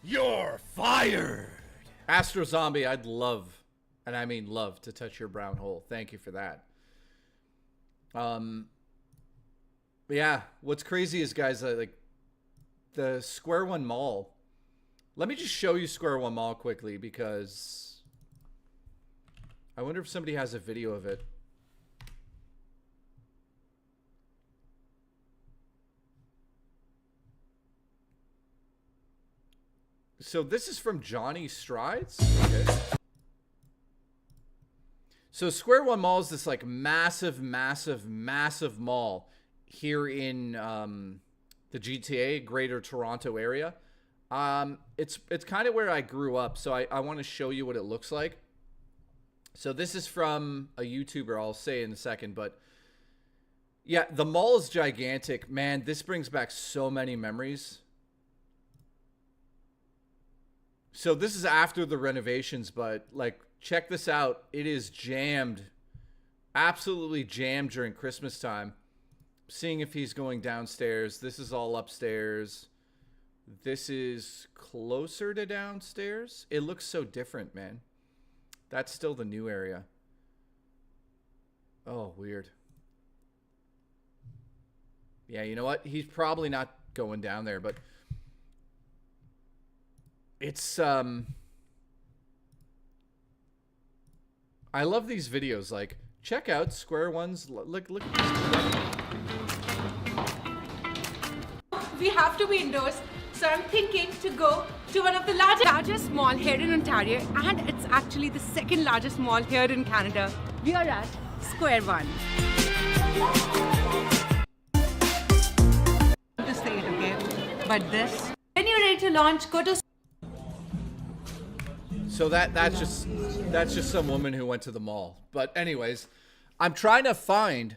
You're fired! Astro Zombie, I'd love, and I mean love, to touch your brown hole. Thank you for that. Yeah, what's crazy is, guys, like the Square One Mall. Let me just show you Square One Mall quickly, because I wonder if somebody has a video of it. So this is from Johnny Strides. Okay. So Square One Mall is this like massive mall here in the GTA, Greater Toronto area. It's kind of where I grew up, so I want to show you what it looks like. So this is from a YouTuber, I'll say in a second, but yeah, the mall is gigantic. Man, this brings back so many memories. So this is after the renovations, but like, check this out. It is jammed, absolutely jammed during Christmas time. Seeing if he's going downstairs. This is all upstairs. This is closer to downstairs. It looks so different, man. That's still the new area. Oh, weird. Yeah, you know what? He's probably not going down there, but it's I love these videos. Like, check out Square One's. Look at this. We have to be indoors, so I'm thinking to go to one of the largest mall here in Ontario, and it's actually the second largest mall here in Canada. We are at Square One. To say it, okay? But this, when you're ready to launch, go to. So that's just some woman who went to the mall. But anyways, I'm trying to find.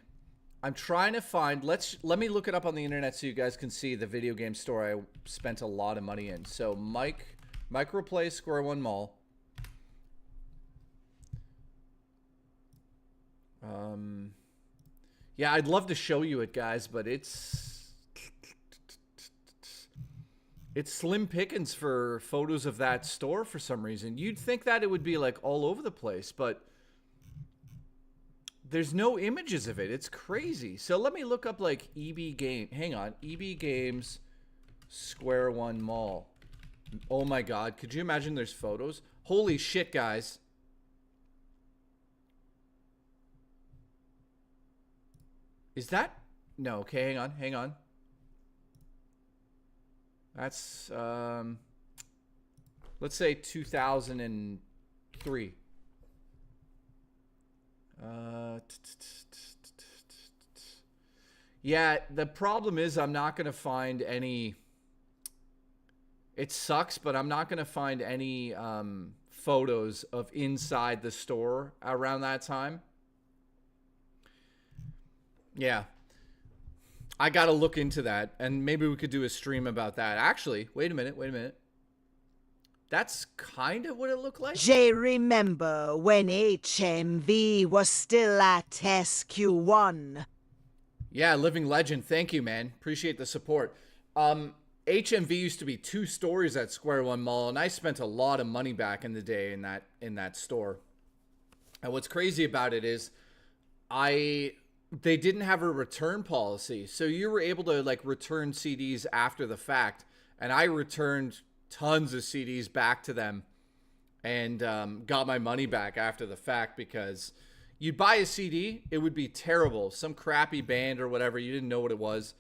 Let me look it up on the internet so you guys can see the video game store I spent a lot of money in. So Microplay Square One Mall. Yeah, I'd love to show you it, guys, but it's slim pickings for photos of that store for some reason. You'd think that it would be like all over the place, but there's no images of it. It's crazy. So let me look up like EB Game. Hang on. EB Games Square One Mall. Oh my God. Could you imagine there's photos? Holy shit, guys. Is that? No. Okay, hang on. That's, let's say 2003. Yeah, the problem is I'm not going to find any. It sucks, but I'm not going to find any photos of inside the store around that time. Yeah. I got to look into that, and maybe we could do a stream about that. Actually, wait a minute. That's kind of what it looked like. Jay, remember when HMV was still at SQ1? Yeah, living legend. Thank you, man. Appreciate the support. HMV used to be 2 stories at Square One Mall, and I spent a lot of money back in the day in that store. And what's crazy about it is they didn't have a return policy. So you were able to like return CDs after the fact. And I returned tons of CDs back to them and got my money back after the fact, because you'd buy a CD, it would be terrible. Some crappy band or whatever, you didn't know what it was.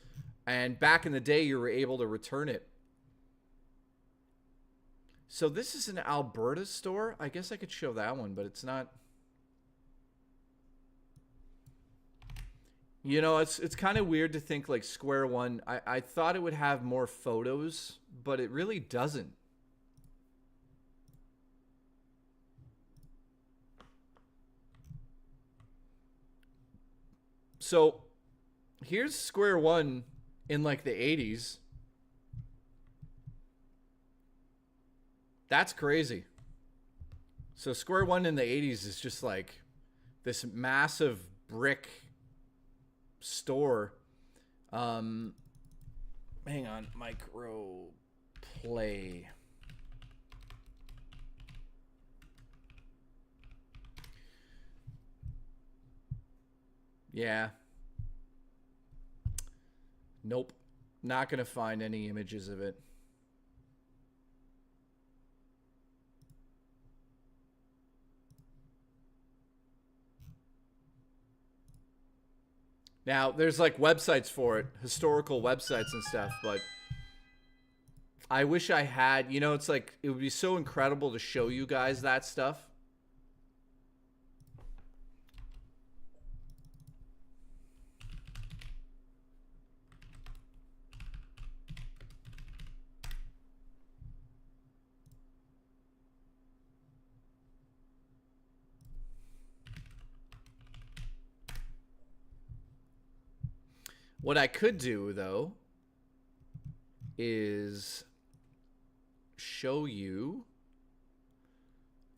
And back in the day, you were able to return it. So this is an Alberta store. I guess I could show that one, but it's not. You know, it's kind of weird to think like Square One. I thought it would have more photos, but it really doesn't. So here's Square One in like the 80s. That's crazy. So Square One in the 80s is just like this massive brick store. Hang on, micro play. Yeah. Nope. Not gonna find any images of it. Now, there's like websites for it, historical websites and stuff, but I wish I had, you know, it's like, it would be so incredible to show you guys that stuff. What I could do, though, is show you.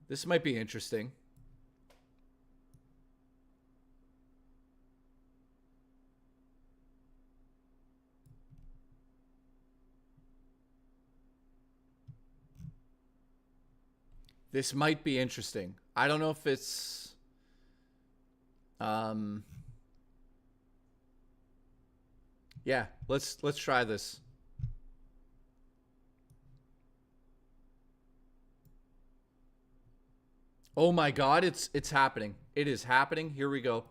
This might be interesting. This might be interesting. I don't know if it's... Yeah, let's try this. Oh my God, it's happening. It is happening. Here we go.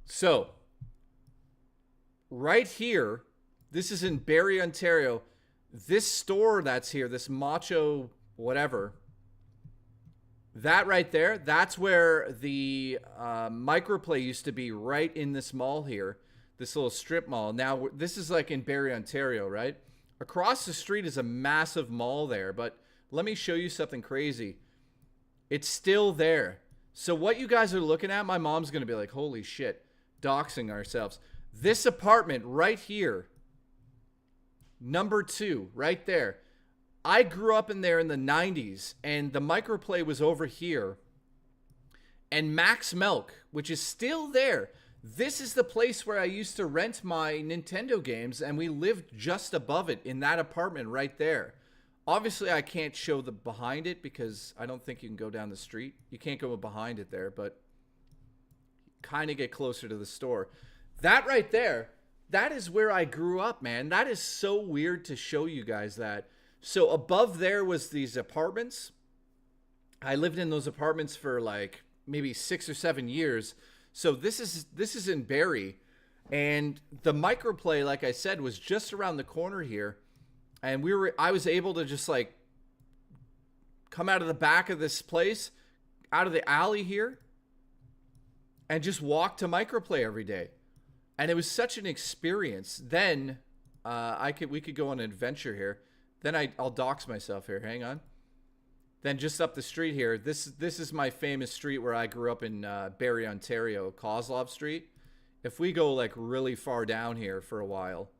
So, right here, this is in Barrie, Ontario. This store that's here, this Macho whatever, that right there, that's where the microplay used to be, right in this mall here. This little strip mall. Now, this is like in Barrie, Ontario, right? Across the street is a massive mall there, but let me show you something crazy. It's still there. So what you guys are looking at, my mom's going to be like, holy shit, doxing ourselves. This apartment right here, number 2, right there. I grew up in there in the 90s, and the microplay was over here. And Max Milk, which is still there. This is the place where I used to rent my Nintendo games, and we lived just above it in that apartment right there. Obviously, I can't show the behind it because I don't think you can go down the street. You can't go behind it there, but kind of get closer to the store. That right there, that is where I grew up, man. That is so weird to show you guys that. So above there was these apartments. I lived in those apartments for like maybe 6 or 7 years. So this is in Barrie, and the microplay, like I said, was just around the corner here, and I was able to just like come out of the back of this place, out of the alley here, and just walk to microplay every day, and it was such an experience. Then we could go on an adventure here. Then I'll dox myself here. Hang on. Then just up the street here, this is my famous street where I grew up in Barrie, Ontario, Kozlov Street. If we go like really far down here for a while,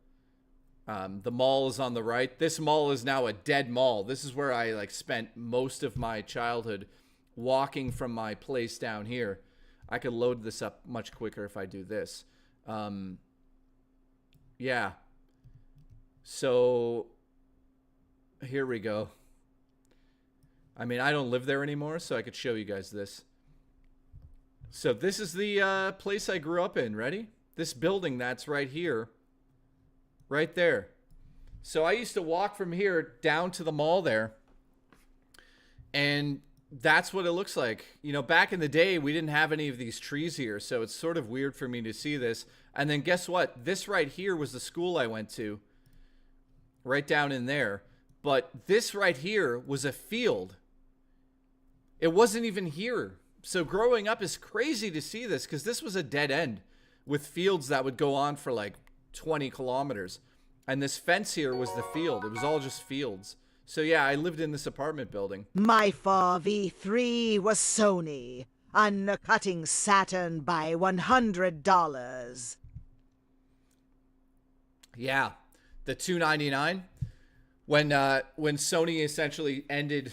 the mall is on the right. This mall is now a dead mall. This is where I like spent most of my childhood walking from my place down here. I could load this up much quicker if I do this. Yeah. So here we go. I mean, I don't live there anymore, so I could show you guys this. So this is the place I grew up in. Ready? This building that's right here. Right there. So I used to walk from here down to the mall there. And that's what it looks like. You know, back in the day, we didn't have any of these trees here, so it's sort of weird for me to see this. And then guess what? This right here was the school I went to. Right down in there. But this right here was a field. It wasn't even here. So growing up is crazy to see this, because this was a dead end with fields that would go on for like 20 kilometers. And this fence here was the field. It was all just fields. So yeah, I lived in this apartment building. My 4v3 was Sony, undercutting Saturn by $100. Yeah, the $299 when Sony essentially ended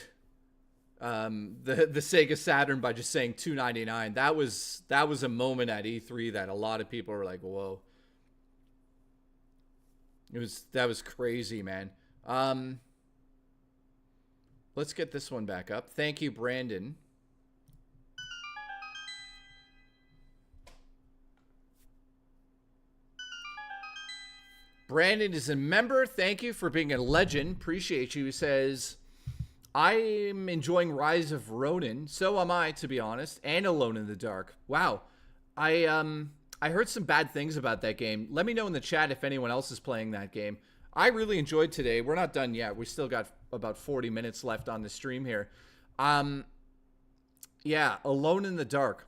the Sega Saturn by just saying $299. That was a moment at E3 that a lot of people were like, "Whoa." That was crazy, man. Let's get this one back up. Thank you, Brandon. Brandon is a member. Thank you for being a legend. Appreciate you. He says, I'm enjoying Rise of Ronin. So am I, to be honest. And Alone in the Dark. Wow. I heard some bad things about that game. Let me know in the chat if anyone else is playing that game. I really enjoyed today. We're not done yet. We still got about 40 minutes left on the stream here. Yeah, Alone in the Dark.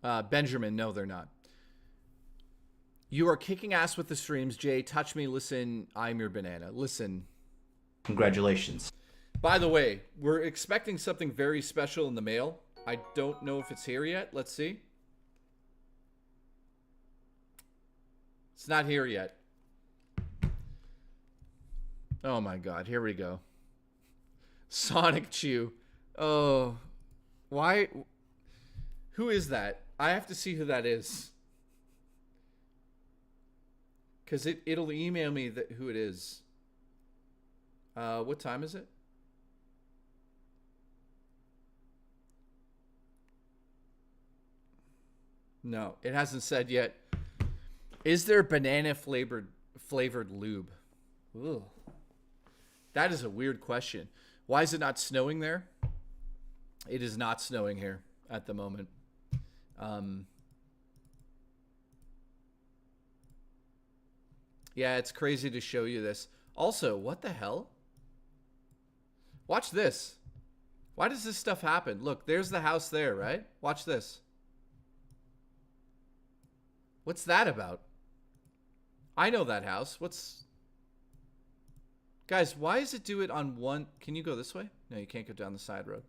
Benjamin, no, they're not. You are kicking ass with the streams, Jay. Touch me, listen, I'm your banana. Listen. Congratulations. By the way, we're expecting something very special in the mail. I don't know if it's here yet. Let's see. It's not here yet. Oh my god, here we go. Sonic Chew. Oh. Why? Who is that? I have to see who that is. Because it'll email me who it is. What time is it? No, it hasn't said yet. Is there banana flavored lube? Ugh. That is a weird question. Why is it not snowing there? It is not snowing here at the moment. Yeah, it's crazy to show you this. Also, what the hell? Watch this. Why does this stuff happen? Look, there's the house there, right? Watch this. What's that about? I know that house. Guys, why does it do it on one? Can you go this way? No, you can't go down the side road.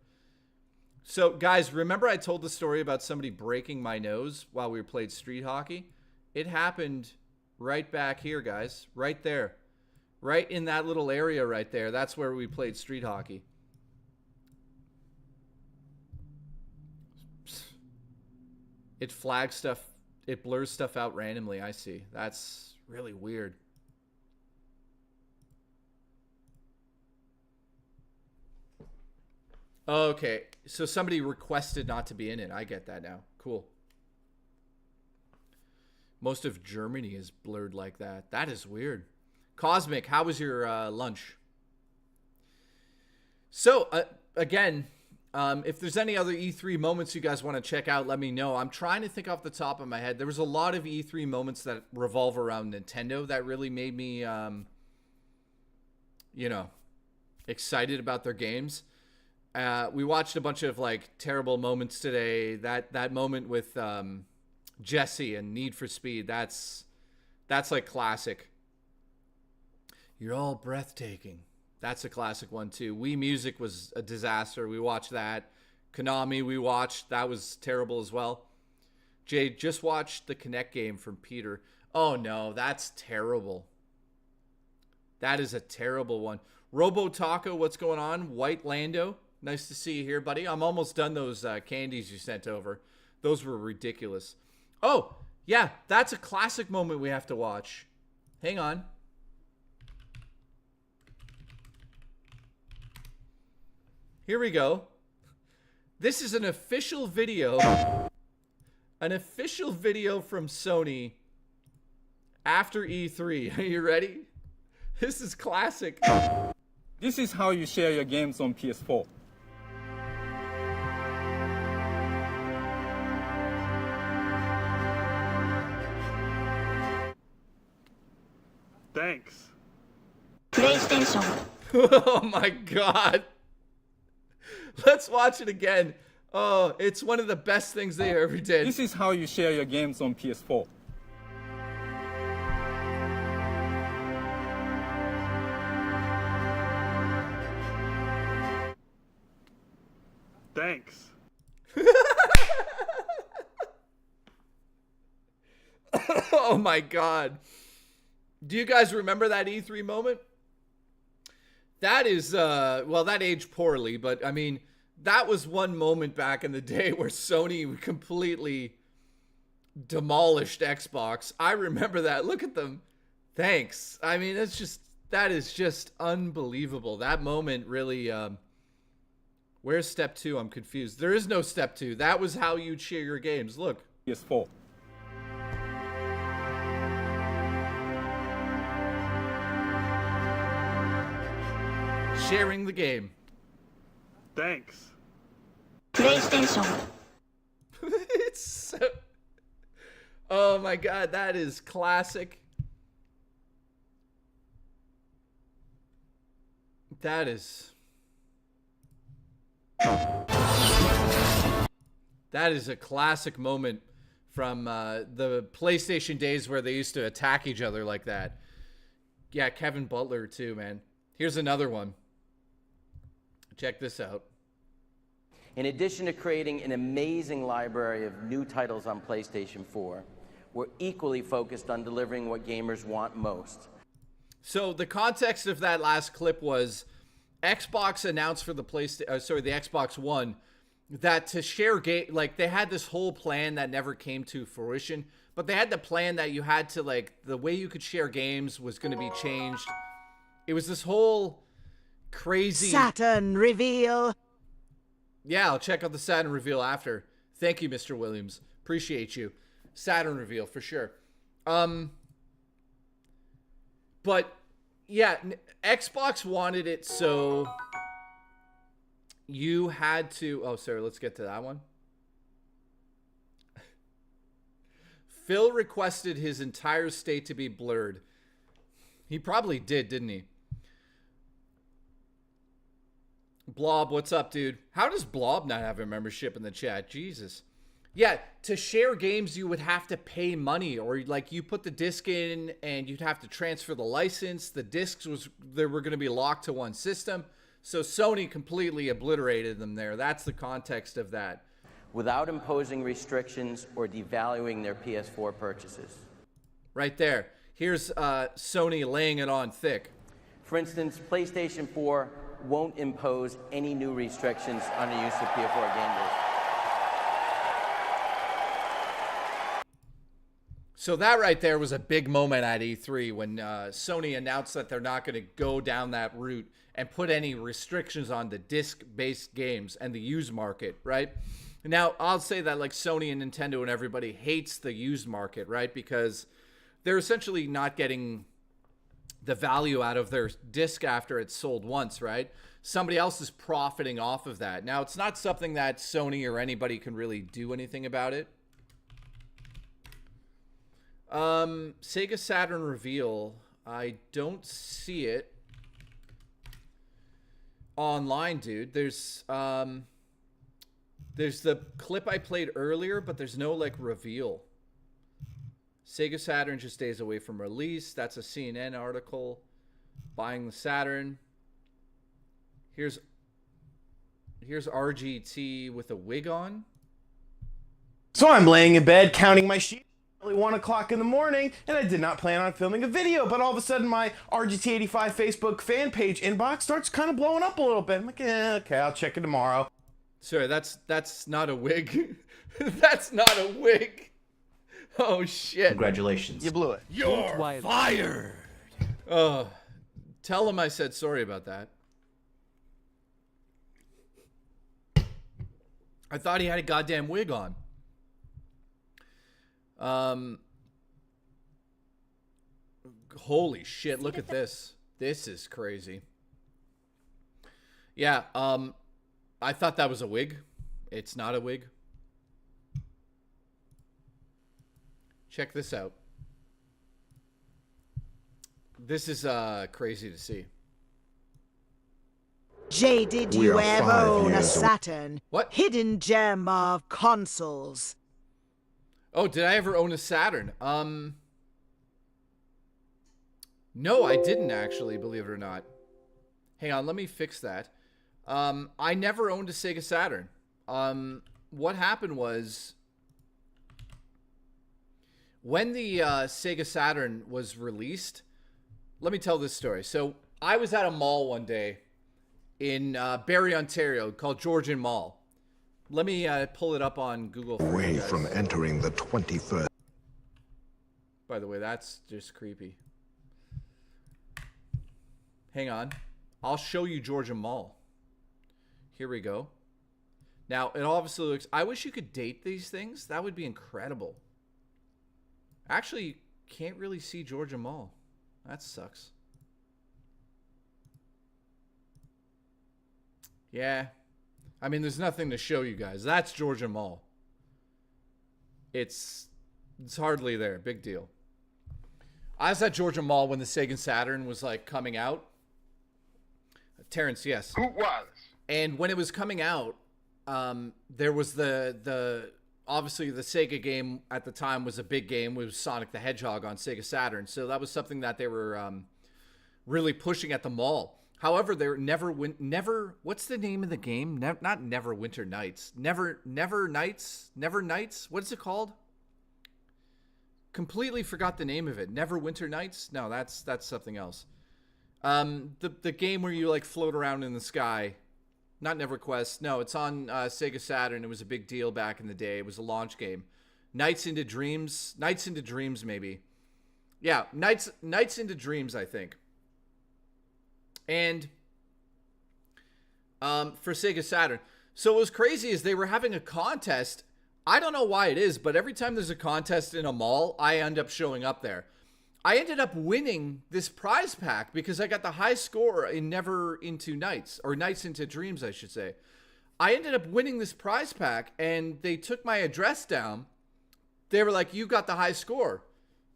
So, guys, remember I told the story about somebody breaking my nose while we played street hockey? It happened right back here, guys. Right there. Right in that little area right there. That's where we played street hockey. It flags stuff. It blurs stuff out randomly, I see. That's really weird. Okay, so somebody requested not to be in it. I get that now. Cool. Most of Germany is blurred like that. That is weird. Cosmic, how was your lunch? So, again, if there's any other E3 moments you guys want to check out, let me know. I'm trying to think off the top of my head. There was a lot of E3 moments that revolve around Nintendo that really made me, you know, excited about their games. We watched a bunch of like terrible moments today. That moment with Jesse and Need for Speed, that's like classic. You're all breathtaking. That's a classic one too. Wii Music was a disaster. We watched that. Konami we watched. That was terrible as well. Jay, just watched the Kinect game from Peter. Oh no, that's terrible. That is a terrible one. Robo Taco, what's going on? White Lando, nice to see you here, buddy. I'm almost done those candies you sent over. Those were ridiculous. Oh, yeah, that's a classic moment we have to watch. Hang on. Here we go. This is an official video. An official video from Sony after E3. Are you ready? This is classic. This is how you share your games on PS4. Thanks. PlayStation. Oh my god. Let's watch it again. Oh, it's one of the best things they ever did. This is how you share your games on PS4. Thanks. Oh my god. Do you guys remember that E3 moment? That is, well, that aged poorly, but I mean, that was one moment back in the day where Sony completely demolished Xbox. I remember that. Look at them. Thanks. I mean, it's just, that is just unbelievable. That moment really, where's step 2? I'm confused. There is no step 2. That was how you'd share your games. Look. PS4. Sharing the game. Thanks. PlayStation. It's so... Oh my god, that is classic. That is... That is a classic moment from the PlayStation days where they used to attack each other like that. Yeah, Kevin Butler too, man. Here's another one. Check this out. In addition to creating an amazing library of new titles on PlayStation 4, we're equally focused on delivering what gamers want most. So the context of that last clip was Xbox announced for the the Xbox One that to share game, like they had this whole plan that never came to fruition, but they had the plan that you had to, like, the way you could share games was going to be changed. It was this whole crazy Saturn reveal. Yeah, I'll check out the Saturn reveal after. Thank you, Mr. Williams. Appreciate you. Saturn reveal for sure. But yeah, Xbox wanted it so you had to... Oh, sorry, let's get to that one. Phil requested his entire state to be blurred. He probably did, didn't he? Blob, what's up, dude? How does Blob not have a membership in the chat? Jesus. Yeah, to share games, you would have to pay money, or like you put the disc in and you'd have to transfer the license. The discs they were going to be locked to one system. So Sony completely obliterated them there. That's the context of that. Without imposing restrictions or devaluing their PS4 purchases. Right there. Here's Sony laying it on thick. For instance, PlayStation 4 won't impose any new restrictions on the use of PS4 game discs. So that right there was a big moment at E3 when Sony announced that they're not going to go down that route and put any restrictions on the disc-based games and the used market, right? Now, I'll say that like Sony and Nintendo and everybody hates the used market, right? Because they're essentially not getting the value out of their disc after it's sold once, right? Somebody else is profiting off of that. Now, it's not something that Sony or anybody can really do anything about it. Sega Saturn reveal. I don't see it online, dude. There's the clip I played earlier, but there's no like reveal. Sega Saturn just days away from release. That's a CNN article. Buying the Saturn. Here's RGT with a wig on. So I'm laying in bed counting my sheep. 1 o'clock in the morning, and I did not plan on filming a video, but all of a sudden my RGT85 Facebook fan page inbox starts kind of blowing up a little bit. I'm like, okay, I'll check it tomorrow. Sorry, that's not a wig. That's not a wig. Oh shit! Congratulations. You blew it. You're fired. Oh, tell him I said sorry about that. I thought he had a goddamn wig on. Holy shit, look at this. This is crazy. Yeah, I thought that was a wig. It's not a wig. Check this out. This is crazy to see. Jay, did We you are ever 5 own a years away. Saturn? What? Hidden gem of consoles. Oh, did I ever own a Saturn? No, I didn't actually, believe it or not. Hang on, let me fix that. I never owned a Sega Saturn. What happened was, when the Sega Saturn was released, let me tell this story. So I was at a mall one day in Barrie, Ontario, called Georgian Mall. Let me pull it up on Google. Away from entering the 21st. By the way, that's just creepy. Hang on. I'll show you Georgian Mall. Here we go. Now, it obviously looks... I wish you could date these things. That would be incredible. Actually, you can't really see Georgia Mall. That sucks. Yeah. I mean, there's nothing to show you guys. That's Georgia Mall. It's hardly there. Big deal. I was at Georgia Mall when the Sega Saturn was like coming out. Terrence, yes. Who was? And when it was coming out, there was the obviously the Sega game at the time was a big game. It was Sonic the Hedgehog on Sega Saturn. So that was something that they were really pushing at the mall. However, there never what's the name of the game? Not Neverwinter Nights. Never Nights? What is it called? Completely forgot the name of it. Neverwinter Nights? No, that's something else. The game where you like float around in the sky. Not EverQuest. No, it's on Sega Saturn. It was a big deal back in the day. It was a launch game. Nights into Dreams, maybe. Yeah, Nights into Dreams, I think. And for Sega Saturn. So what was crazy is they were having a contest. I don't know why it is, but every time there's a contest in a mall, I end up showing up there. I ended up winning this prize pack because I got the high score in Never Into Nights, or Nights into Dreams, I should say. I ended up winning this prize pack, and they took my address down. They were like, you got the high score.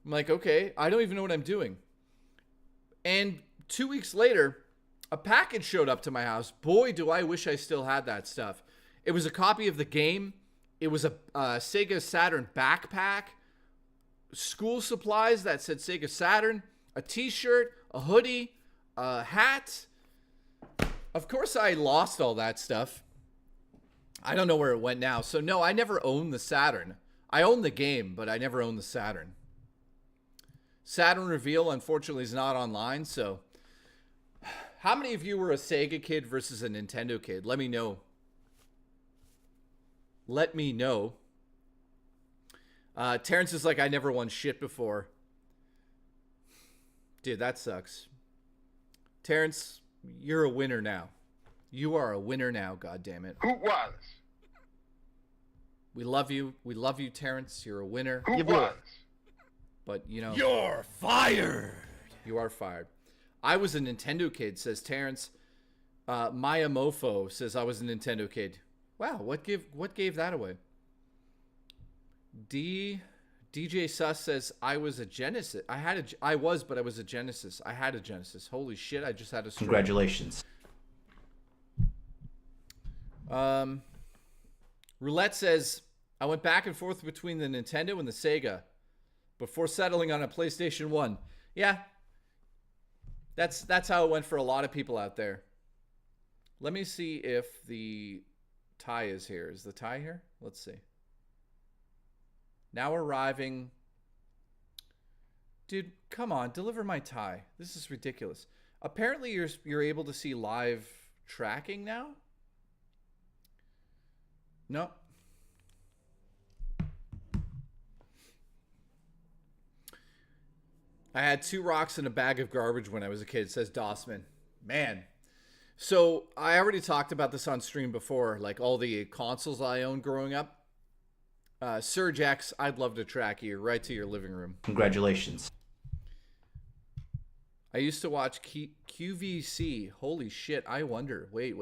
I'm like, okay, I don't even know what I'm doing. And 2 weeks later, a package showed up to my house. Boy, do I wish I still had that stuff. It was a copy of the game. It was a Sega Saturn backpack, school supplies that said Sega Saturn, a t-shirt, a hoodie, a hat. Of course, I lost all that stuff. I don't know where it went now. So, no, I never owned the Saturn. I owned the game, but I never owned the Saturn. Saturn reveal, unfortunately, is not online, so... How many of you were a Sega kid versus a Nintendo kid? Let me know. Let me know. Terrence is like, I never won shit before. Dude, that sucks. Terrence, you're a winner now. You are a winner now, goddammit. Who was? We love you. We love you, Terrence. You're a winner. Who was? But, you know... You're fired! You are fired. I was a Nintendo kid, says Terrence. Maya Mofo says I was a Nintendo kid. Wow, what gave that away? DJ Sus says I was a Genesis. I was a Genesis. I had a Genesis. Holy shit, I just had a stroke. Congratulations. Roulette says I went back and forth between the Nintendo and the Sega before settling on a PlayStation 1. Yeah. That's how it went for a lot of people out there. Let me see if the tie is here. Is the tie here? Let's see. Now arriving. Dude, come on, deliver my tie. This is ridiculous. Apparently you're able to see live tracking now? No. I had 2 rocks in a bag of garbage when I was a kid, says Dossman. Man. So I already talked about this on stream before, like all the consoles I owned growing up. Surge X, I'd love to track you right to your living room. Congratulations. I used to watch QVC. Holy shit, I wonder. Wait.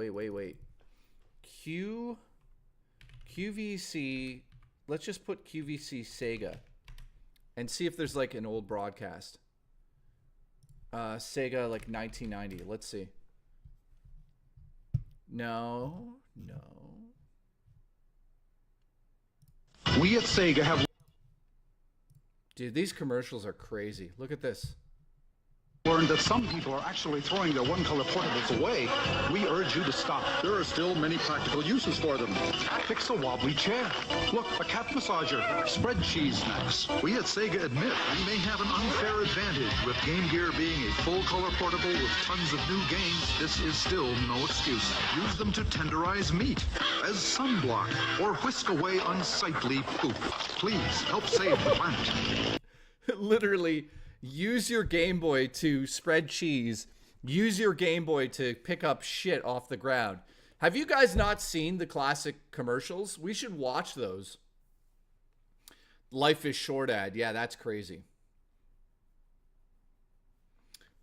QVC. Let's just put QVC Sega and see if there's like an old broadcast. Sega like 1990. Let's see. No. We at Sega have... Dude, these commercials are crazy. Look at this. learned that some people are actually throwing their one-color portables away. We urge you to stop. There are still many practical uses for them. Fix a wobbly chair. Look, a cat massager. Spread cheese snacks. We at Sega admit we may have an unfair advantage with Game Gear being a full-color portable with tons of new games. This is still no excuse. Use them to tenderize meat, as sunblock, or whisk away unsightly poop. Please help save the planet. Literally, use your Game Boy to spread cheese. Use your Game Boy to pick up shit off the ground. Have you guys not seen the classic commercials? We should watch those. Life is short ad. Yeah, that's crazy.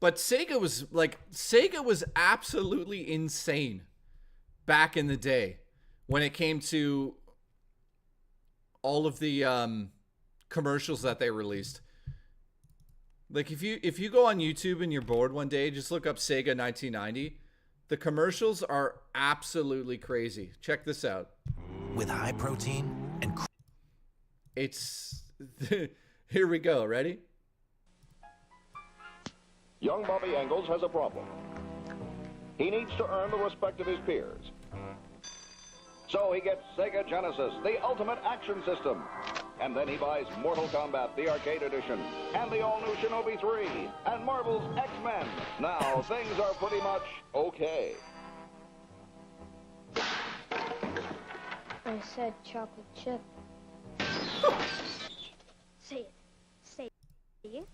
But Sega was absolutely insane back in the day when it came to all of the commercials that they released. Like if you go on YouTube and you're bored one day, just look up Sega 1990. The commercials are absolutely crazy. Check this out. With high protein and it's here we go. Ready? Young Bobby Engels has a problem. He needs to earn the respect of his peers. So he gets Sega Genesis, the ultimate action system. And then he buys Mortal Kombat, the arcade edition, and the all-new Shinobi 3, and Marvel's X-Men. Now, things are pretty much okay. I said chocolate chip. Say it. Say it.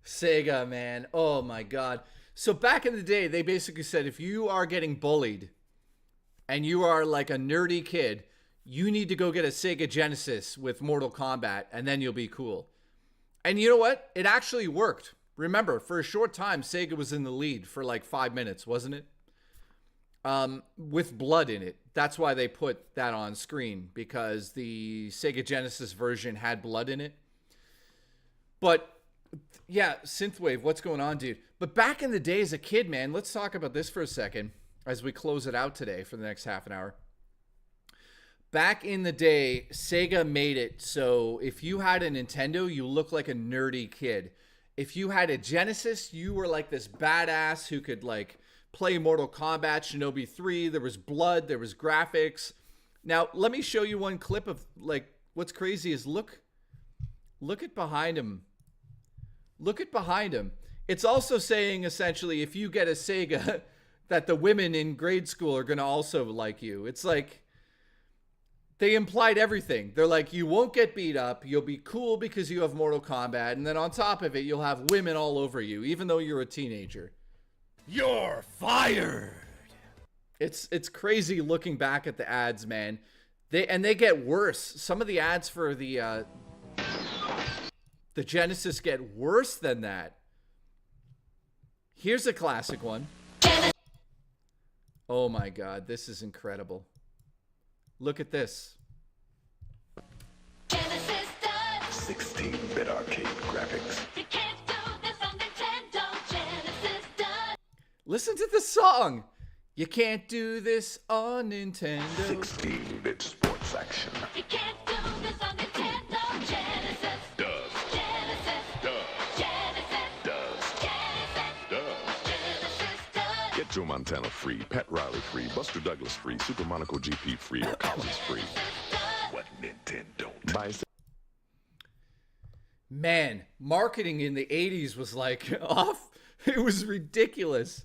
Sega, man. Oh, my God. So back in the day, they basically said if you are getting bullied and you are like a nerdy kid, you need to go get a Sega Genesis with Mortal Kombat, and then you'll be cool. And you know what? It actually worked. Remember, for a short time, Sega was in the lead for like 5 minutes, wasn't it? With blood in it. That's why they put that on screen, because the Sega Genesis version had blood in it. But yeah, Synthwave, what's going on, dude? But back in the day as a kid, man, let's talk about this for a second as we close it out today for the next half an hour. Back in the day, Sega made it so if you had a Nintendo, you looked like a nerdy kid. If you had a Genesis, you were like this badass who could like play Mortal Kombat, Shinobi 3. There was blood, there was graphics. Now, let me show you one clip of like what's crazy is look at behind him. Look at behind him. It's also saying essentially if you get a Sega that the women in grade school are going to also like you. It's like they implied everything. They're like, you won't get beat up. You'll be cool because you have Mortal Kombat. And then on top of it, you'll have women all over you, even though you're a teenager. You're fired. It's crazy looking back at the ads, man. They get worse. Some of the ads for the Genesis get worse than that. Here's a classic one. Oh my God, this is incredible. Look at this. 16-bit arcade graphics. You can't do this on Nintendo. Genesis does. Listen to the song. You can't do this on Nintendo. 16-bit sports action. You can't do this on Nintendo. Genesis Does. Genesis Does. Genesis Does. Genesis Does. Genesis. Get Joe Montana free, Pat Riley free, Buster Douglas free, Super Monaco GP free, or Collins free. What Nintendo don't? Buy Man, marketing in the 80s was like off. It was ridiculous.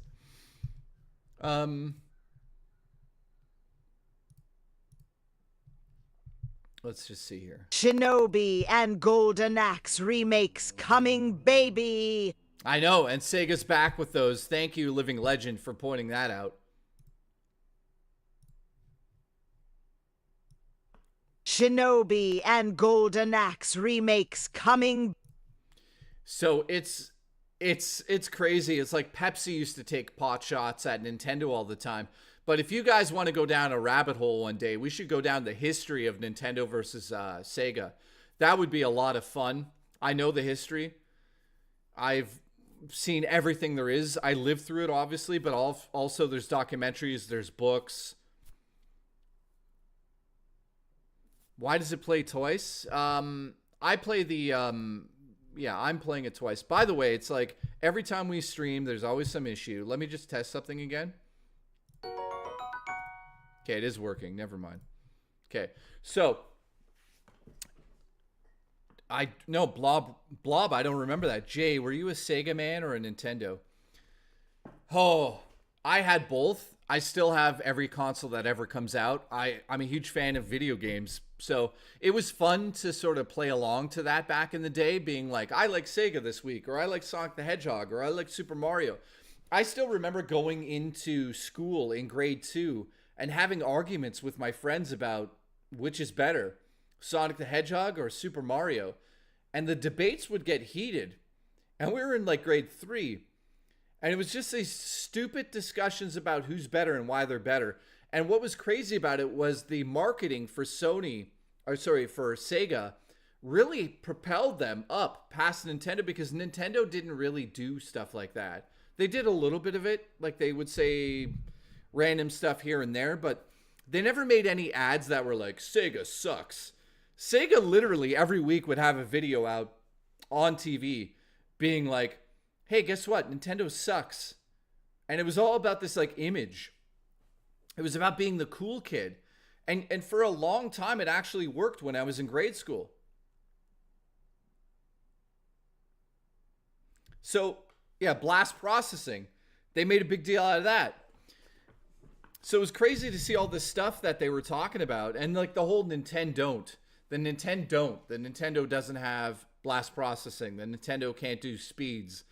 Let's just see here. Shinobi and Golden Axe remakes coming, baby. I know, and Sega's back with those. Thank you, Living Legend, for pointing that out. Shinobi and Golden Axe remakes coming. So it's crazy. It's like Pepsi used to take pot shots at Nintendo all the time. But if you guys want to go down a rabbit hole one day, we should go down the history of Nintendo versus Sega. That would be a lot of fun. I know the history. I've seen everything there is. I lived through it, obviously, but also there's documentaries, there's books. Why does it play twice? I play the... yeah, I'm playing it twice. By the way, it's like every time we stream, there's always some issue. Let me just test something again. Okay, it is working. Never mind. Okay, so Blob, I don't remember that. Jay, were you a Sega man or a Nintendo? Oh, I had both. I still have every console that ever comes out. I'm a huge fan of video games. So it was fun to sort of play along to that back in the day, being like, I like Sega this week, or I like Sonic the Hedgehog, or I like Super Mario. I still remember going into school in grade 2 and having arguments with my friends about which is better, Sonic the Hedgehog or Super Mario. And the debates would get heated. And we were in like grade 3. And it was just these stupid discussions about who's better and why they're better. And what was crazy about it was the marketing for for Sega really propelled them up past Nintendo, because Nintendo didn't really do stuff like that. They did a little bit of it, like they would say random stuff here and there, but they never made any ads that were like, Sega sucks. Sega literally every week would have a video out on TV being like, hey, guess what? Nintendo sucks. And it was all about this like image. It was about being the cool kid. And for a long time, it actually worked when I was in grade school. So, yeah, blast processing. They made a big deal out of that. So it was crazy to see all this stuff that they were talking about. And like the whole Nintendo. The Nintendo doesn't have blast processing. The Nintendo can't do speeds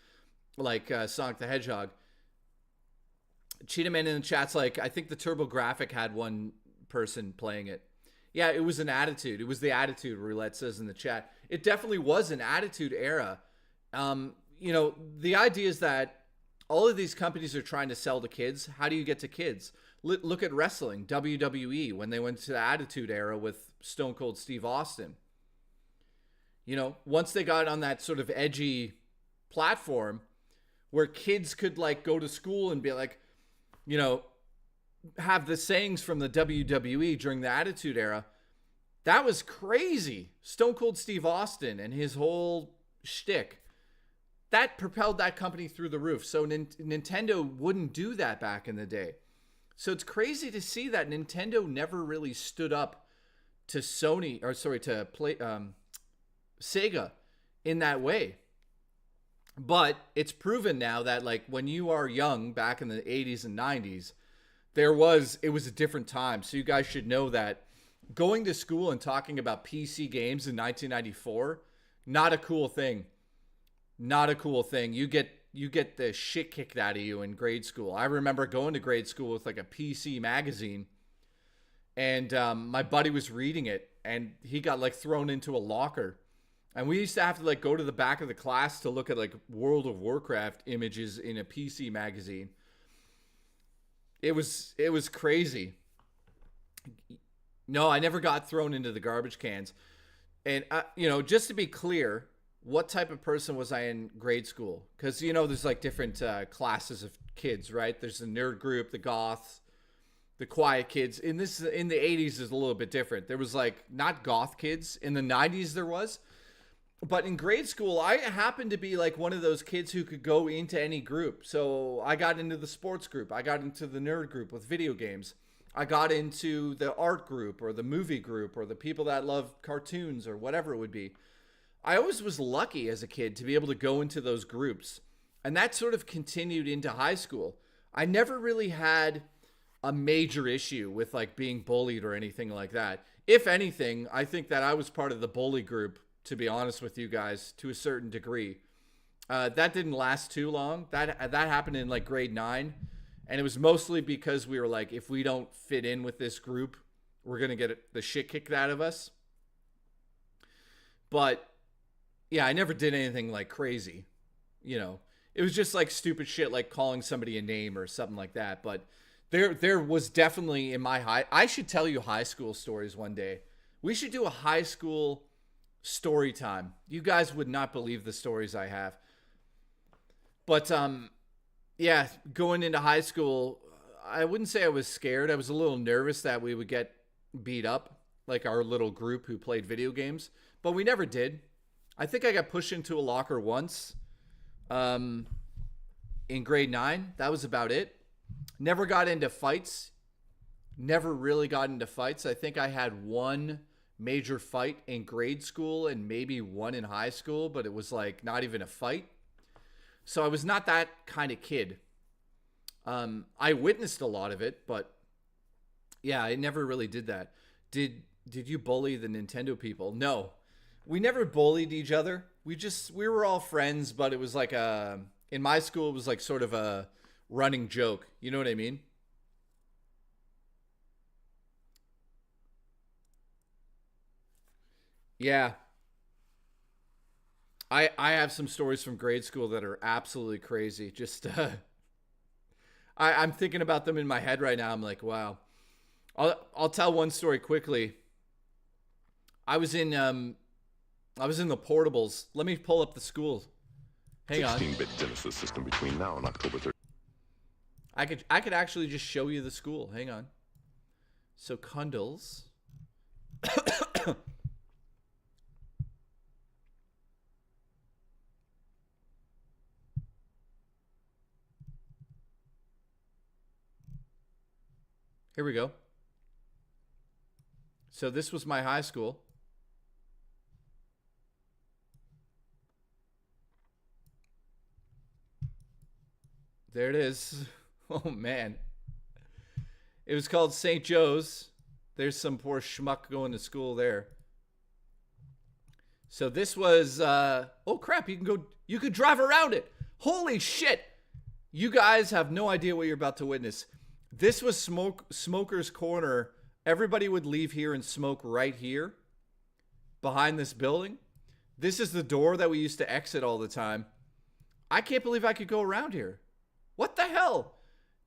like Sonic the Hedgehog. Cheetah Man in the chat's like, I think the TurboGrafx had one person playing it. Yeah, it was an attitude. It was the attitude, Roulette says in the chat. It definitely was an attitude era. You know, the idea is that all of these companies are trying to sell to kids. How do you get to kids? Look at wrestling, WWE, when they went to the attitude era with Stone Cold Steve Austin. You know, once they got on that sort of edgy platform where kids could like go to school and be like, you know, have the sayings from the WWE during the Attitude Era. That was crazy. Stone Cold Steve Austin and his whole shtick. That propelled that company through the roof. So Nintendo wouldn't do that back in the day. So it's crazy to see that Nintendo never really stood up to Sega in that way. But it's proven now that like when you are young back in the 80s and 90s, it was a different time. So you guys should know that going to school and talking about PC games in 1994, not a cool thing. Not a cool thing. You get the shit kicked out of you in grade school. I remember going to grade school with like a PC magazine, and my buddy was reading it, and he got like thrown into a locker. And we used to have to like go to the back of the class to look at like World of Warcraft images in a PC magazine. It was crazy. No, I never got thrown into the garbage cans. And you know, just to be clear, what type of person was I in grade school? Because you know, there's like different classes of kids, right? There's the nerd group, the goths, the quiet kids. In the 80s is a little bit different. There was like not goth kids. In the 90s there was. But in grade school, I happened to be like one of those kids who could go into any group. So I got into the sports group. I got into the nerd group with video games. I got into the art group or the movie group or the people that love cartoons or whatever it would be. I always was lucky as a kid to be able to go into those groups. And that sort of continued into high school. I never really had a major issue with like being bullied or anything like that. if anything, I think that I was part of the bully group, to be honest with you guys, to a certain degree. That didn't last too long. That happened in like grade 9. And it was mostly because we were like, if we don't fit in with this group, we're going to get the shit kicked out of us. But yeah, I never did anything like crazy. You know, it was just like stupid shit like calling somebody a name or something like that. But there was definitely in my I should tell you high school stories one day. We should do a high school story time. You guys would not believe the stories I have. But yeah, going into high school, I wouldn't say I was scared. I was a little nervous that we would get beat up, like our little group who played video games, but we never did. I think I got pushed into a locker once in grade 9. That was about it. Never got into fights. Never really got into fights. I think I had one major fight in grade school and maybe one in high school, but it was like not even a fight. So I was not that kind of kid. I witnessed a lot of it, but yeah, I never really did that. Did you bully the Nintendo people? No. We never bullied each other. We were all friends, but it was like in my school, it was like sort of a running joke. You know what I mean? Yeah. I have some stories from grade school that are absolutely crazy. Just I'm thinking about them in my head right now. I'm like, wow. I'll tell one story quickly. I was in the portables. Let me pull up the school. Hang on. 16-bit Genesis system between now and October 3rd. I could actually just show you the school. Hang on. So Cundles. Here we go. So this was my high school. There it is. Oh, man. It was called St. Joe's. There's some poor schmuck going to school there. So this was, oh, crap. You could drive around it. Holy shit. You guys have no idea what you're about to witness. This was Smoker's Corner. Everybody would leave here and smoke right here behind this building. This is the door that we used to exit all the time. I can't believe I could go around here. What the hell?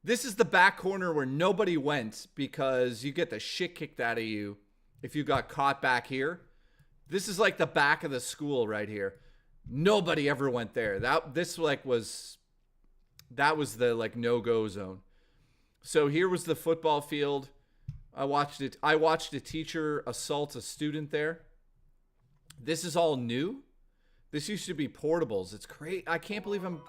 This is the back corner where nobody went because you get the shit kicked out of you if you got caught back here. This is like the back of the school right here. Nobody ever went there. That was the like no-go zone. So here was the football field. I watched a teacher assault a student there. This is all new. This used to be portables. It's crazy. I can't believe I'm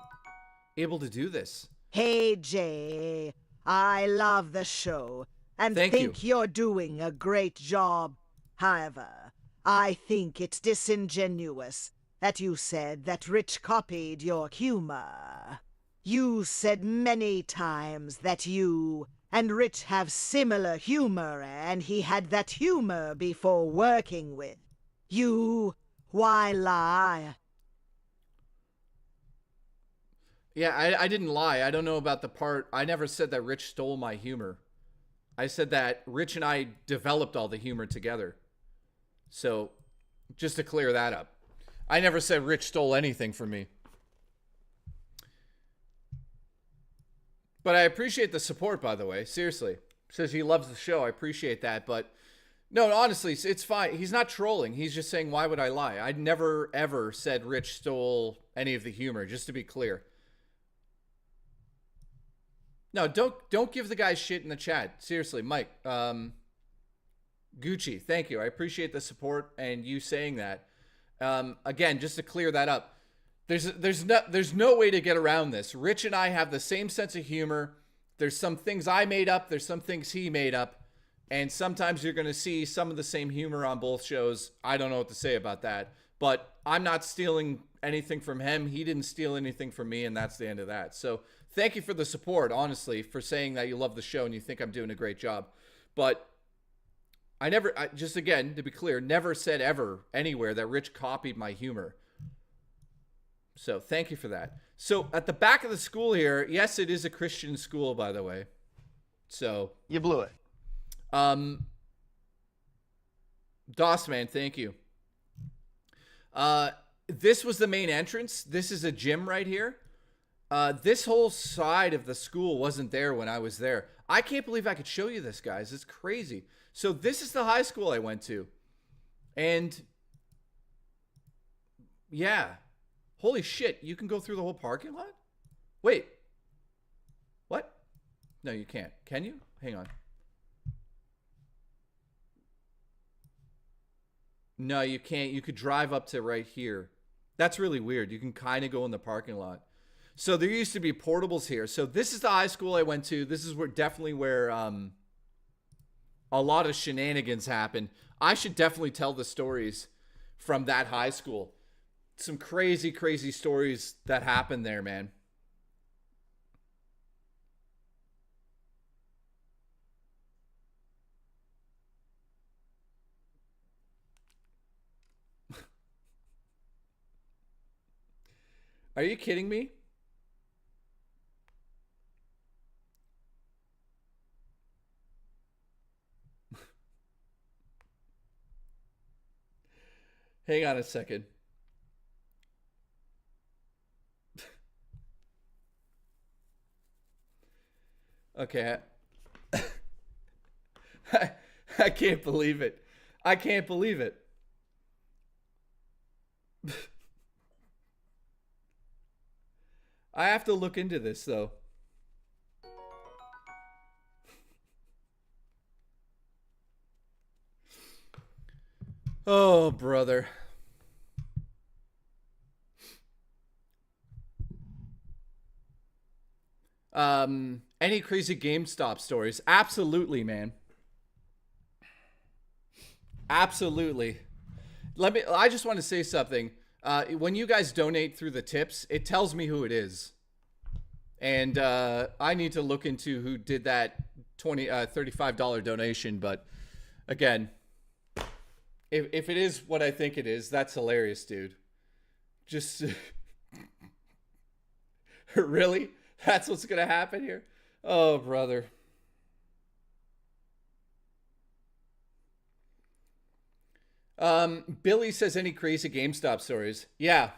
able to do this. Hey, Jay. I love the show and think you're doing a great job. However, I think it's disingenuous that you said that Rich copied your humor. You said many times that you and Rich have similar humor, and he had that humor before working with you. Why lie? Yeah, I didn't lie. I don't know about the part. I never said that Rich stole my humor. I said that Rich and I developed all the humor together. So, just to clear that up. I never said Rich stole anything from me. But I appreciate the support, by the way. Seriously. Says he loves the show. I appreciate that. But no, honestly, it's fine. He's not trolling. He's just saying, why would I lie? I never, ever said Rich stole any of the humor, just to be clear. No, don't give the guy shit in the chat. Seriously, Mike. Gucci, thank you. I appreciate the support and you saying that. Again, just to clear that up. There's no way to get around this. Rich and I have the same sense of humor. There's some things I made up. There's some things he made up. And sometimes you're going to see some of the same humor on both shows. I don't know what to say about that. But I'm not stealing anything from him. He didn't steal anything from me, and that's the end of that. So thank you for the support, honestly, for saying that you love the show and you think I'm doing a great job. But just again, to be clear, never said ever anywhere that Rich copied my humor. So thank you for that. So at the back of the school here, yes, it is a Christian school, by the way. So you blew it. Dossman, thank you. This was the main entrance. This is a gym right here. This whole side of the school wasn't there when I was there. I can't believe I could show you this, guys. It's crazy. So this is the high school I went to. And yeah. Holy shit, you can go through the whole parking lot? Wait. What? No, you can't. Can you? Hang on. No, you can't. You could drive up to right here. That's really weird. You can kind of go in the parking lot. So there used to be portables here. So this is the high school I went to. This is definitely where a lot of shenanigans happen. I should definitely tell the stories from that high school. Some crazy, crazy stories that happened there, man. Are you kidding me? Hang on a second. Okay. I can't believe it. I can't believe it. I have to look into this, though. Oh, brother. Any crazy GameStop stories? Absolutely, man. Absolutely. I just want to say something. When you guys donate through the tips, it tells me who it is. And I need to look into who did that $35 donation. But again, if it is what I think it is, that's hilarious, dude. Just really? That's what's going to happen here? Oh, brother. Billy says, any crazy GameStop stories? Yeah.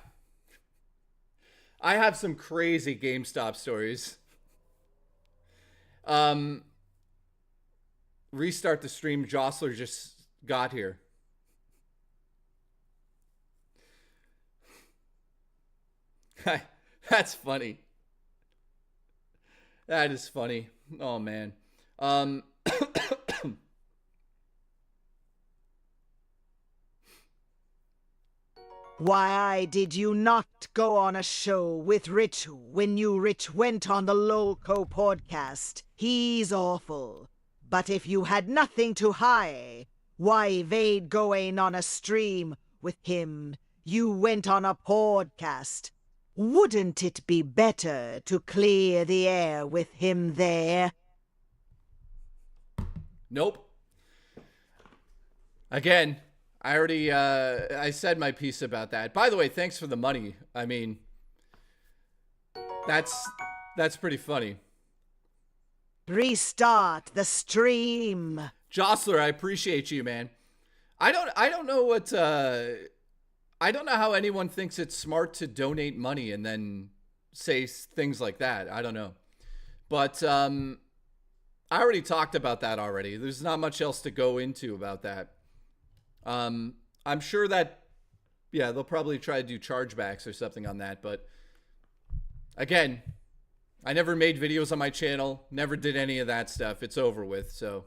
I have some crazy GameStop stories. Restart the stream. Jostler just got here. That's funny. That is funny. Oh, man. Why did you not go on a show with Rich when Rich went on the Loco podcast? He's awful. But if you had nothing to hide, why they'd going on a stream with him? You went on a podcast. Wouldn't it be better to clear the air with him there? Nope. Again, I already I said my piece about that. By the way, thanks for the money. I mean, that's pretty funny. Restart the stream. Jostler, I appreciate you, man. I don't know what I don't know how anyone thinks it's smart to donate money and then say things like that. I don't know. But I already talked about that already. There's not much else to go into about that. I'm sure that, yeah, they'll probably try to do chargebacks or something on that. But again, I never made videos on my channel. Never did any of that stuff. It's over with. So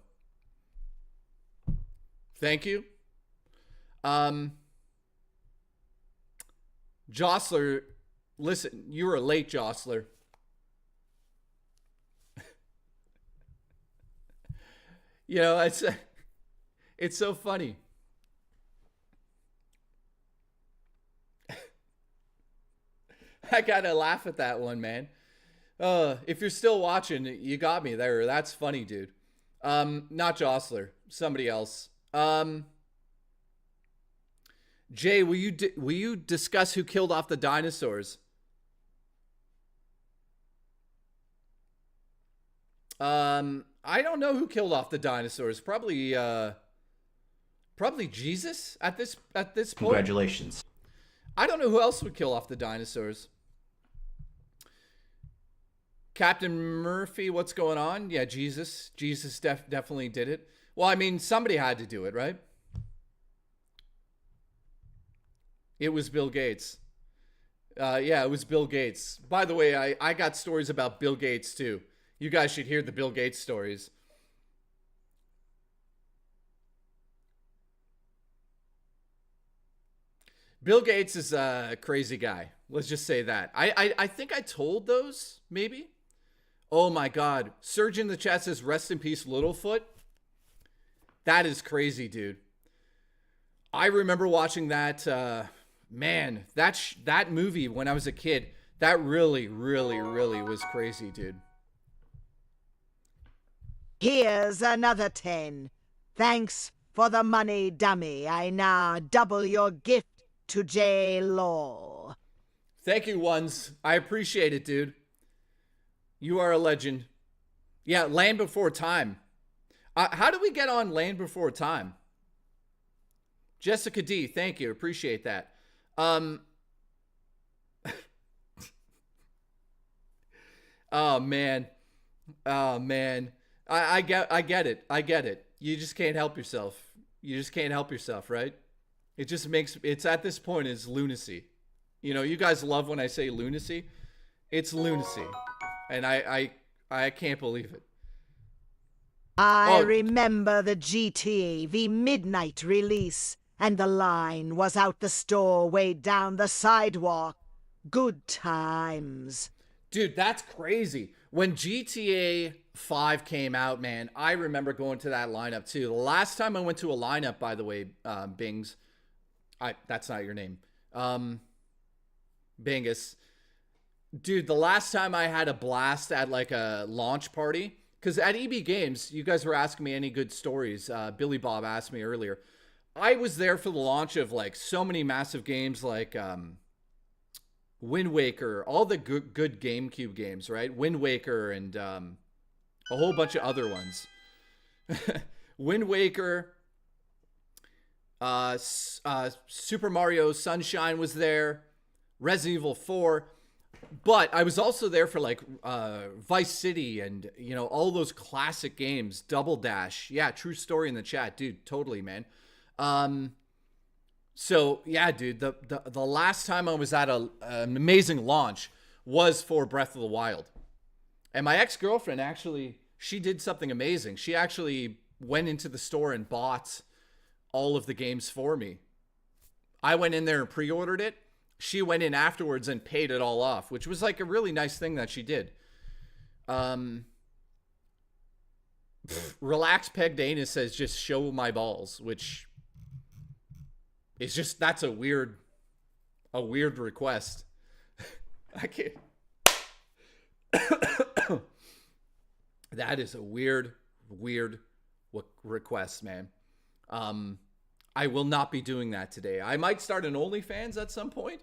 thank you. Jostler, listen, you were late, Jostler. You know, it's so funny. I gotta laugh at that one, man. If you're still watching, you got me there. That's funny, dude. Not Jostler, somebody else. Jay, will you discuss who killed off the dinosaurs? I don't know who killed off the dinosaurs. Probably Jesus at this point. Congratulations. I don't know who else would kill off the dinosaurs. Captain Murphy, what's going on? Yeah, Jesus. Jesus definitely did it. Well, I mean, somebody had to do it, right? It was Bill Gates. Yeah, it was Bill Gates. By the way, I got stories about Bill Gates too. You guys should hear the Bill Gates stories. Bill Gates is a crazy guy. Let's just say that. I think I told those, maybe. Oh my God. Surge in the chat says, rest in peace, Littlefoot. That is crazy, dude. I remember watching that, man, that movie when I was a kid. That really, really, really was crazy, dude. Here's another 10. Thanks for the money, dummy. I now double your gift to J. Law. Thank you, Ones. I appreciate it, dude. You are a legend. Yeah, Land Before Time. How do we get on Land Before Time? Jessica D, thank you. Appreciate that. Oh, man. Oh, man. I get it. I get it. You just can't help yourself. You just can't help yourself, right? It just makes, it's at this point is lunacy. You know, you guys love when I say lunacy. It's lunacy. And I can't believe it. I remember the GTA V midnight release, and the line was out the store way down the sidewalk. Good times. Dude, that's crazy. When GTA 5 came out, man, I remember going to that lineup too. The last time I went to a lineup, by the way, Bings, that's not your name. Bingus. Dude, the last time I had a blast at like a launch party, because at EB Games, you guys were asking me any good stories. Billy Bob asked me earlier. I was there for the launch of like so many massive games like Wind Waker, all the good GameCube games, right? Wind Waker and a whole bunch of other ones. Wind Waker, Super Mario Sunshine was there, Resident Evil 4. But I was also there for like Vice City and, you know, all those classic games. Double Dash. Yeah, true story in the chat. Dude, totally, man. So, yeah, dude, the last time I was at an amazing launch was for Breath of the Wild. And my ex-girlfriend actually, she did something amazing. She actually went into the store and bought all of the games for me. I went in there and pre-ordered it. She went in afterwards and paid it all off, which was like a really nice thing that she did. Relax Peg Dana says, just show my balls, which is just, that's a weird request. I can't. That is a weird request, man. I will not be doing that today. I might start an OnlyFans at some point.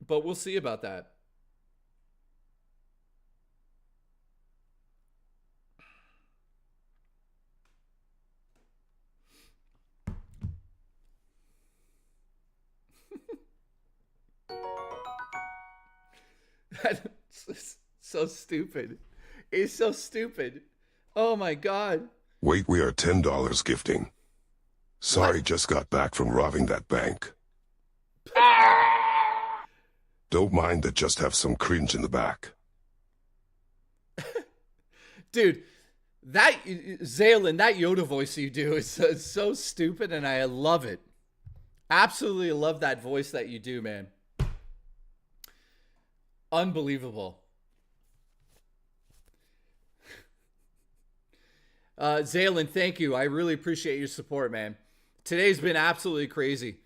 But we'll see about that. That's so stupid. It's so stupid. Oh my God. Wait, we are $10 gifting. Sorry, just got back from robbing that bank. Don't mind that, just have some cringe in the back. Dude, that Zaylin, that Yoda voice you do is so stupid, and I love it. Absolutely love that voice that you do, man. Unbelievable. Zaylin, thank you. I really appreciate your support, man. Today's been absolutely crazy.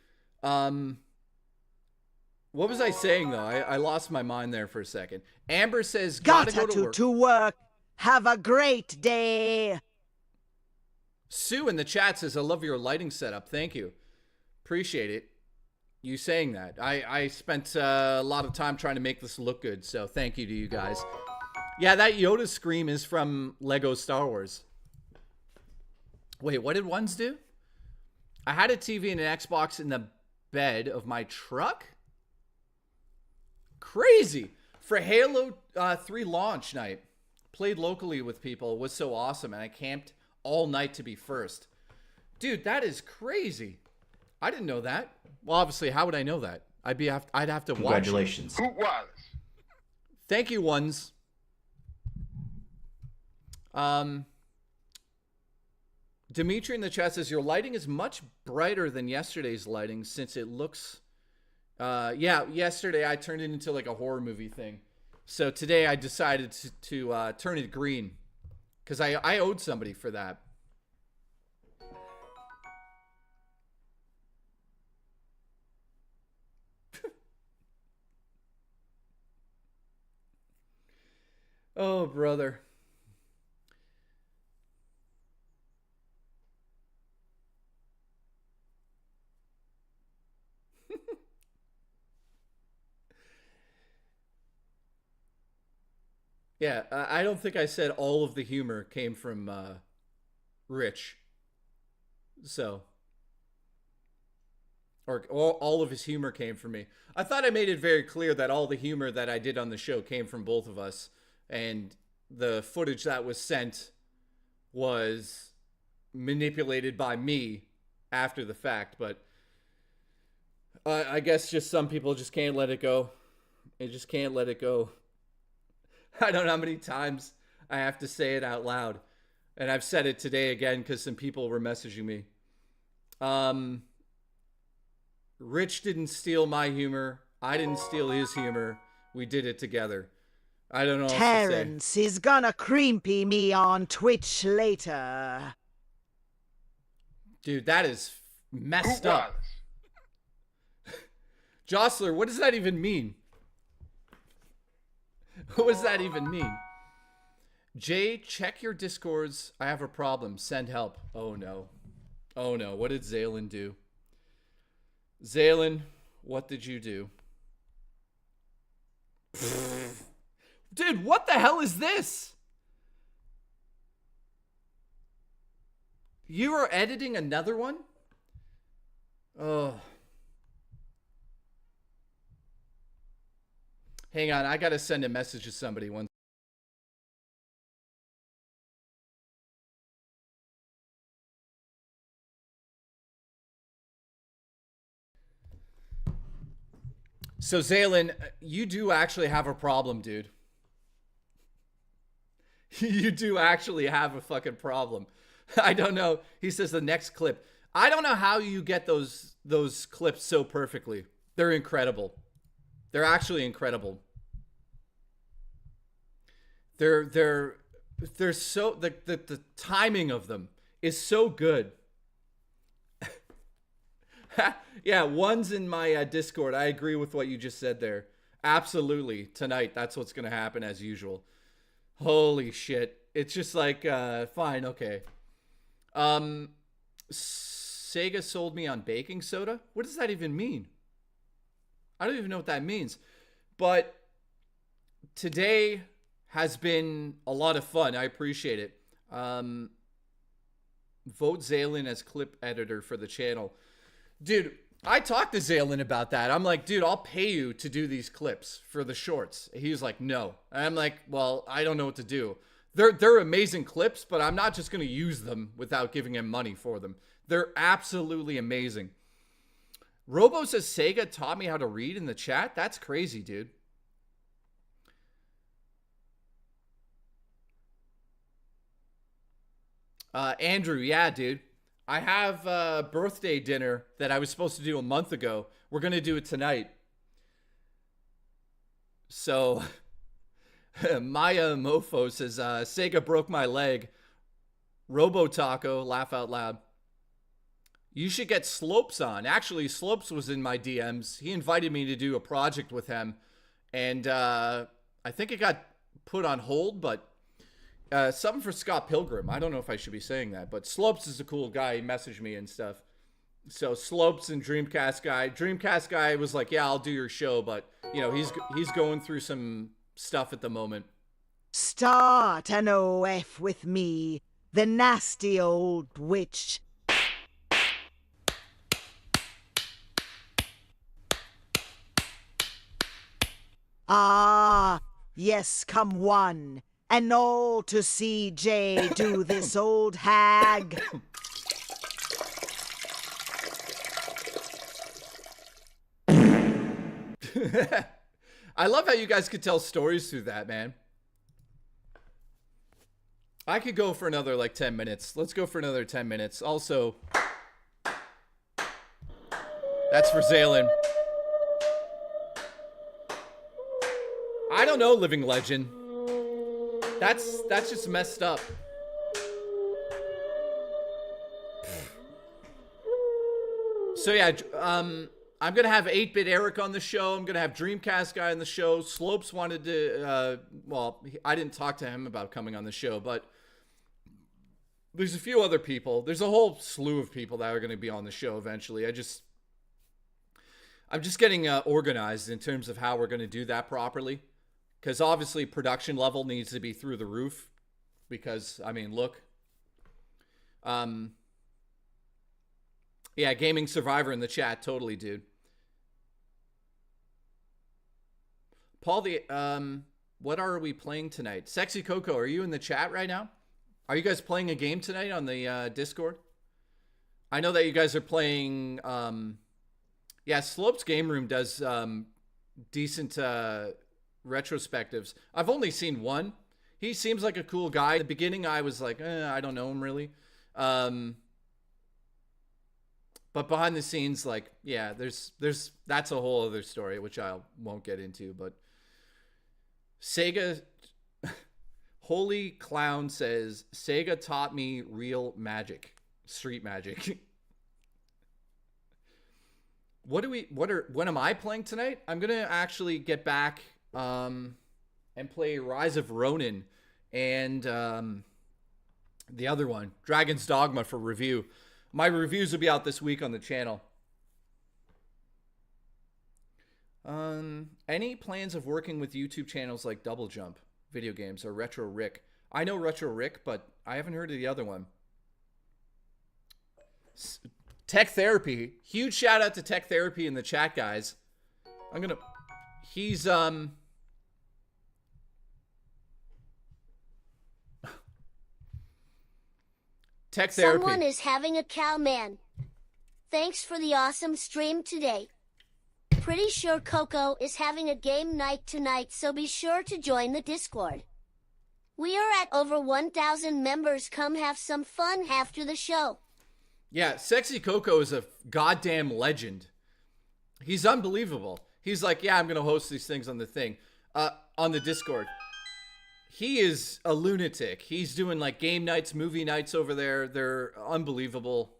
What was I saying, though? I lost my mind there for a second. Amber says, gotta go to work. To work. Have a great day. Sue in the chat says, I love your lighting setup. Thank you. Appreciate it. You saying that. I spent a lot of time trying to make this look good, so thank you to you guys. Yeah, that Yoda scream is from Lego Star Wars. Wait, what did ones do? I had a TV and an Xbox in the bed of my truck? Crazy. For Halo 3 launch night, played locally with people. It was so awesome, and I camped all night to be first. Dude, that is crazy. I didn't know that. Well, obviously, how would I know that? I'd have to watch. Congratulations. Hoot Wallace. Thank you, ones. Dimitri in the chat says, your lighting is much brighter than yesterday's lighting since it looks... yeah, yesterday I turned it into like a horror movie thing. So today I decided to turn it green. Because I owed somebody for that. Oh, brother. Yeah, I don't think I said all of the humor came from Rich. So. Or all of his humor came from me. I thought I made it very clear that all the humor that I did on the show came from both of us. And the footage that was sent was manipulated by me after the fact. But I guess just some people just can't let it go. They just can't let it go. I don't know how many times I have to say it out loud. And I've said it today again because some people were messaging me. Rich didn't steal my humor. I didn't steal his humor. We did it together. I don't know what Terrence to say. is gonna creepy me on Twitch later. Dude, that is messed up. Jostler, what does that even mean? What does that even mean? Jay, check your Discords. I have a problem. Send help. Oh, no. Oh, no. What did Zaylin do? Zaylin, what did you do? Dude, what the hell is this? You are editing another one? Oh. Hang on, I gotta send a message to somebody once. So, Zaylin, you do actually have a problem, dude. You do actually have a fucking problem. I don't know. He says the next clip. I don't know how you get those clips so perfectly. They're incredible. They're actually incredible. They're so the timing of them is so good. Yeah, one's in my Discord. I agree with what you just said there. Absolutely. Tonight, that's what's going to happen as usual. Holy shit. It's just like, fine, okay. Sega sold me on baking soda? What does that even mean? I don't even know what that means. But today has been a lot of fun. I appreciate it. Vote Zaylin as clip editor for the channel. Dude, I talked to Zaylin about that. I'm like, dude, I'll pay you to do these clips for the shorts. He was like, no. And I'm like, well, I don't know what to do. They're amazing clips, but I'm not just going to use them without giving him money for them. They're absolutely amazing. Robo says Sega taught me how to read in the chat. That's crazy, dude. Andrew, yeah, dude. I have a birthday dinner that I was supposed to do a month ago. We're going to do it tonight. So, Maya Mofo says, Sega broke my leg. Robo Taco, laugh out loud. You should get Slopes on. Actually, Slopes was in my DMs. He invited me to do a project with him. And I think it got put on hold, but Something for Scott Pilgrim. I don't know if I should be saying that, but Slopes is a cool guy. He messaged me and stuff. So Slopes and Dreamcast guy was like, yeah, I'll do your show, but you know, he's going through some stuff at the moment. Start an OF with me, the nasty old witch. Ah, yes, come one, and all to see Jay do this old hag. I love how you guys could tell stories through that, man. I could go for another like 10 minutes. Let's go for another 10 minutes. Also, that's for Zalen. I don't know, Living Legend. That's just messed up. So yeah, I'm gonna have 8-Bit Eric on the show. I'm gonna have Dreamcast guy on the show. Slopes wanted to, well, I didn't talk to him about coming on the show, but there's a few other people. There's a whole slew of people that are gonna be on the show eventually. I'm just getting organized in terms of how we're gonna do that properly, because obviously production level needs to be through the roof. Because I mean, look, yeah, Gaming Survivor in the chat, totally, dude. Paul, what are we playing tonight? Sexy Coco, are you in the chat right now? Are you guys playing a game tonight on the Discord? I know that you guys are playing, yeah, Slopes Game Room does decent retrospectives. I've only seen one. He seems like a cool guy. At the beginning, I was like, I don't know him really. But behind the scenes, like, yeah, that's a whole other story, which I won't get into. But Sega, Holy Clown says, Sega taught me real magic, street magic. What am I playing tonight? I'm gonna actually get back and play Rise of Ronin and the other one, Dragon's Dogma, for review. My reviews will be out this week on the channel. Any plans of working with YouTube channels like Double Jump Video Games or Retro Rick? I know Retro Rick, but I haven't heard of the other one. Tech Therapy. Huge shout out to Tech Therapy in the chat, guys. He's Tech Therapy. Someone is having a cow man. Thanks for the awesome stream today. Pretty sure Coco is having a game night tonight, so be sure to join the Discord. We are at over 1,000 members. Come have some fun after the show. Yeah, Sexy Coco is a goddamn legend. He's unbelievable. He's like, yeah, I'm going to host these things on the thing, on the Discord. He is a lunatic. He's doing like game nights, movie nights over there. They're unbelievable.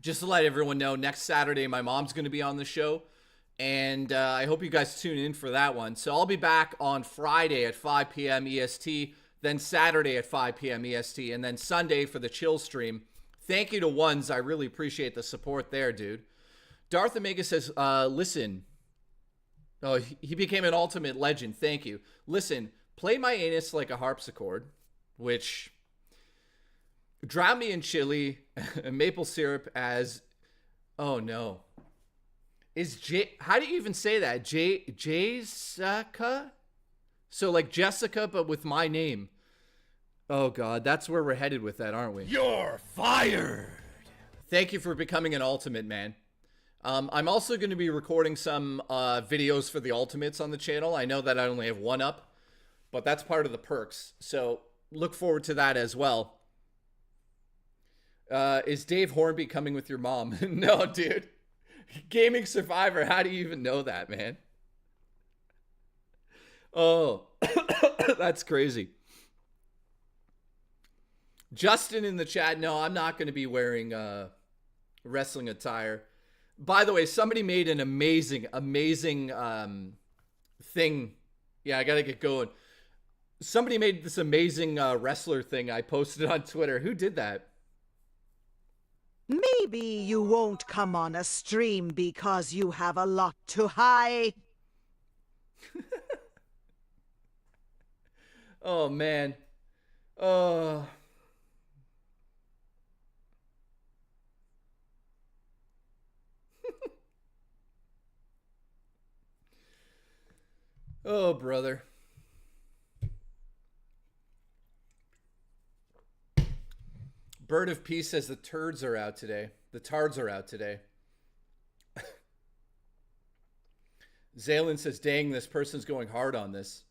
Just to let everyone know, next Saturday, my mom's going to be on the show. And I hope you guys tune in for that one. So I'll be back on Friday at 5 p.m. EST, then Saturday at 5 p.m. EST, and then Sunday for the chill stream. Thank you to Ones. I really appreciate the support there, dude. Darth Omega says, listen. Oh, he became an ultimate legend. Thank you. Listen, play my anus like a harpsichord, which drown me in chili and maple syrup as, oh no. Is how do you even say that? Jessica? So like Jessica, but with my name. Oh God, that's where we're headed with that, aren't we? You're fired! Thank you for becoming an ultimate, man. I'm also going to be recording some videos for the ultimates on the channel. I know that I only have one up, but that's part of the perks. So look forward to that as well. Is Dave Hornby coming with your mom? No, dude. Gaming Survivor, how do you even know that, man? Oh, that's crazy. Justin in the chat, no, I'm not going to be wearing wrestling attire. By the way, somebody made an amazing thing. Yeah, I got to get going. Somebody made this amazing wrestler thing I posted on Twitter. Who did that? Maybe you won't come on a stream because you have a lot to hide. Oh, man. Oh. Oh, brother. Bird of Peace says the turds are out today. The tards are out today. Zaylen says, dang, this person's going hard on this.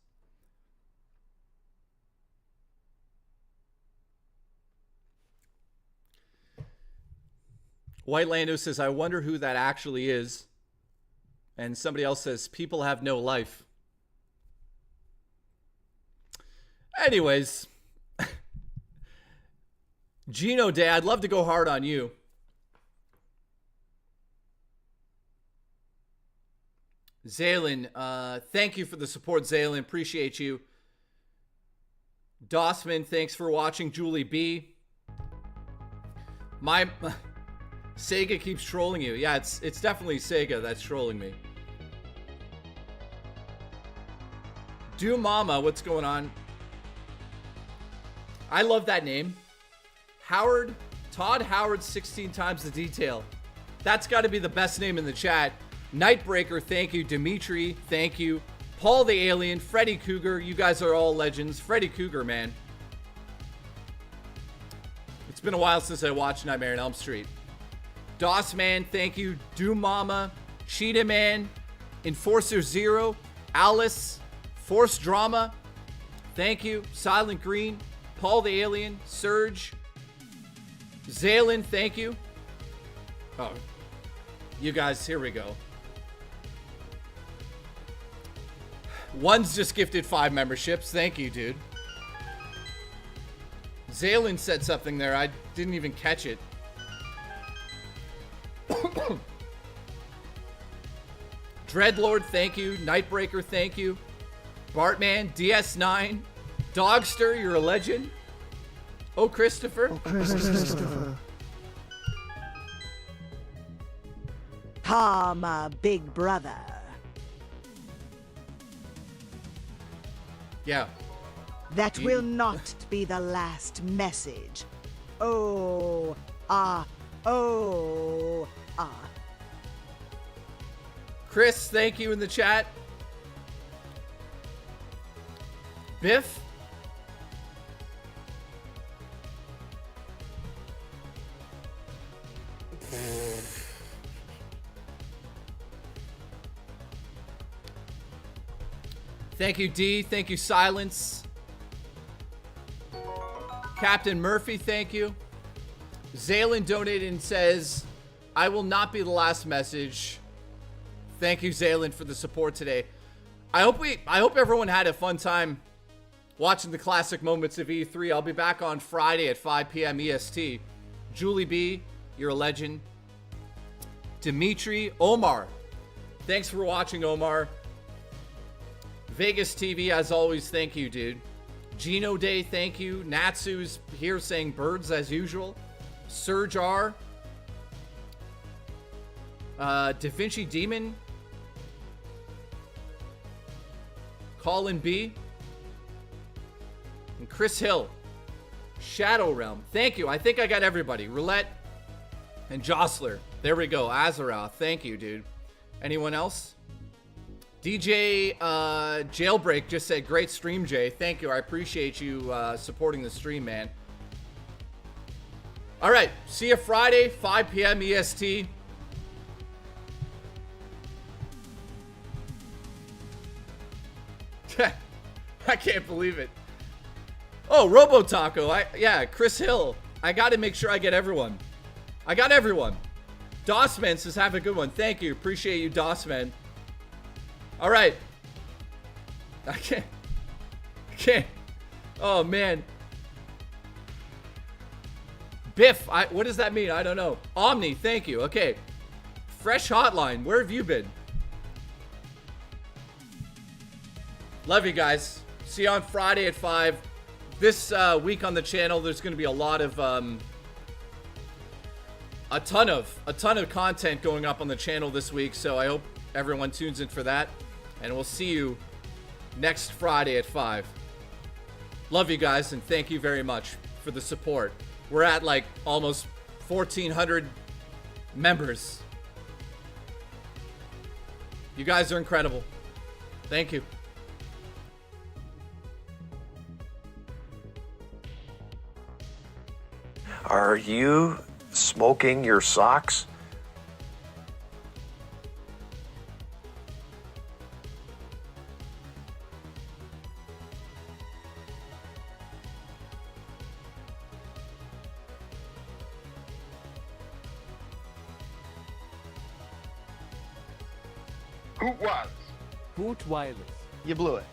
White Lando says, I wonder who that actually is. And somebody else says, people have no life. Anyways. Gino Day, I'd love to go hard on you. Zaylin, thank you for the support, Zaylin. Appreciate you. Dossman, thanks for watching. Julie B. My Sega keeps trolling you. Yeah, it's definitely Sega that's trolling me. Do Mama, what's going on? I love that name. Howard, Todd Howard, 16 times the detail. That's got to be the best name in the chat. Nightbreaker, thank you. Dimitri, thank you. Paul the Alien, Freddy Cougar, you guys are all legends. Freddy Cougar, man. It's been a while since I watched Nightmare on Elm Street. Doss Man, thank you. Doom Mama, Cheetah Man, Enforcer Zero, Alice, Force Drama, thank you. Silent Green, Paul the Alien, Surge, Zaylin, thank you. Oh, you guys, here we go. One's just gifted 5 memberships. Thank you, dude. Zaylin said something there. I didn't even catch it. Dreadlord, thank you. Nightbreaker, thank you. Bartman, DS9. Dogster, you're a legend. Oh, Christopher. Oh, Christopher. Tama, big brother. Yeah. That will not be the last message. Oh, oh, Chris, thank you in the chat. Biff. Thank you, D. Thank you, Silence. Captain Murphy, thank you. Zaylin donated and says, I will not be the last message. Thank you, Zaylin, for the support today. I hope everyone had a fun time watching the classic moments of E3. I'll be back on Friday at 5 p.m. EST. Julie B, you're a legend. Dimitri, Omar. Thanks for watching, Omar. Vegas TV, as always, thank you, dude. Gino Day, thank you. Natsu's here saying birds as usual. Surge R. Da Vinci Demon. Colin B. And Chris Hill. Shadow Realm. Thank you. I think I got everybody. Roulette and Jostler. There we go. Azeroth. Thank you, dude. Anyone else? DJ Jailbreak just said, great stream, Jay. Thank you. I appreciate you supporting the stream, man. All right. See you Friday, 5 p.m. EST. I can't believe it. Oh, Robo Taco. Yeah, Chris Hill. I got to make sure I get everyone. I got everyone. Dossman says, have a good one. Thank you. Appreciate you, Dossman. All right. I can't. Oh, man. Biff. What does that mean? I don't know. Omni, thank you. Okay. Fresh Hotline. Where have you been? Love you guys. See you on Friday at 5. This week on the channel, there's going to be a lot of a ton of content going up on the channel this week. So I hope everyone tunes in for that, and we'll see you next Friday at 5. Love you guys, and thank you very much for the support. We're at like almost 1,400 members. You guys are incredible. Thank you. Are you smoking your socks? Hoot was. Hoot Wireless. You blew it.